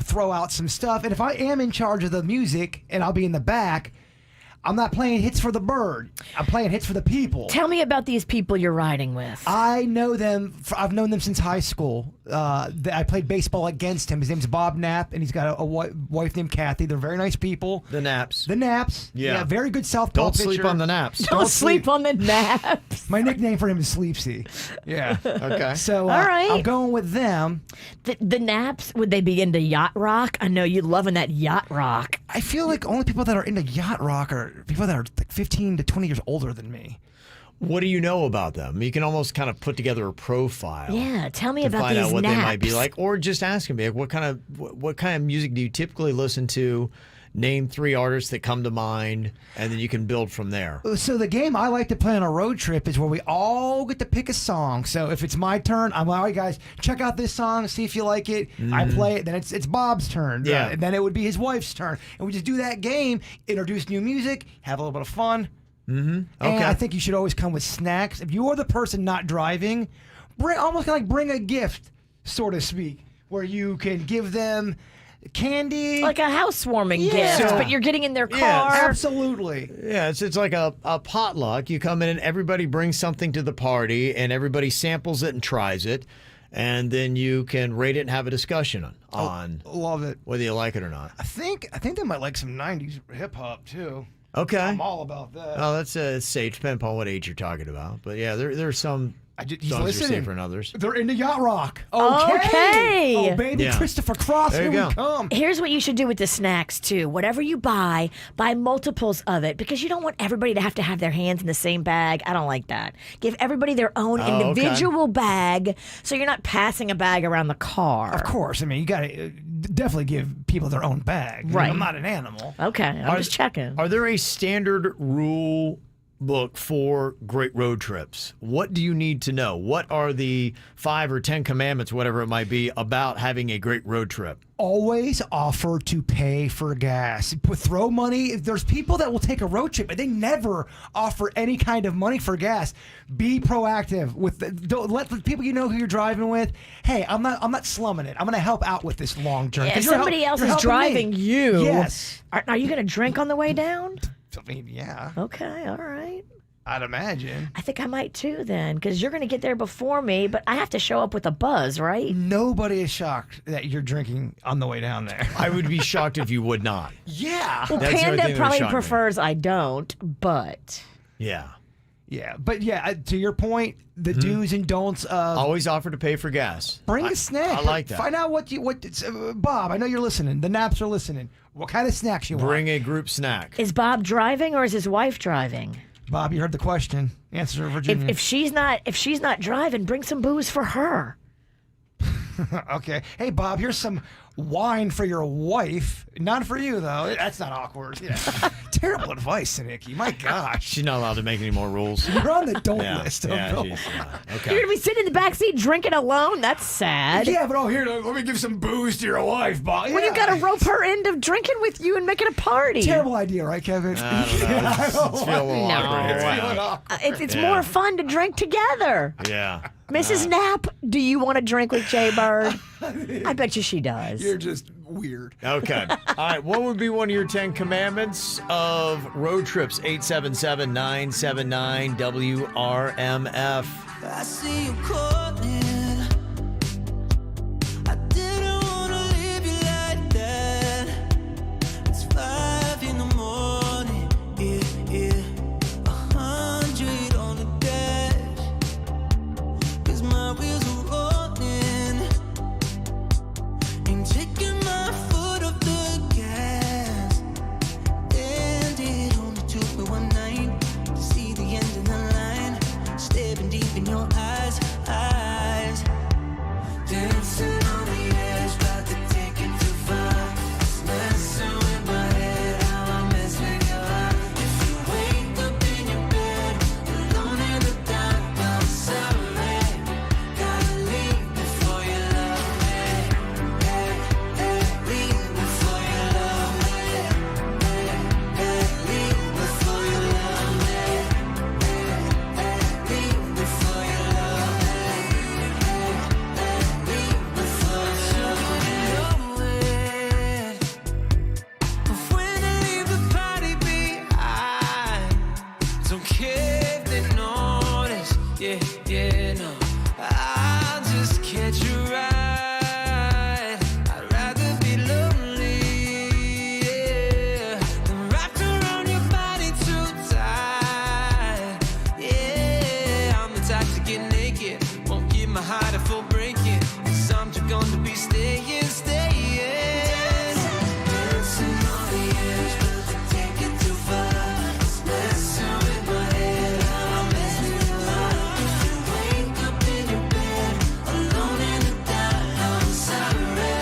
throw out some stuff. And if I am in charge of the music and I'll be in the back, I'm not playing hits for the bird. I'm playing hits for the people. Tell me about these people you're riding with. I know them. I've known them since high school. I played baseball against him. His name's Bob Knapp, and he's got a wife named Kathy. They're very nice people. The Knapps. The Knapps. Yeah. Very good southpaw Don't pitcher. sleep on the Knapps. Don't sleep on the Knapps. My nickname for him is Sleepsy. Yeah. Okay. So All right. I'm going with them. The Knapps, would they be into yacht rock? I know you loving that yacht rock. I feel like only people that are into yacht rock are people that are like 15 to 20 years older than me. What do you know about them? You can almost kind of put together a profile. Yeah, tell me to about find these out what naps. they might be like, or just ask them, like, what kind of music do you typically listen to? Name 3 artists that come to mind, and then you can build from there. So the game I like to play on a road trip is where we all get to pick a song. So if it's my turn, I'm like, all right, guys, check out this song, see if you like it. I play it, then it's Bob's turn. Yeah. And then it would be his wife's turn. And we just do that game, introduce new music, have a little bit of fun. Mm-hmm. Okay. And I think you should always come with snacks. If you are the person not driving, almost kind of like bring a gift, so to speak, where you can give them candy, Like a housewarming gift, So- but you're getting in their car. Yeah, absolutely. Yeah, it's like a potluck. You come in and everybody brings something to the party, and everybody samples it and tries it, and then you can rate it and have a discussion on Love it. whether you like it or not. I think they might like some 90s hip hop too. Okay. I'm all about that. Oh, that's safe. Depending upon what age you're talking about. But yeah, there's some he's songs are listening. safer than others. They're into yacht rock. Okay. Oh, baby, Yeah. Christopher Cross, There you here go. we come. Here's what you should do with the snacks, too. Whatever you buy multiples of it, because you don't want everybody to have their hands in the same bag. I don't like that. Give everybody their own Oh, okay. individual bag so you're not passing a bag around the car. Of course. I mean, you got to definitely give people their own bag. I mean, Right. I'm not an animal. Okay, I'm just checking. Are there a standard rule book for great road trips? What do you need to know? What are the 5 or 10 commandments, whatever it might be, about having a great road trip? Always offer to pay for gas. Throw money. There's people that will take a road trip and they never offer any kind of money for gas. Be proactive don't let the people you know who you're driving with. Hey, I'm not slumming it. I'm going to help out with this long journey. Yeah, 'Cause you're somebody else you're is helping driving me. you. Yes. Are you going to drink on the way down? I mean, yeah. Okay, all right. I'd imagine. I think I might too then, because you're going to get there before me, but I have to show up with a buzz, right? Nobody is shocked that you're drinking on the way down there. I would be shocked if you would not. Yeah. Well, That's the only thing Panda that probably would shock me. prefers I don't, but Yeah. Yeah, but yeah, to your point, the do's and don'ts of Always offer to pay for gas. bring I- a snack. I like that. Find out what Bob, I know you're listening. The naps are listening. What kind of snacks you want? Bring a group snack. is Bob driving or is his wife driving? Bob, you heard the question. Answer, Virginia. If she's not driving, bring some booze for her. Okay. Hey, Bob, here's some wine for your wife. Not for you, though. That's not awkward. Yeah. Terrible advice, Nikki. My gosh. She's not allowed to make any more rules. You're on the don't Yeah, list. yeah, Bill. she's You're okay. going to be sitting in the backseat drinking alone? That's sad. Yeah, but here, let me give some booze to your wife, Bob. When you got to rope her into drinking with you and making a party. Terrible idea, right, Kevin? I don't know. It's feel a little awkward here. Yeah. It's Yeah. more fun to drink together. Yeah. Mrs. Knapp, do you want to drink with Jay Bird? I bet you she does. You're just weird. Okay. All right. What would be one of your 10 commandments of road trips? 877-979 WRMF. I see you calling. I didn't wanna leave you like that. It's 5 in the morning. Yeah. 100 on the dash. 'Cause my wheels are rolling. Ain't taking my foot off the gas. Ended only took me one night to see the end of the line. Staring deep in your eyes. Dancing on the edge, about to take it too far. It's messing with my head, how I mess with your heart. If you wake up in your bed, alone in the dark, I'm sorry. Gotta leave before you love me. Leave before you love me. Leave before you love me. Leave before you love me. Leave before you know it. But when I leave the party behind, don't care if they notice. Yeah, no. I'll just catch a ride. I'd rather be lonely, yeah, than wrapped around your body too tight. Yeah, I'm the type to get naked, won't give my heart a full breaking. 'Cause I'm just gonna be staying. Dancing on the edge, but to take it too far. It's messing with my head, how I mess with your heart. If you wake up in your bed, alone in the dark, I'm sorry.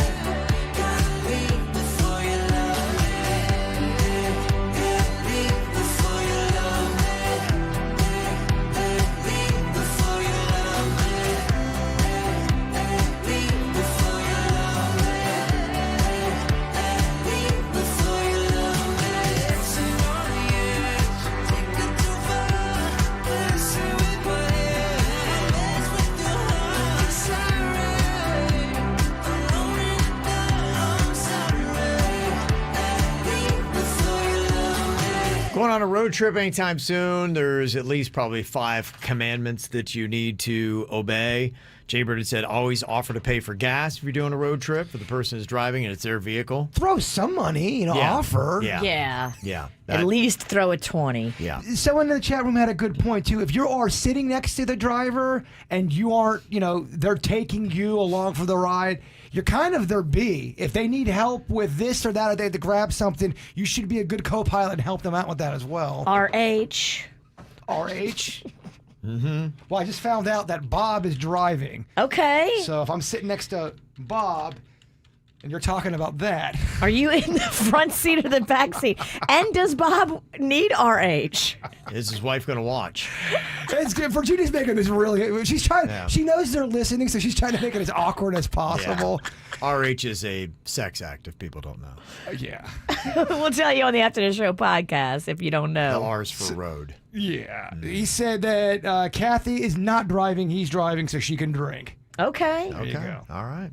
Gotta leave before you love me. Leave before you love me. Leave before you love me. Leave before you love me. Leave before you love me. Dancing on the edge, take it too far. Messing with my head, mess with your heart. Sorry, alone in the dark. I'm sorry. Leave before you love me. Going on a road trip anytime soon, there's at least probably 5 commandments that you need to obey. Jay Bird had said always offer to pay for gas if you're doing a road trip for the person who's driving and it's their vehicle. Throw some money, Yeah. offer. Yeah. Yeah. At least throw a 20. Yeah. Someone in the chat room had a good point too. If you are sitting next to the driver and you aren't, they're taking you along for the ride, you're kind of their B. If they need help with this or that, or they have to grab something, you should be a good co-pilot and help them out with that as well. RH. RH? Mm-hmm. Well, I just found out that Bob is driving. Okay. So if I'm sitting next to Bob and you're talking about that. Are you in the front seat or the back seat? And does Bob need RH? Is his wife going to watch? It's good. Virginia's making this really. She's trying. Yeah. She knows they're listening, so she's trying to make it as awkward as possible. RH is a sex act, if people don't know. Yeah. We'll tell you on the After the Show podcast if you don't know. The R's for road. Yeah. He said that Kathy is not driving. He's driving so she can drink. Okay. There you go. All right.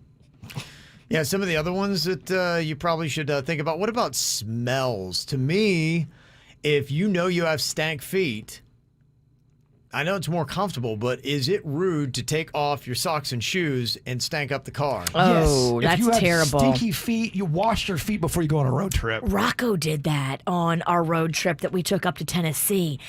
Yeah, some of the other ones that you probably should think about. What about smells? To me, if you know you have stank feet, I know it's more comfortable, but is it rude to take off your socks and shoes and stank up the car? Oh, Yes. that's if you have terrible. Stinky feet. You wash your feet before you go on a road trip. Rocco did that on our road trip that we took up to Tennessee,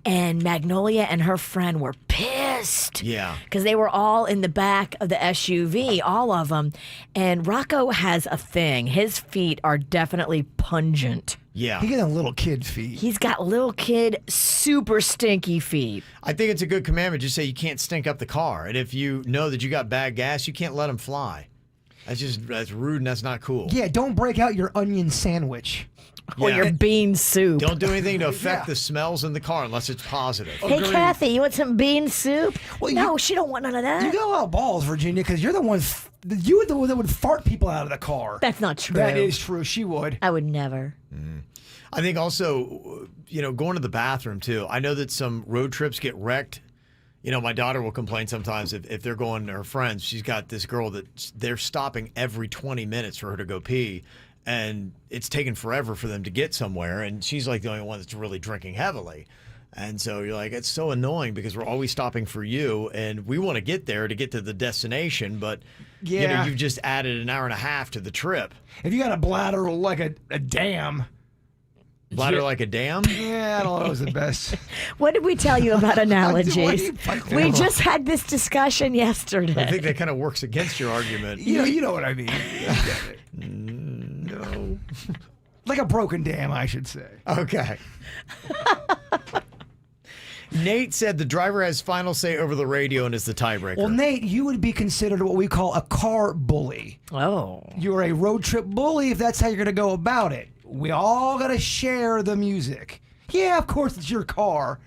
and Magnolia and her friend were pissed. Yeah. Because they were all in the back of the SUV, all of them. And Rocco has a thing. His feet are definitely pungent. Yeah. He got a little kid feet. He's got little kid, super stinky feet. I think it's a good commandment. Just say you can't stink up the car. And if you know that you got bad gas, you can't let them fly. That's rude and that's not cool. Yeah, don't break out your onion sandwich. Or your bean soup. Don't do anything to affect the smells in the car unless it's positive. Hey, Kathy, you want some bean soup? Well, no, she don't want none of that. You got a lot of balls, Virginia, because you're the one. You were the one that would fart people out of the car. That's not true. That is true. She would. I would never. I think also, going to the bathroom too. I know that some road trips get wrecked. My daughter will complain sometimes if they're going to her friends. She's got this girl that they're stopping every 20 minutes for her to go pee. And it's taken forever for them to get somewhere. And she's like the only one that's really drinking heavily. And so you're like, it's so annoying because we're always stopping for you. And we want to get there to get to the destination. But, you've just added an hour and a half to the trip. If you got a bladder like a dam. Bladder like a dam? Yeah, I don't know if it was the best. What did we tell you about analogies? What We just had this discussion yesterday. I think that kind of works against your argument. You know what I mean. No. Like a broken dam, I should say. Okay. Nate said the driver has final say over the radio and is the tiebreaker. Well, Nate, you would be considered what we call a car bully. Oh. You're a road trip bully if that's how you're going to go about it. We all got to share the music. Yeah, of course it's your car,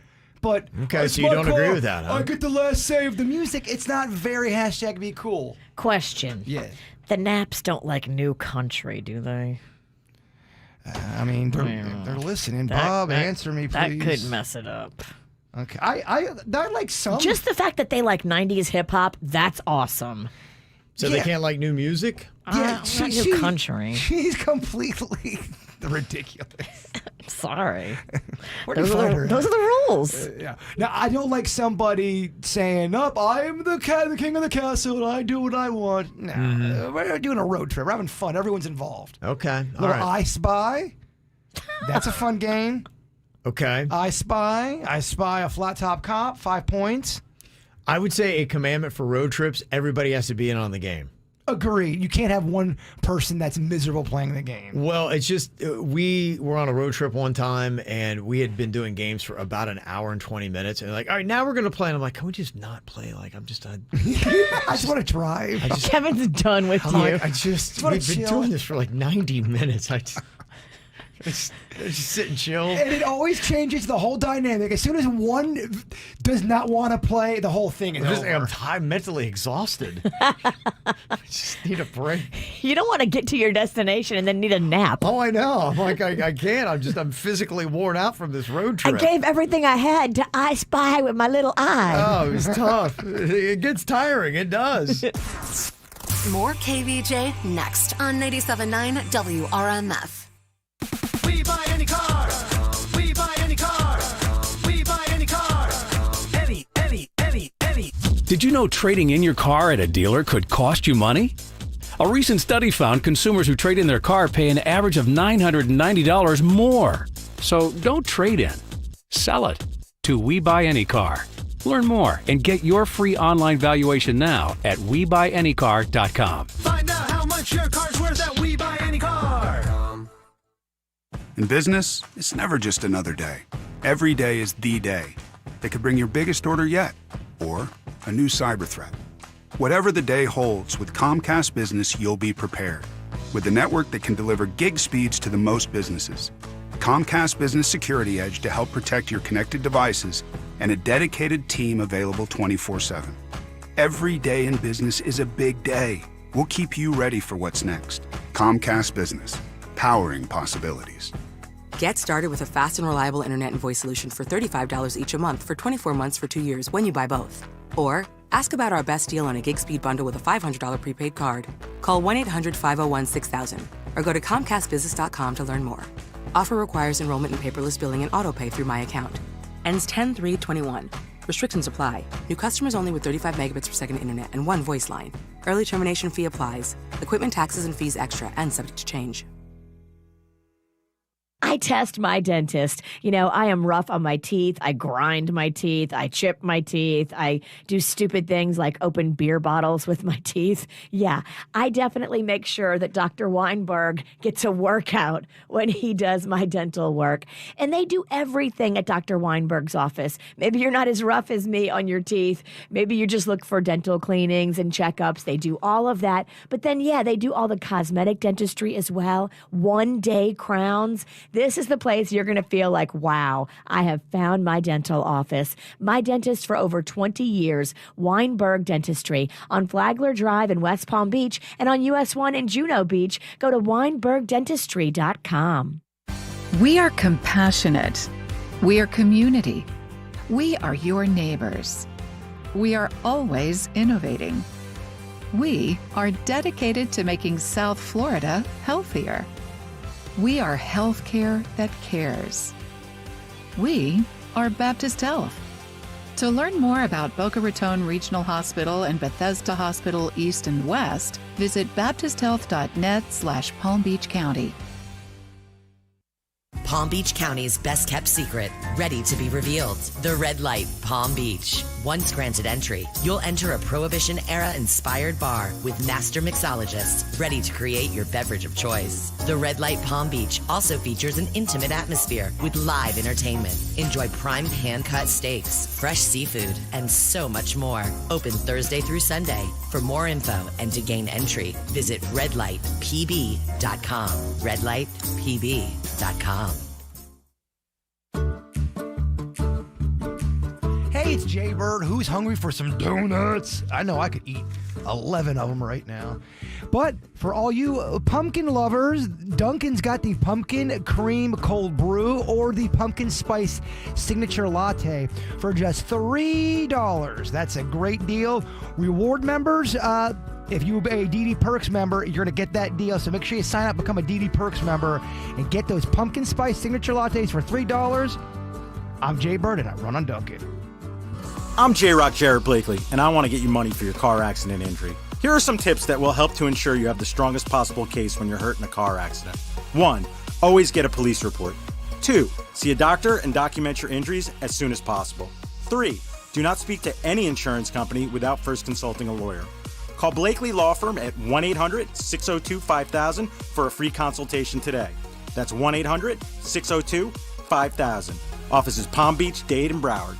but... Okay, it's so you my don't car. agree with that, huh? I get the last say of the music. It's not very #be cool. Question. Yeah. The Naps don't like new country, do they? I mean, they're listening. Bob, answer me, please. That could mess it up. Okay. I like some. Just the fact that they like 90s hip hop, that's awesome. So they can't like new music? Not new country. She's completely ridiculous. Sorry. Those are the rules. Yeah. Now, I don't like somebody saying, I am the king of the castle and I do what I want. No. We're doing a road trip. We're having fun. Everyone's involved. Okay. All Little right. I Spy. That's a fun game. Okay. I spy a flat top cop, 5 points. I would say a commandment for road trips, everybody has to be in on the game. Agreed. You can't have one person that's miserable playing the game. Well, it's just we were on a road trip one time and we had been doing games for about an hour and 20 minutes. And like, all right, now we're going to play. And I'm like, can we just not play? Like, I just want to drive. Kevin's done with I'm you. like, we've been chill. doing this for like 90 minutes. I just sit and chill. And it always changes the whole dynamic. As soon as one does not want to play, the whole thing is over. I'm mentally exhausted. I just need a break. You don't want to get to your destination and then need a nap. Oh, I know. I'm like, I can't. I'm physically worn out from this road trip. I gave everything I had to I Spy with my little eye. Oh, it was tough. It gets tiring. It does. More KVJ next on 97.9 WRMF. We buy any car. We buy any car. We buy any car. Any. Did you know trading in your car at a dealer could cost you money? A recent study found consumers who trade in their car pay an average of $990 more. So don't trade in. Sell it to We Buy Any Car. Learn more and get your free online valuation now at WeBuyAnyCar.com. Find out how much your car's worth at We Buy Any Car. In business, it's never just another day. Every day is the day. That could bring your biggest order yet, or a new cyber threat. Whatever the day holds, with Comcast Business, you'll be prepared. With a network that can deliver gig speeds to the most businesses. Comcast Business Security Edge to help protect your connected devices, and a dedicated team available 24/7. Every day in business is a big day. We'll keep you ready for what's next. Comcast Business, powering possibilities. Get started with a fast and reliable internet and voice solution for $35 each a month for 24 months for 2 years when you buy both. Or ask about our best deal on a gig speed bundle with a $500 prepaid card. Call 1-800-501-6000 or go to ComcastBusiness.com to learn more. Offer requires enrollment in paperless billing and autopay through My Account. Ends 10/3/21. Restrictions apply. New customers only with 35 megabits per second internet and one voice line. Early termination fee applies. Equipment taxes and fees extra and subject to change. I test my dentist. You know, I am rough on my teeth. I grind my teeth. I chip my teeth. I do stupid things like open beer bottles with my teeth. Yeah, I definitely make sure that Dr. Weinberg gets a workout when he does my dental work. And they do everything at Dr. Weinberg's office. Maybe you're not as rough as me on your teeth. Maybe you just look for dental cleanings and checkups. They do all of that. But then, yeah, they do all the cosmetic dentistry as well. One-day crowns. This is the place you're going to feel like, wow, I have found my dental office. My dentist for over 20 years, Weinberg Dentistry, on Flagler Drive in West Palm Beach and on US 1 in Juno Beach. Go to WeinbergDentistry.com. We are compassionate. We are community. We are your neighbors. We are always innovating. We are dedicated to making South Florida healthier. We are healthcare that cares. We are Baptist Health. To learn more about Boca Raton Regional Hospital and Bethesda Hospital East and West, visit baptisthealth.net/Palm Beach County. Palm Beach County's best kept secret, ready to be revealed. The Red Light, Palm Beach. Once granted entry, you'll enter a Prohibition-era inspired bar with master mixologists ready to create your beverage of choice. The Red Light, Palm Beach also features an intimate atmosphere with live entertainment. Enjoy prime hand-cut steaks, fresh seafood, and so much more. Open Thursday through Sunday. For more info and to gain entry, visit redlightpb.com. redlightpb.com. Hey, it's Jay Bird. Who's hungry for some donuts? I know I could eat 11 of them right now. But for all you pumpkin lovers, Dunkin's got the pumpkin cream cold brew or the pumpkin spice signature latte for just $3. That's a great deal. Reward members, if you're a DD Perks member, you're going to get that deal. So make sure you sign up, become a DD Perks member, and get those pumpkin spice signature lattes for $3. I'm Jay Bird, and I run on Dunkin'. I'm J-Rock Jared Blakely, and I want to get you money for your car accident injury. Here are some tips that will help to ensure you have the strongest possible case when you're hurt in a car accident. 1. Always get a police report. 2. See a doctor and document your injuries as soon as possible. 3. Do not speak to any insurance company without first consulting a lawyer. Call Blakely Law Firm at 1-800-602-5000 for a free consultation today. That's 1-800-602-5000. Offices Palm Beach, Dade, and Broward.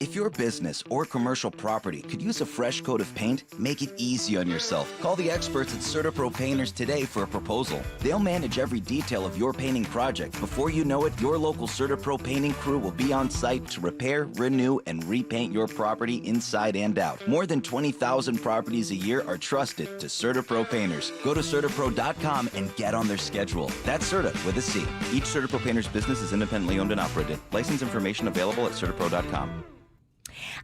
If your business or commercial property could use a fresh coat of paint, make it easy on yourself. Call the experts at CertaPro Painters today for a proposal. They'll manage every detail of your painting project. Before you know it, your local CertaPro painting crew will be on site to repair, renew, and repaint your property inside and out. More than 20,000 properties a year are trusted to CertaPro Painters. Go to CertaPro.com and get on their schedule. That's Certa with a C. Each CertaPro Painters business is independently owned and operated. License information available at CertaPro.com.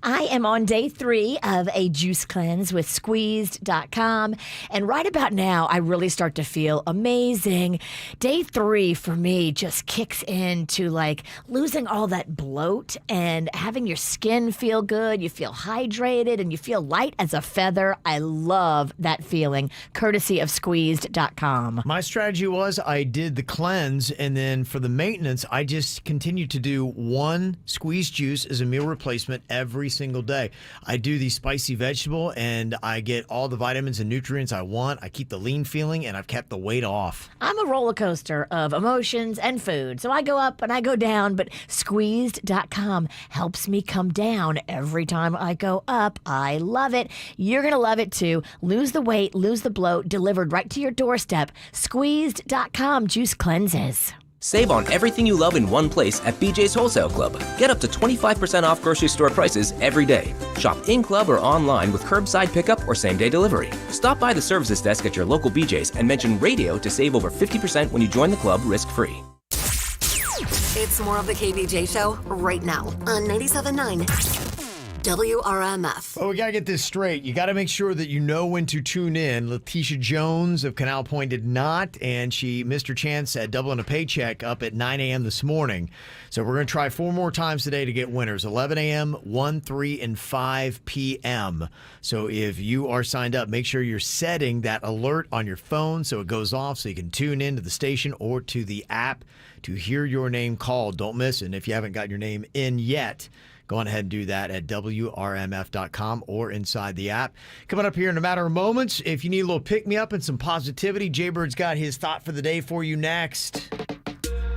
I am on day 3 of a juice cleanse with Squeezed.com. And right about now, I really start to feel amazing. Day 3 for me just kicks into like losing all that bloat and having your skin feel good. You feel hydrated and you feel light as a feather. I love that feeling, courtesy of Squeezed.com. My strategy was I did the cleanse, and then for the maintenance, I just continued to do one squeezed juice as a meal replacement every single day. I do the spicy vegetable, and I get all the vitamins and nutrients I want. I keep the lean feeling, and I've kept the weight off. I'm a roller coaster of emotions and food, so I go up and I go down, but Squeezed.com helps me come down every time I go up. I love it. You're going to love it too. Lose the weight, lose the bloat, delivered right to your doorstep. Squeezed.com juice cleanses. Save on everything you love in one place at BJ's Wholesale Club. Get up to 25% off grocery store prices every day. Shop in-club or online with curbside pickup or same-day delivery. Stop by the services desk at your local BJ's and mention radio to save over 50% when you join the club risk-free. It's more of the KVJ Show right now on 97.9. WRMF. Well, we got to get this straight. You got to make sure that you know when to tune in. Letitia Jones of Canal Point did not, and she missed her chance at doubling a paycheck up at 9 a.m. this morning. So we're going to try 4 more times today to get winners, 11 a.m., 1, 3, and 5 p.m. So if you are signed up, make sure you're setting that alert on your phone so it goes off so you can tune in to the station or to the app to hear your name called. Don't miss it. And if you haven't got your name in yet, go on ahead and do that at WRMF.com or inside the app. Coming up here in a matter of moments, if you need a little pick-me-up and some positivity, Jaybird's got his thought for the day for you next.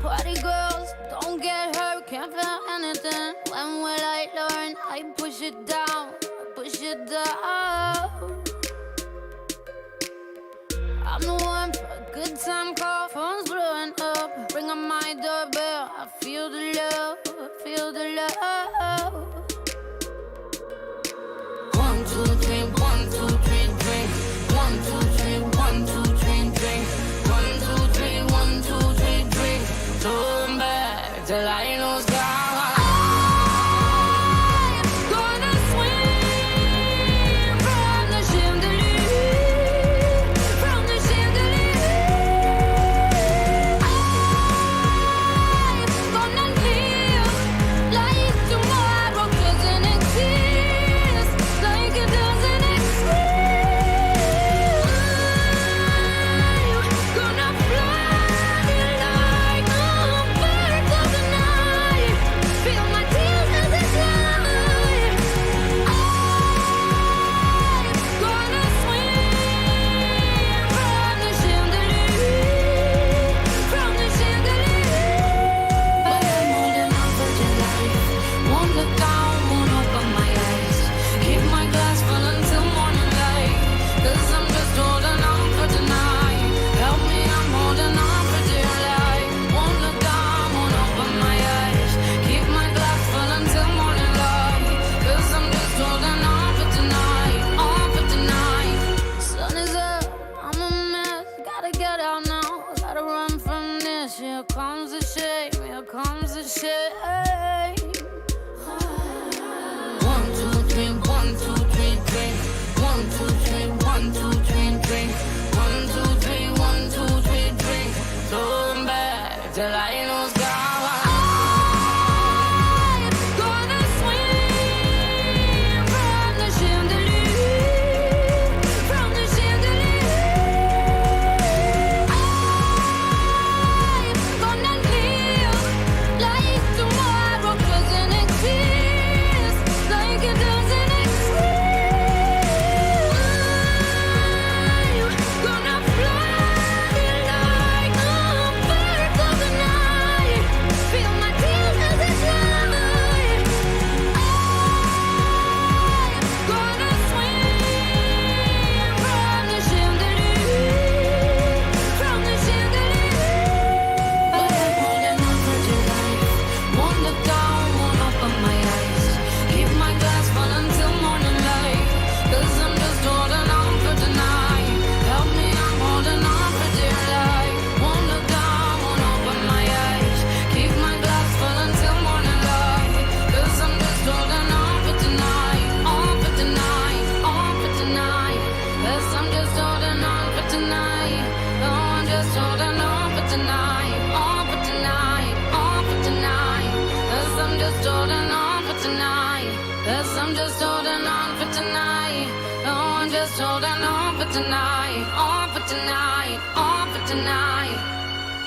Party girls, don't get hurt, can't feel anything. When will I learn? I push it down, push it down. I'm the one for a good time call, phone's blowing up. Ring on my doorbell, I feel the love, feel the love. 1, 2, 3, 1, 2, 3, drink. 1, 2, 3, 1, 2, 3, drink. 1, 2, 3, 1, 2, 3, drink. Turn back till I lose God.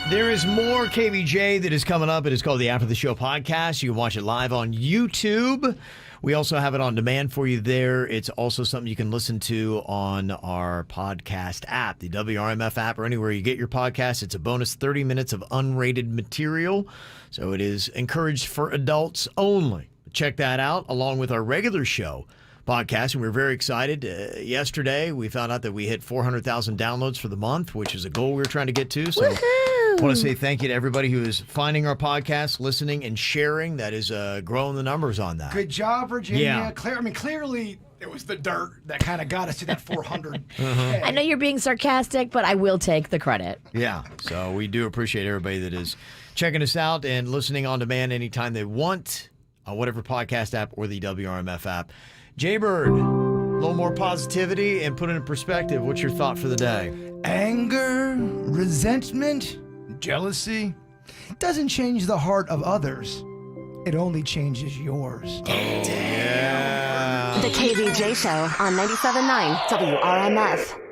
There is more KVJ that is coming up. It is called the After the Show podcast. You can watch it live on YouTube. We also have it on demand for you there. It's also something you can listen to on our podcast app, the WRMF app, or anywhere you get your podcast. It's a bonus 30 minutes of unrated material. So it is encouraged for adults only. Check that out along with our regular show podcast, and we're very excited. Yesterday, we found out that we hit 400,000 downloads for the month, which is a goal we were trying to get to. So I want to say thank you to everybody who is finding our podcast, listening, and sharing. That is growing the numbers on that. Good job, Virginia. Yeah. Clearly, it was the dirt that kind of got us to that 400. I know you're being sarcastic, but I will take the credit. Yeah, so we do appreciate everybody that is checking us out and listening on demand anytime they want. whatever podcast app or the WRMF app. Jaybird, a little more positivity and put it in perspective. What's your thought for the day? Anger, resentment, jealousy doesn't change the heart of others. It only changes yours. Yeah. The KVJ Show on 97.9 WRMF.